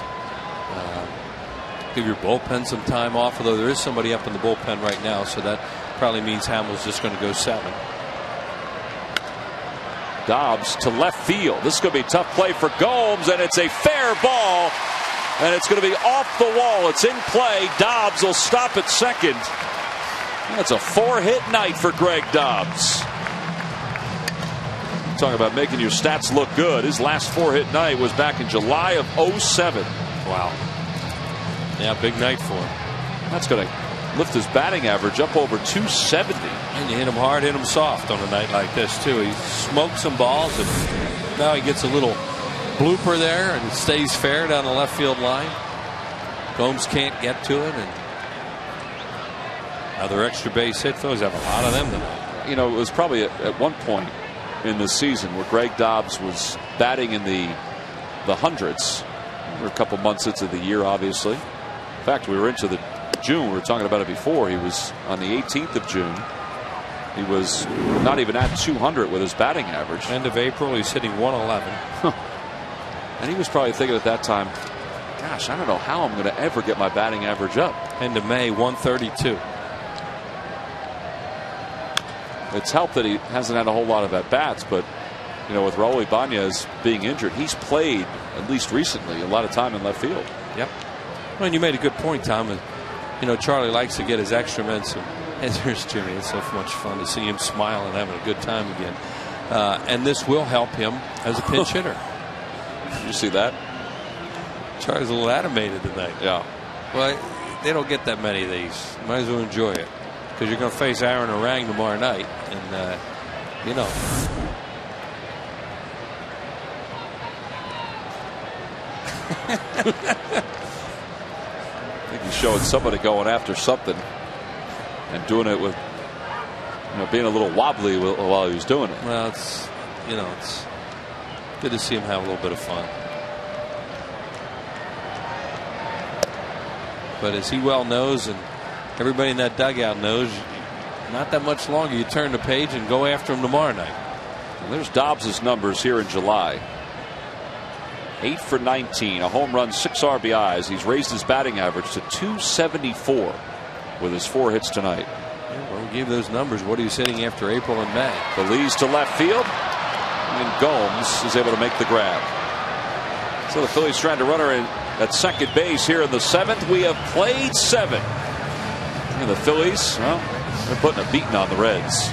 B: Give your bullpen some time off, although there is somebody up in the bullpen right now, so that probably means Hamill's just going to go 7.
A: Dobbs to left field. This is going to be a tough play for Gomes, and it's a fair ball, and it's going to be off the wall. It's in play. Dobbs will stop at second. That's a 4-hit night for Greg Dobbs. Talking about making your stats look good. His last 4-hit night was back in July of 07.
B: Wow. Yeah, big night for him.
A: That's going to lift his batting average up over 270.
B: And you hit him hard, hit him soft on a night like this too. He smoked some balls, and now he gets a little blooper there, and it stays fair down the left field line. Gomes can't get to it, and another extra base hit. Phillies have a lot of them tonight.
A: You know, it was probably at one point in the season where Greg Dobbs was batting in the hundreds. We're a couple months into the year, obviously. In fact, we were into the June. We were talking about it before. He was on the 18th of June. He was not even at 200 with his batting average.
B: End of April, he's hitting 111.
A: And he was probably thinking at that time, gosh, I don't know how I'm going to ever get my batting average up.
B: End of May, 132.
A: It's helped that he hasn't had a whole lot of at-bats, but you know, with Raul Ibanez being injured, he's played, at least recently, a lot of time in left field.
B: Yep. Well, and you made a good point, Tom. You know, Charlie likes to get his extra men. And there's Jimmy. It's so much fun to see him smile and having a good time again. And this will help him as a pinch hitter.
A: Did you see that?
B: Charlie's a little animated tonight.
A: Yeah.
B: Well, they don't get that many of these. You might as well enjoy it, because you're going to face Aaron Orang tomorrow night, and you know.
A: I think he's showing somebody going after something and doing it with, you know, being a little wobbly while he was doing it.
B: Well, it's, you know, it's good to see him have a little bit of fun. But as he well knows, and everybody in that dugout knows, not that much longer. You turn the page and go after him tomorrow night.
A: And there's Dobbs' numbers here in July. 8 for 19, a home run, 6 RBIs. He's raised his batting average to 274 with his 4 hits tonight.
B: Yeah, well, we gave those numbers. What are you hitting after April and May?
A: Belize to left field, and Gomes is able to make the grab. So the Phillies trying to run her in at second base here in the 7th. We have played 7. And the Phillies, well, they're putting a beating on the Reds.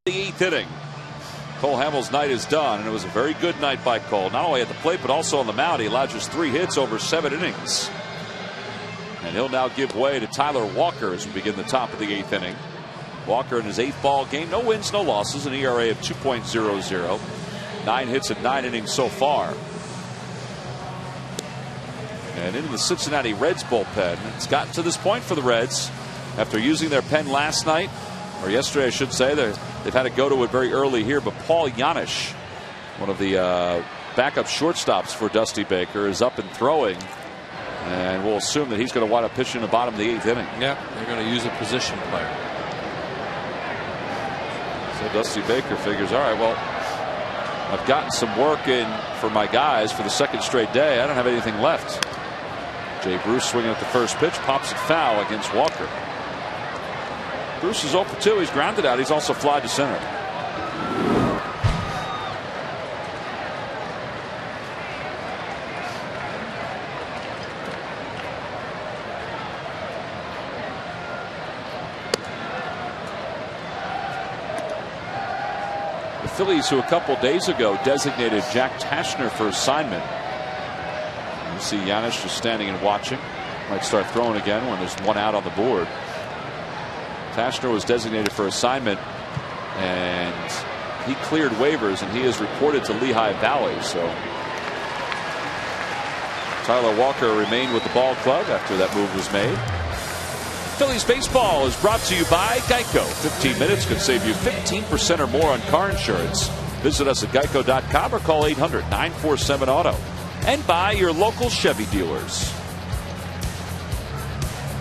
A: The 8th inning. Cole Hamels' night is done, and it was a very good night by Cole. Not only at the plate, but also on the mound. He allowed just 3 hits over 7 innings. And he'll now give way to Tyler Walker as we begin the top of the 8th inning. Walker in his 8th ball game. No wins, no losses. An ERA of 2.00. 9 hits in 9 innings so far. And into the Cincinnati Reds bullpen. It's gotten to this point for the Reds after using their pen last night, or yesterday I should say. They've had to go to it very early here, but Paul Janisch, one of the backup shortstops for Dusty Baker, is up and throwing, and we'll assume that he's going to wind up pitching in the bottom of the 8th inning.
B: Yeah, they're going to use a position player.
A: So Dusty Baker figures, all right, well, I've gotten some work in for my guys for the 2nd straight day. I don't have anything left. Jay Bruce swinging at the first pitch, pops it foul against Walker. Bruce is 0 for 2. He's grounded out. He's also flied to center. Phillies, who a couple days ago designated Jack Tashner for assignment. You see Giannis just standing and watching. Might start throwing again when there's one out on the board. Tashner was designated for assignment, and he cleared waivers, and he is reported to Lehigh Valley. So Tyler Walker remained with the ball club after that move was made. Phillies baseball is brought to you by Geico. 15 minutes could save you 15% or more on car insurance. Visit us at geico.com or call 800-947-AUTO. And by your local Chevy dealers.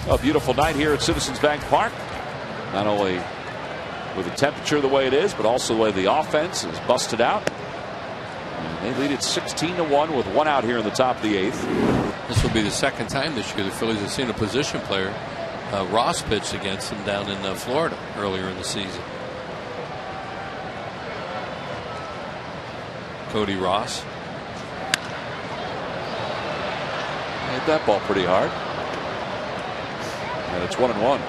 A: A beautiful night here at Citizens Bank Park. Not only with the temperature the way it is, but also the way the offense is busted out. And they lead it 16-1 with one out here in the top of the 8th.
B: This will be the second time this year the Phillies have seen a position player, Ross, pitched against them down in Florida earlier in the season. Cody Ross.
A: Hit that ball pretty hard. And it's 1-1.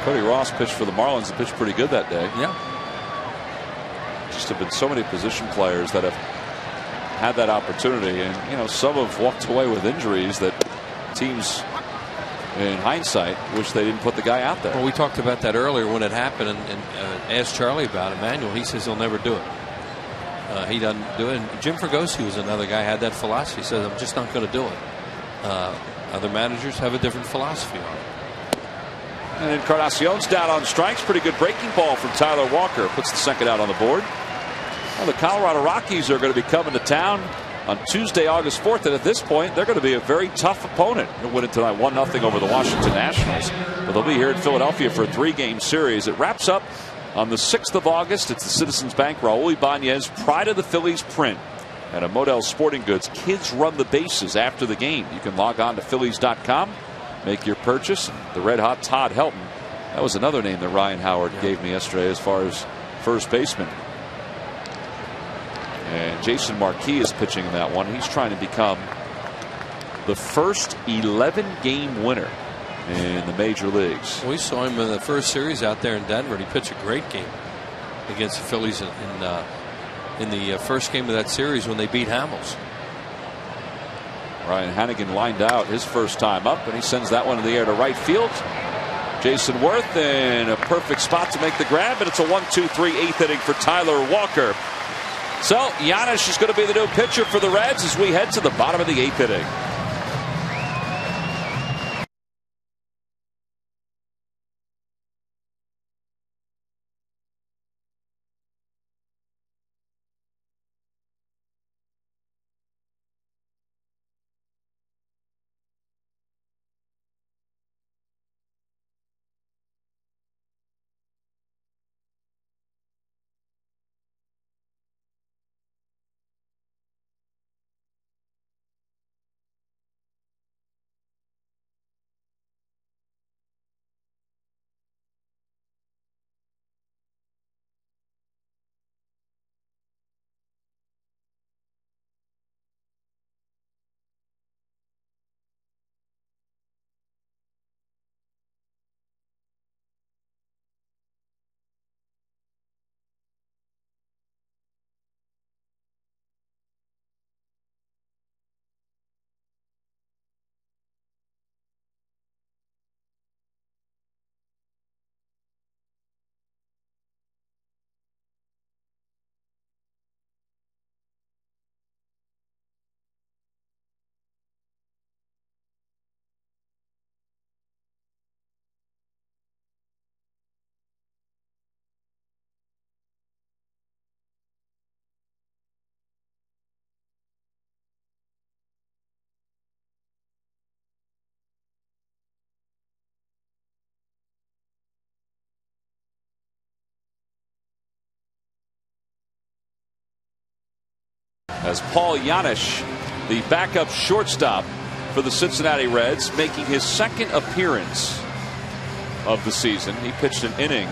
A: Cody Ross pitched for the Marlins and pitched pretty good that day.
B: Yeah.
A: Just have been so many position players that have had that opportunity, and you know, some have walked away with injuries that teams in hindsight wish they didn't put the guy out there.
B: Well, we talked about that earlier when it happened, and asked Charlie about it. Manuel, he says he'll never do it. He doesn't do it. And Jim Fregosi was another guy who had that philosophy. He says, I'm just not going to do it. Other managers have a different philosophy on it.
A: And Encarnacion's down on strikes. Pretty good breaking ball from Tyler Walker. Puts the second out on the board. Well, the Colorado Rockies are going to be coming to town on Tuesday, August 4th. And at this point, they're going to be a very tough opponent. They'll win it tonight 1-0 over the Washington Nationals. But they'll be here in Philadelphia for a 3-game series. It wraps up on the 6th of August. It's the Citizens Bank Raul Ibanez Pride of the Phillies print. And at Modell Sporting Goods, kids run the bases after the game. You can log on to Phillies.com. Make your purchase. The red hot Todd Helton. That was another name that Ryan Howard gave me yesterday as far as first baseman. And Jason Marquis is pitching in that one. He's trying to become the first 11-game winner in the major leagues.
B: We saw him in the first series out there in Denver, and he pitched a great game against the Phillies in the first game of that series when they beat Hamels.
A: Ryan Hannigan lined out his first time up, and he sends that one in the air to right field. Jason Worth in a perfect spot to make the grab, and it's a 1-2-3 8th inning for Tyler Walker. So Giannis is going to be the new pitcher for the Reds as we head to the bottom of the 8th inning. As Paul Giannis, the backup shortstop for the Cincinnati Reds, making his second appearance of the season. He pitched an inning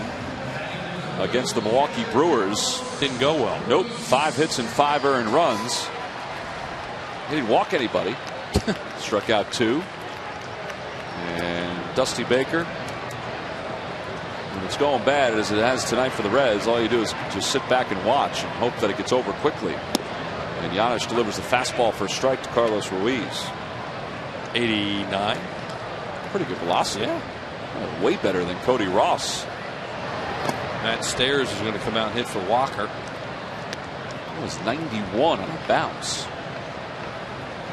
A: against the Milwaukee Brewers.
B: Didn't go well.
A: Nope. 5 hits and 5 earned runs. He didn't walk anybody. Struck out 2. And Dusty Baker When it's going bad as it has tonight for the Reds, all you do is just sit back and watch and hope that it gets over quickly. And Giannis delivers the fastball for a strike to Carlos Ruiz.
B: 89.
A: Pretty good velocity. Yeah. Way better than Cody Ross.
B: Matt Stairs is going to come out and hit for Walker.
A: It was 91 on a bounce.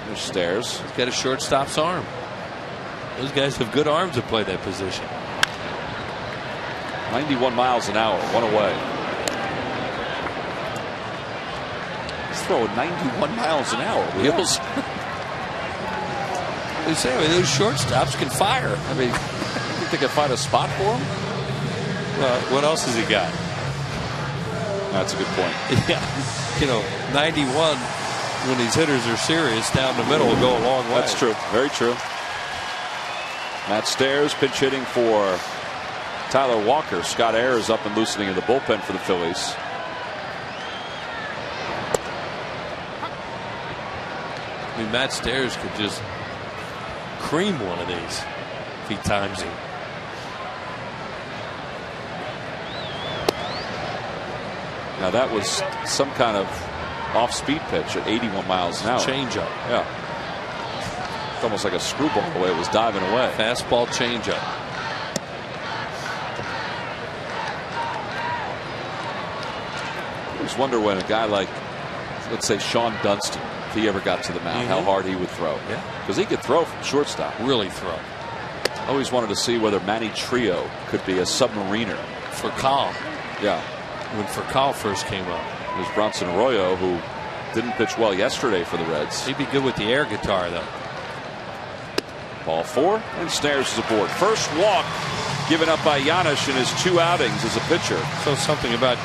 A: There's Stairs.
B: He's got a shortstop's arm. Those guys have good arms to play that position.
A: 91 miles an hour, one away. He's throwing 91 miles an hour. Wheels.
B: They say those shortstops can fire.
A: I mean, you think they could find a spot for him?
B: Well, what else has he got?
A: That's a good point.
B: Yeah, 91 when these hitters are serious down the middle will go a long way.
A: That's true. Very true. Matt Stairs pinch hitting for Tyler Walker. Scott Ayers up and loosening in the bullpen for the Phillies.
B: I mean, Matt Stairs could just cream one of these if he times it.
A: Now that was some kind of off-speed pitch at 81 miles an hour.
B: Changeup.
A: Yeah. It's almost like a screwball the way it was diving away.
B: Fastball changeup.
A: I just wonder when a guy like, let's say, Sean Dunston, if he ever got to the mound, how hard he would throw.
B: Yeah.
A: Because he could throw from shortstop.
B: Really throw.
A: Always wanted to see whether Manny Trio could be a submariner.
B: For Cal.
A: Yeah.
B: When Furcal first came up.
A: There's Bronson Arroyo, who didn't pitch well yesterday for the Reds.
B: He'd be good with the air guitar, though.
A: Ball 4, and Stairs is aboard. First walk given up by Giannis in his 2 outings as a pitcher.
B: So something about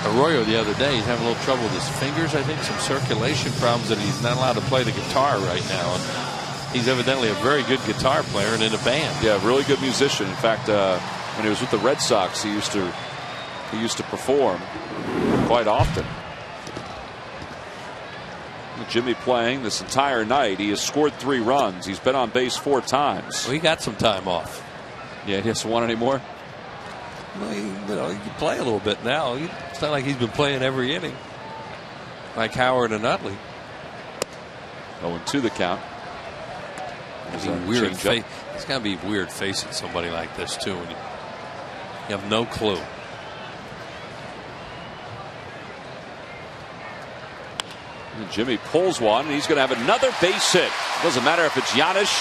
B: Arroyo the other day. He's having a little trouble with his fingers. I think some circulation problems that he's not allowed to play the guitar right now. And he's evidently a very good guitar player and in a band.
A: Yeah, really good musician. In fact, when he was with the Red Sox, he used to perform quite often. Jimmy playing this entire night. He has scored 3 runs. He's been on base 4 times.
B: Well, he got some time off.
A: Yeah, he hasn't won anymore.
B: Well, he can play a little bit now. It's not like he's been playing every inning like Howard and Utley.
A: 0-2 the count.
B: It's got to be weird facing somebody like this too when you have no clue.
A: And Jimmy pulls one, and he's going to have another base hit. Doesn't matter if it's Giannis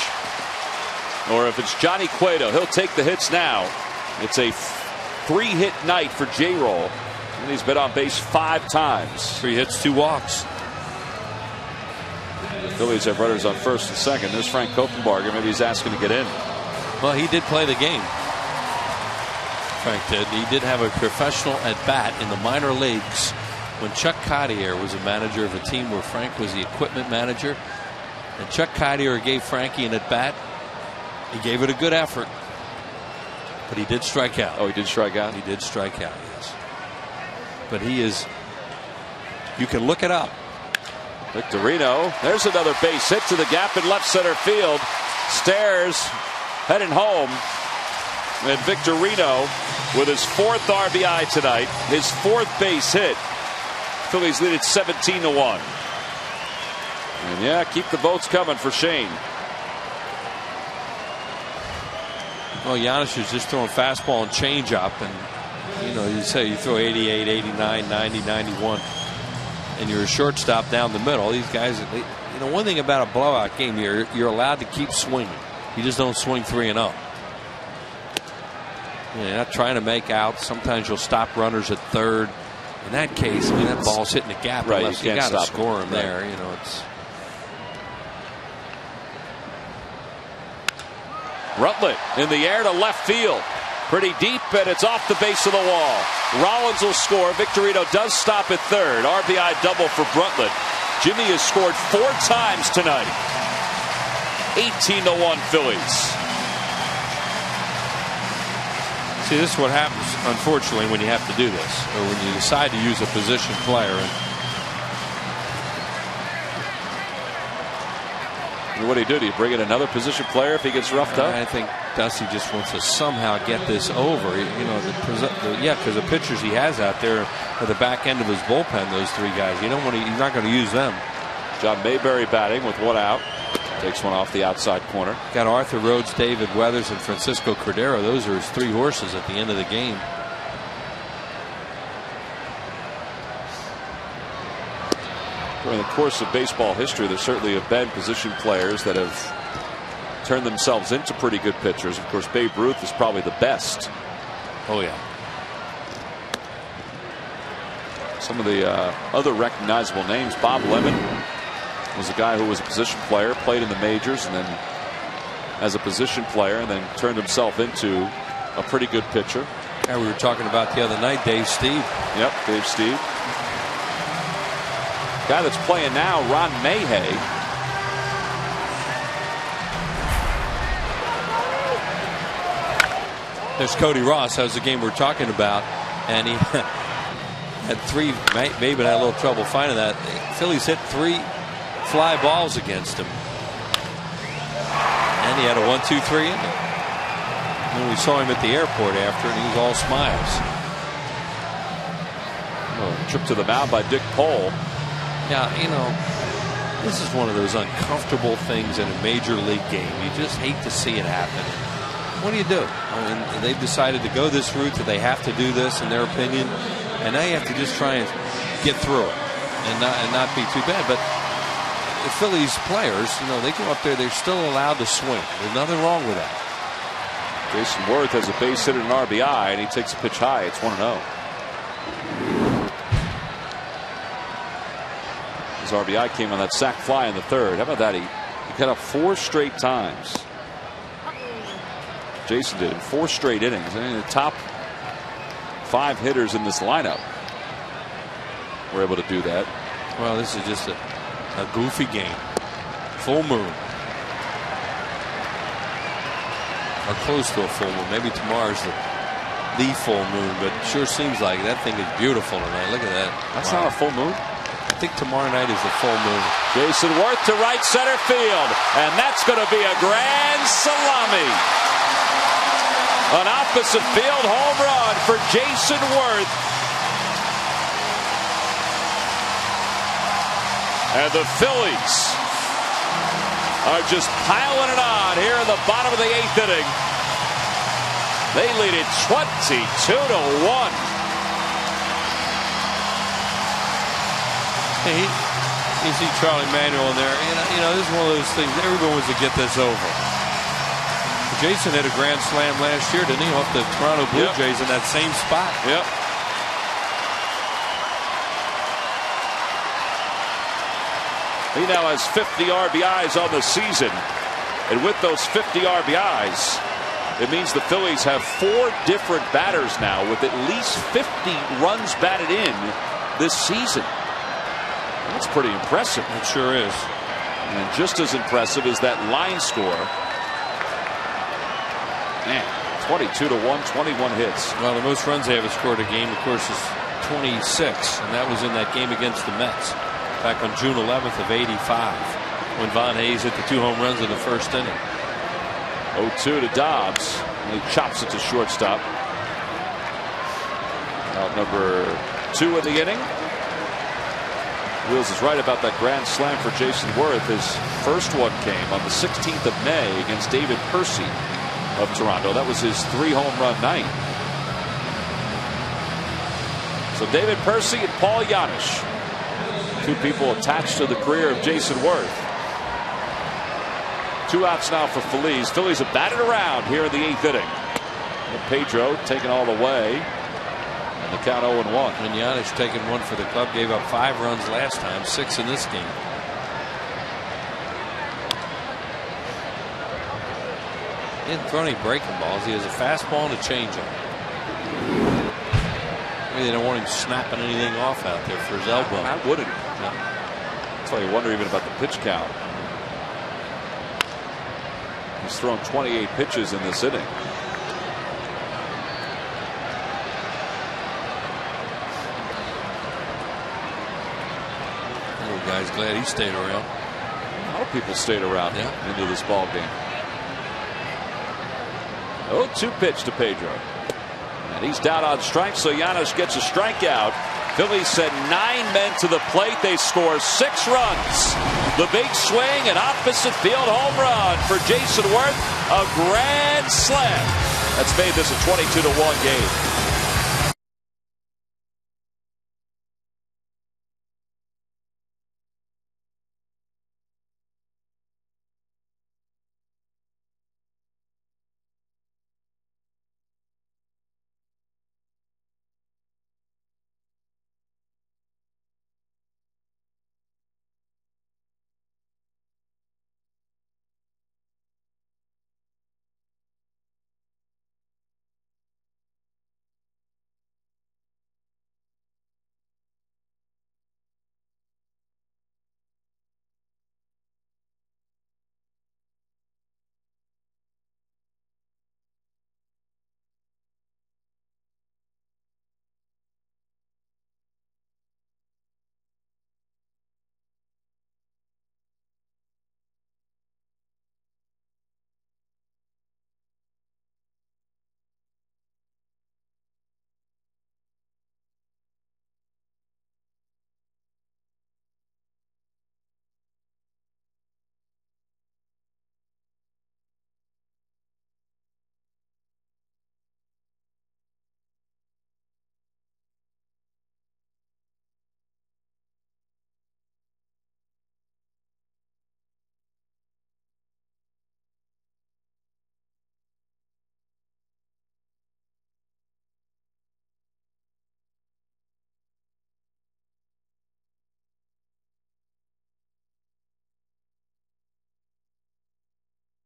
A: or if it's Johnny Cueto. He'll take the hits now. It's a 3-hit night for J-Roll, and he's been on base 5 times.
B: 3 hits, 2 walks.
A: The Phillies have runners on first and second. There's Frank Kopenbarger. Maybe he's asking to get in.
B: Well, he did play the game. Frank did. He did have a professional at bat in the minor leagues when Chuck Cottier was a manager of a team where Frank was the equipment manager. And Chuck Cottier gave Frankie an at bat. He gave it a good effort, but he did strike out.
A: Oh, he did strike out?
B: He did strike out, yes. But he is, you can look it up.
A: Victorino, there's another base hit to the gap in left center field. Stairs heading home. And Victorino with his 4th RBI tonight, his 4th base hit. Phillies lead it 17-1. And yeah, keep the votes coming for Shane.
B: Well, Giannis is just throwing fastball and changeup, and you say you throw 88, 89, 90, 91, and you're a shortstop down the middle. These guys, one thing about a blowout game, you're allowed to keep swinging. You just don't swing 3-0. You're not trying to make out. Sometimes you'll stop runners at third. In that case, that ball's hitting the gap.
A: Right,
B: you got to score him there.
A: Right.
B: It's.
A: Rutledge in the air to left field. Pretty deep, and it's off the base of the wall. Rollins will score. Victorino does stop at third. RBI double for Rutledge. Jimmy has scored 4 times tonight. 18-1 Phillies.
B: See, this is what happens, unfortunately, when you have to do this, or when you decide to use a position player. And
A: What do you do? Do you bring in another position player if he gets roughed up?
B: I think Dusty just wants to somehow get this over. You know, because the pitchers he has out there at the back end of his bullpen, those three guys, you don't want to. He's not going to use them.
A: John Mayberry batting with one out. Takes one off the outside corner.
B: Got Arthur Rhodes, David Weathers, and Francisco Cordero. Those are his three horses at the end of the game.
A: During the course of baseball history, there certainly have been position players that have turned themselves into pretty good pitchers. Of course, Babe Ruth is probably the best.
B: Oh, yeah.
A: Some of the other recognizable names. Bob Lemon was a guy who was a position player, played in the majors, and then as a position player, and then turned himself into a pretty good pitcher.
B: Yeah, we were talking about the other night, Dave Steve.
A: Yep, Dave Steve. Guy that's playing now, Ron Mayhay.
B: There's Cody Ross. That was the game we were talking about, and he had three. Maybe had a little trouble finding that. Phillies hit 3 fly balls against him, and he had a 1-2-3 inning. And we saw him at the airport after, and he was all smiles.
A: Oh, trip to the mound by Dick Pole.
B: Yeah, you know, this is one of those uncomfortable things in a major league game. You just hate to see it happen. What do you do? I mean, they've decided to go this route, that they have to do this in their opinion, and now you have to just try and get through it and not be too bad. But the Phillies players, you know, they go up there, they're still allowed to swing. There's nothing wrong with that.
A: Jason Worth has a base hit and an RBI, and he takes a pitch high. It's 1-0. His RBI came on that sac fly in the third. How about that? He got up 4 straight times. Jason did in 4 straight innings. I mean, the top 5 hitters in this lineup were able to do that.
B: Well, this is just a goofy game. Full moon. Or close to a full moon. Maybe tomorrow's the full moon, but it sure seems like that thing is beautiful tonight. Look at that.
A: That's not a full moon.
B: I think tomorrow night is the full moon.
A: Jason Worth to right center field, and that's going to be a grand salami. An opposite field home run for Jason Worth. And the Phillies are just piling it on here in the bottom of the 8th inning. They lead it 22-1.
B: Hey, you see Charlie Manuel in there. You know, this is one of those things. Everyone wants to get this over. Jason hit a grand slam last year, didn't he? Off the Toronto Blue Jays in that same spot.
A: Yep. He now has 50 RBIs on the season. And with those 50 RBIs, it means the Phillies have 4 different batters now with at least 50 runs batted in this season. That's pretty impressive.
B: It sure is.
A: And just as impressive is that line score. Man, 22-1, 21 hits.
B: Well, the most runs they ever scored a game, of course, is 26, and that was in that game against the Mets back on June 11th of '85 when Von Hayes hit the 2 home runs in the first inning.
A: 0-2 to Dobbs, and he chops it to shortstop. Out number 2 in the inning. Wheels is right about that grand slam for Jason Worth. His first one came on the 16th of May against David Percy of Toronto. That was his 3 home run night. So David Percy and Paul Janisch, 2 people attached to the career of Jason Worth. 2 outs now for Phillies. Phillies have batted around here in the 8th inning. And Pedro taken all the way. And the count 0-1.
B: And Janisch taking one for the club. Gave up 5 runs last time, 6 in this game. He didn't throw any breaking balls. He has a fastball and a changeup. Maybe they don't want him snapping anything off out there for his elbow.
A: Why wouldn't he? No. That's why you wonder even about the pitch count. He's thrown 28 pitches in this inning.
B: Little guy's glad he stayed around.
A: A lot of people stayed around into this ball game. 0-2 pitch to Pedro. And he's down on strikes, so Giannis gets a strikeout. Phillies send 9 men to the plate. They score 6 runs. The big swing, an opposite field home run for Jason Worth. A grand slam. That's made this a 22-1 game.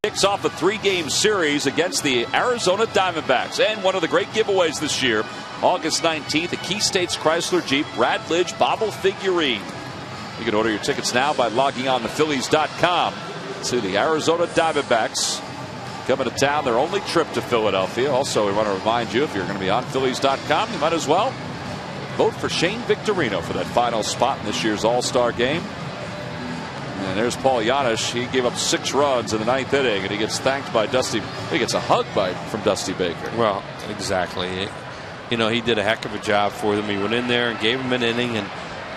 A: Kicks off a 3-game series against the Arizona Diamondbacks. And one of the great giveaways this year, August 19th, a Key States Chrysler Jeep Radledge Bobble figurine. You can order your tickets now by logging on to Phillies.com. See the Arizona Diamondbacks coming to town, their only trip to Philadelphia. Also, we want to remind you, if you're going to be on Phillies.com, you might as well vote for Shane Victorino for that final spot in this year's All-Star game. And there's Paul Giannis. He gave up 6 runs in the 9th inning, and he gets thanked by Dusty. He gets a hug from Dusty Baker.
B: Well, exactly. You know, he did a heck of a job for them. He went in there and gave them an inning, and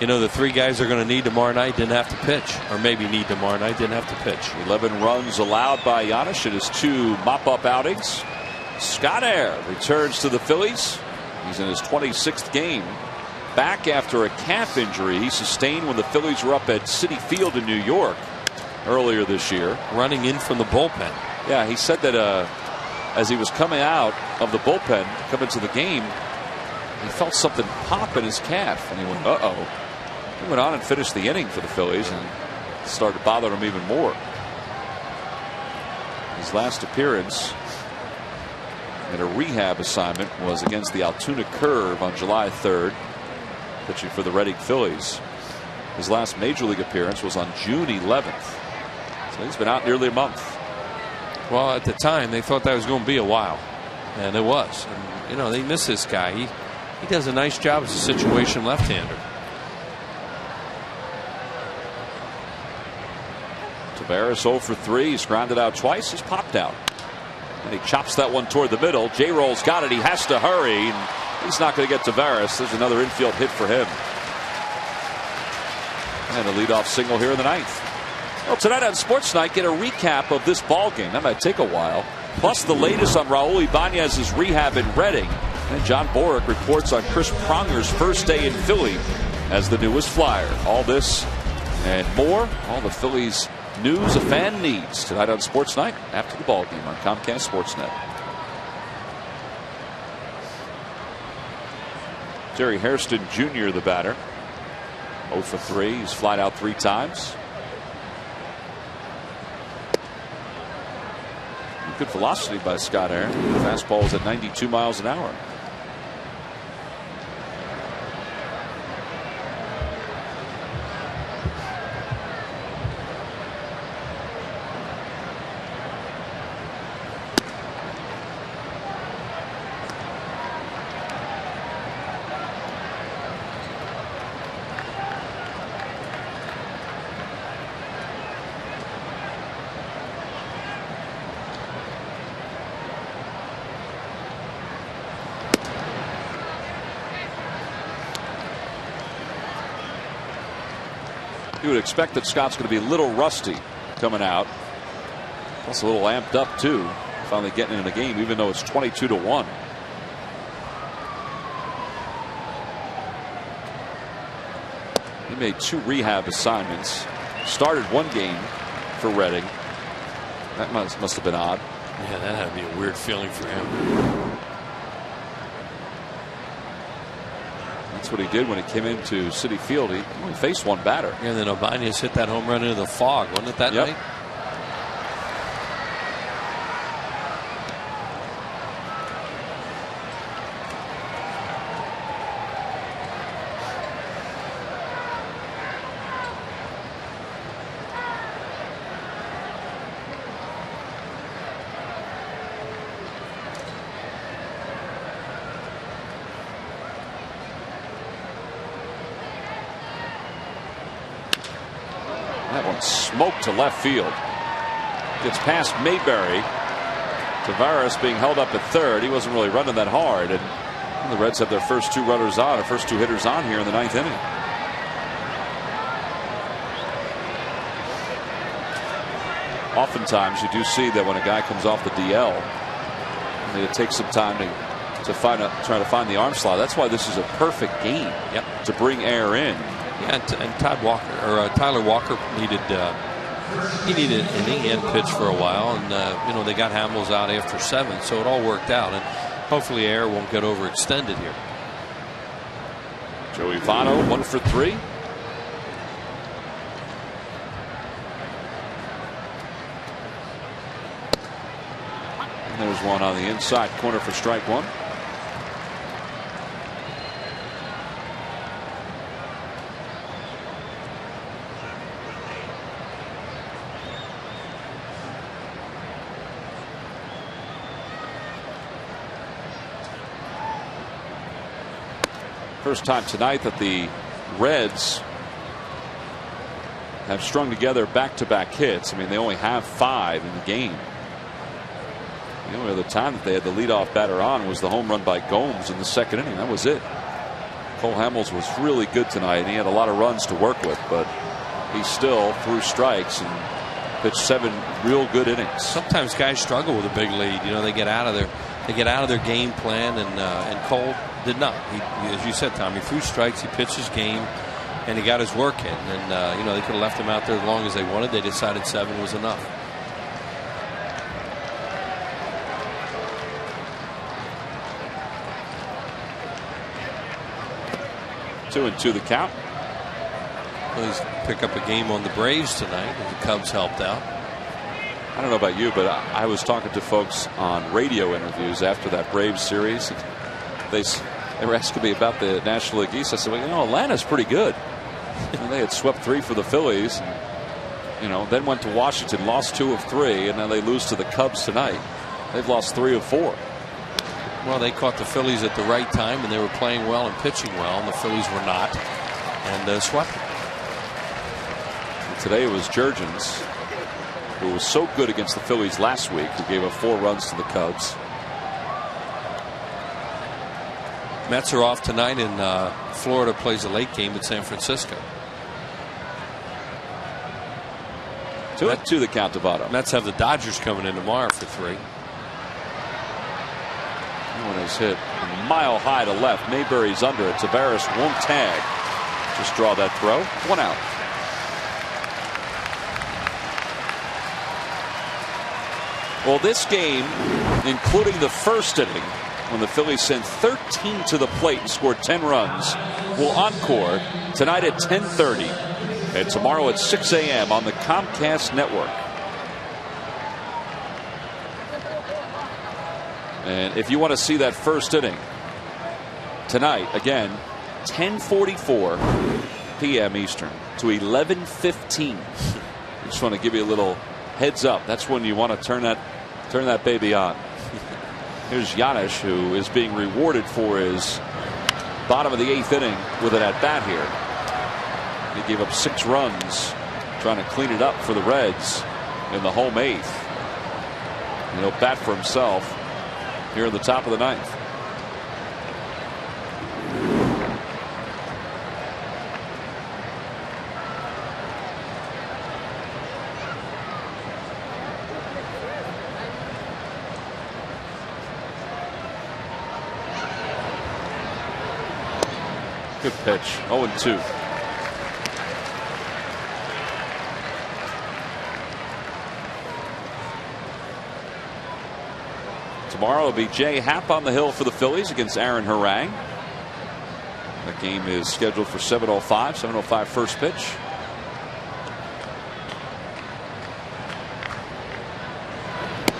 B: you know, the 3 guys they're going to need tomorrow night didn't have to pitch, or maybe need tomorrow night didn't have to pitch.
A: 11 runs allowed by Giannis in his 2 mop-up outings. Scott Air returns to the Phillies. He's in his 26th game. Back after a calf injury he sustained when the Phillies were up at Citi Field in New York earlier this year.
B: Running in from the bullpen.
A: Yeah, he said that as he was coming out of the bullpen, coming to the game, he felt something pop in his calf, and he went, uh-oh. He went on and finished the inning for the Phillies, and it started to bother him even more. His last appearance in a rehab assignment was against the Altoona Curve on July 3rd. Pitching for the Reading Phillies. His last major league appearance was on June 11th. So he's been out nearly a month.
B: Well, at the time they thought that was going to be a while, and it was. And, you know, they miss this guy. He does a nice job as a situation left-hander.
A: Tavares 0 for 3. He's grounded out twice. He's popped out. And he chops that one toward the middle. J-Roll's got it. He has to hurry. And he's not going to get Tavares. There's another infield hit for him. And a leadoff single here in the 9th. Well, tonight on Sports Night, get a recap of this ball game. That might take a while. Plus the latest on Raul Ibanez's rehab in Reading. And John Borick reports on Chris Pronger's first day in Philly as the newest Flyer. All this and more. All the Phillies news a fan needs tonight on Sports Night after the ball game on Comcast Sportsnet. Jerry Hairston Jr. the batter. 0 for 3. He's flied out 3 times. Good velocity by Scott Air. The fastball is at 92 miles an hour. You would expect that Scott's going to be a little rusty coming out. Plus a little amped up too. Finally getting into the game, even though it's 22-1. He made 2 rehab assignments. Started 1 game for Reading. That must have been odd.
B: Yeah, that had to be a weird feeling for him.
A: That's what he did when he came into Citi Field. He only faced 1 batter.
B: And then Obanez hit that home run into the fog, wasn't it, that night?
A: That one smoked to left field. Gets past Mayberry. Tavares being held up at third. He wasn't really running that hard. And the Reds have their first 2 runners on, or first 2 hitters on here in the 9th inning. Oftentimes you do see that when a guy comes off the DL, it takes some time to try to find the arm slot. That's why this is a perfect game to bring air in.
B: Yeah, and Tyler Walker needed an in pitch for a while, and they got Hamels out after 7, so it all worked out, and hopefully air won't get overextended here.
A: Joey Votto 1 for 3. And there's one on the inside corner for strike 1. First time tonight that the Reds have strung together back-to-back hits. I mean, they only have 5 in the game. The only other time that they had the leadoff batter on was the home run by Gomes in the 2nd inning. That was it. Cole Hamels was really good tonight, and he had a lot of runs to work with, but he still threw strikes and pitched 7 real good innings.
B: Sometimes guys struggle with a big lead. They get out of their game plan, and Cole did not. He, as you said, Tom, he threw strikes, he pitched his game, and he got his work in. And they could have left him out there as long as they wanted. They decided 7 was enough.
A: Two and 2 the count.
B: Well, he's pick up a game on the Braves tonight, and the Cubs helped out.
A: I don't know about you, but I was talking to folks on radio interviews after that Braves series. They were asking me about the National League East. I said, well, Atlanta's pretty good. They had swept 3 for the Phillies. And, then went to Washington, lost 2 of 3, and then they lose to the Cubs tonight. They've lost 3 of 4.
B: Well, they caught the Phillies at the right time, and they were playing well and pitching well, and the Phillies were not, and swept them.
A: And today it was Jurgens, who was so good against the Phillies last week, who gave up 4 runs to the Cubs.
B: Mets are off tonight, and Florida plays a late game at San Francisco.
A: 2-2 the count to Votto.
B: Mets have the Dodgers coming in tomorrow for 3.
A: One is hit a mile high to left. Mayberry's under it. Tavares won't tag. Just draw that throw. 1 out. Well, this game, including the first inning, when the Phillies sent 13 to the plate and scored 10 runs, will encore tonight at 10:30 and tomorrow at 6 a.m. on the Comcast Network. And if you want to see that first inning tonight, again, 10:44 p.m. Eastern to 11:15. I just want to give you a little heads up. That's when you want to turn that baby on. Here's Giannis, who is being rewarded for his bottom of the 8th inning with an at-bat here. He gave up 6 runs trying to clean it up for the Reds in the home 8th. And he'll bat for himself here in the top of the 9th. Good pitch. 0-2. Tomorrow will be Jay Happ on the hill for the Phillies against Aaron Harang. That game is scheduled for 7:05. 7:05 first pitch.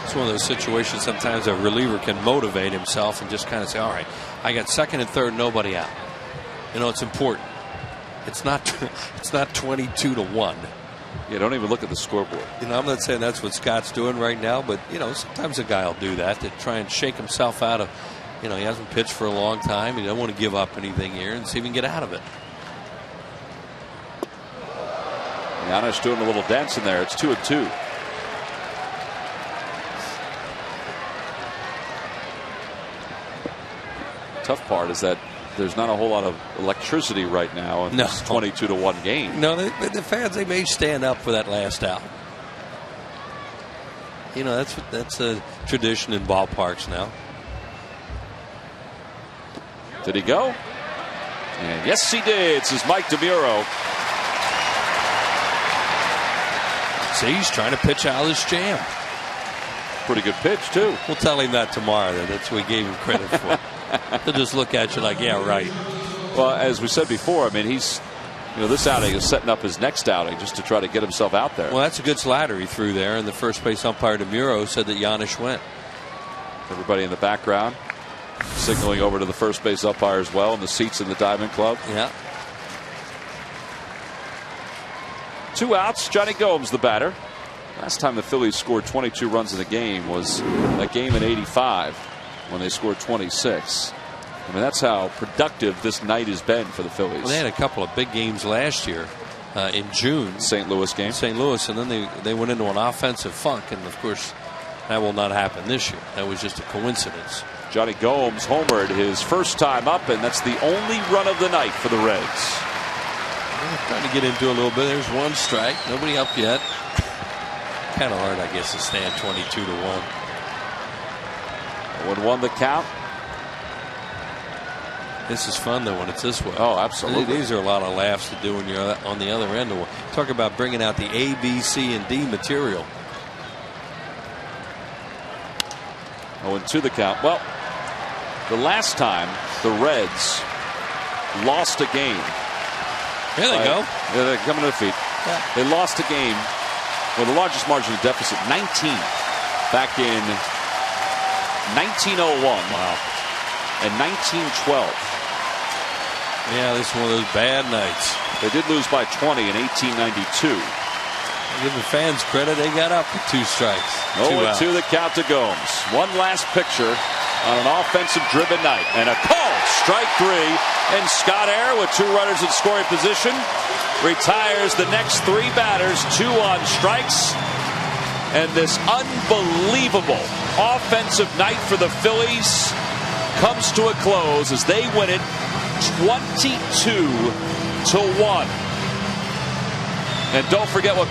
B: It's one of those situations sometimes a reliever can motivate himself and just kind of say, all right, I got second and third, nobody out. You know, it's important. It's not 22-1.
A: Yeah, don't even look at the scoreboard.
B: You know, I'm not saying that's what Scott's doing right now, but you know, sometimes a guy will do that to try and shake himself out of, you know, he hasn't pitched for a long time. He doesn't want to give up anything here and see if he can get out of it.
A: Giannis doing a little dance in there. It's 2-2. Tough part is that there's not a whole lot of electricity right now in this 22-1 game.
B: No, the fans, they may stand up for that last out. You know, that's a tradition in ballparks now.
A: Did he go? And yes, he did. This is Mike DeMuro.
B: See, he's trying to pitch out his jam.
A: Pretty good pitch, too.
B: We'll tell him that tomorrow. That's what we gave him credit for. They'll just look at you like, yeah, right.
A: Well, as we said before, I mean, he's, you know, this outing is setting up his next outing just to try to get himself out there.
B: Well, that's a good slider he threw there, and the first base umpire DeMuro said that Giannis went.
A: Everybody in the background signaling over to the first base umpire as well in the seats in the Diamond Club.
B: Yeah.
A: 2 outs. Johnny Gomes, the batter. Last time the Phillies scored 22 runs in a game was that game in '85 when they scored 26. I mean, that's how productive this night has been for the Phillies.
B: Well, they had a couple of big games last year in June.
A: St. Louis game.
B: St. Louis, and then they went into an offensive funk, and of course that will not happen this year. That was just a coincidence.
A: Johnny Gomes homered his first time up, and that's the only run of the night for the Reds.
B: Trying to get into a little bit. There's one strike. Nobody up yet. Kind of hard, I guess, to stand 22-1.
A: 1-1 the count.
B: This is fun though when it's this way.
A: Oh, absolutely.
B: These are a lot of laughs to do when you're on the other end. Talk about bringing out the A, B, C, and D material.
A: 0-2 the count. Well, the last time the Reds lost a game.
B: Here they go.
A: Yeah, they're coming to their feet.
B: Yeah.
A: They lost a game with the largest margin of deficit, 19, back in 1901.
B: Wow.
A: And 1912.
B: Yeah, this is one of those bad nights.
A: They did lose by 20 in 1892.
B: Give the fans credit. They got up with 2 strikes.
A: 0-2 the count to Gomes. One last picture on an offensive-driven night. And a call. Strike 3. And Scott Air, with 2 runners in scoring position, retires the next 3 batters, 2 on strikes. And this unbelievable offensive night for the Phillies comes to a close as they win it 22-1. And don't forget what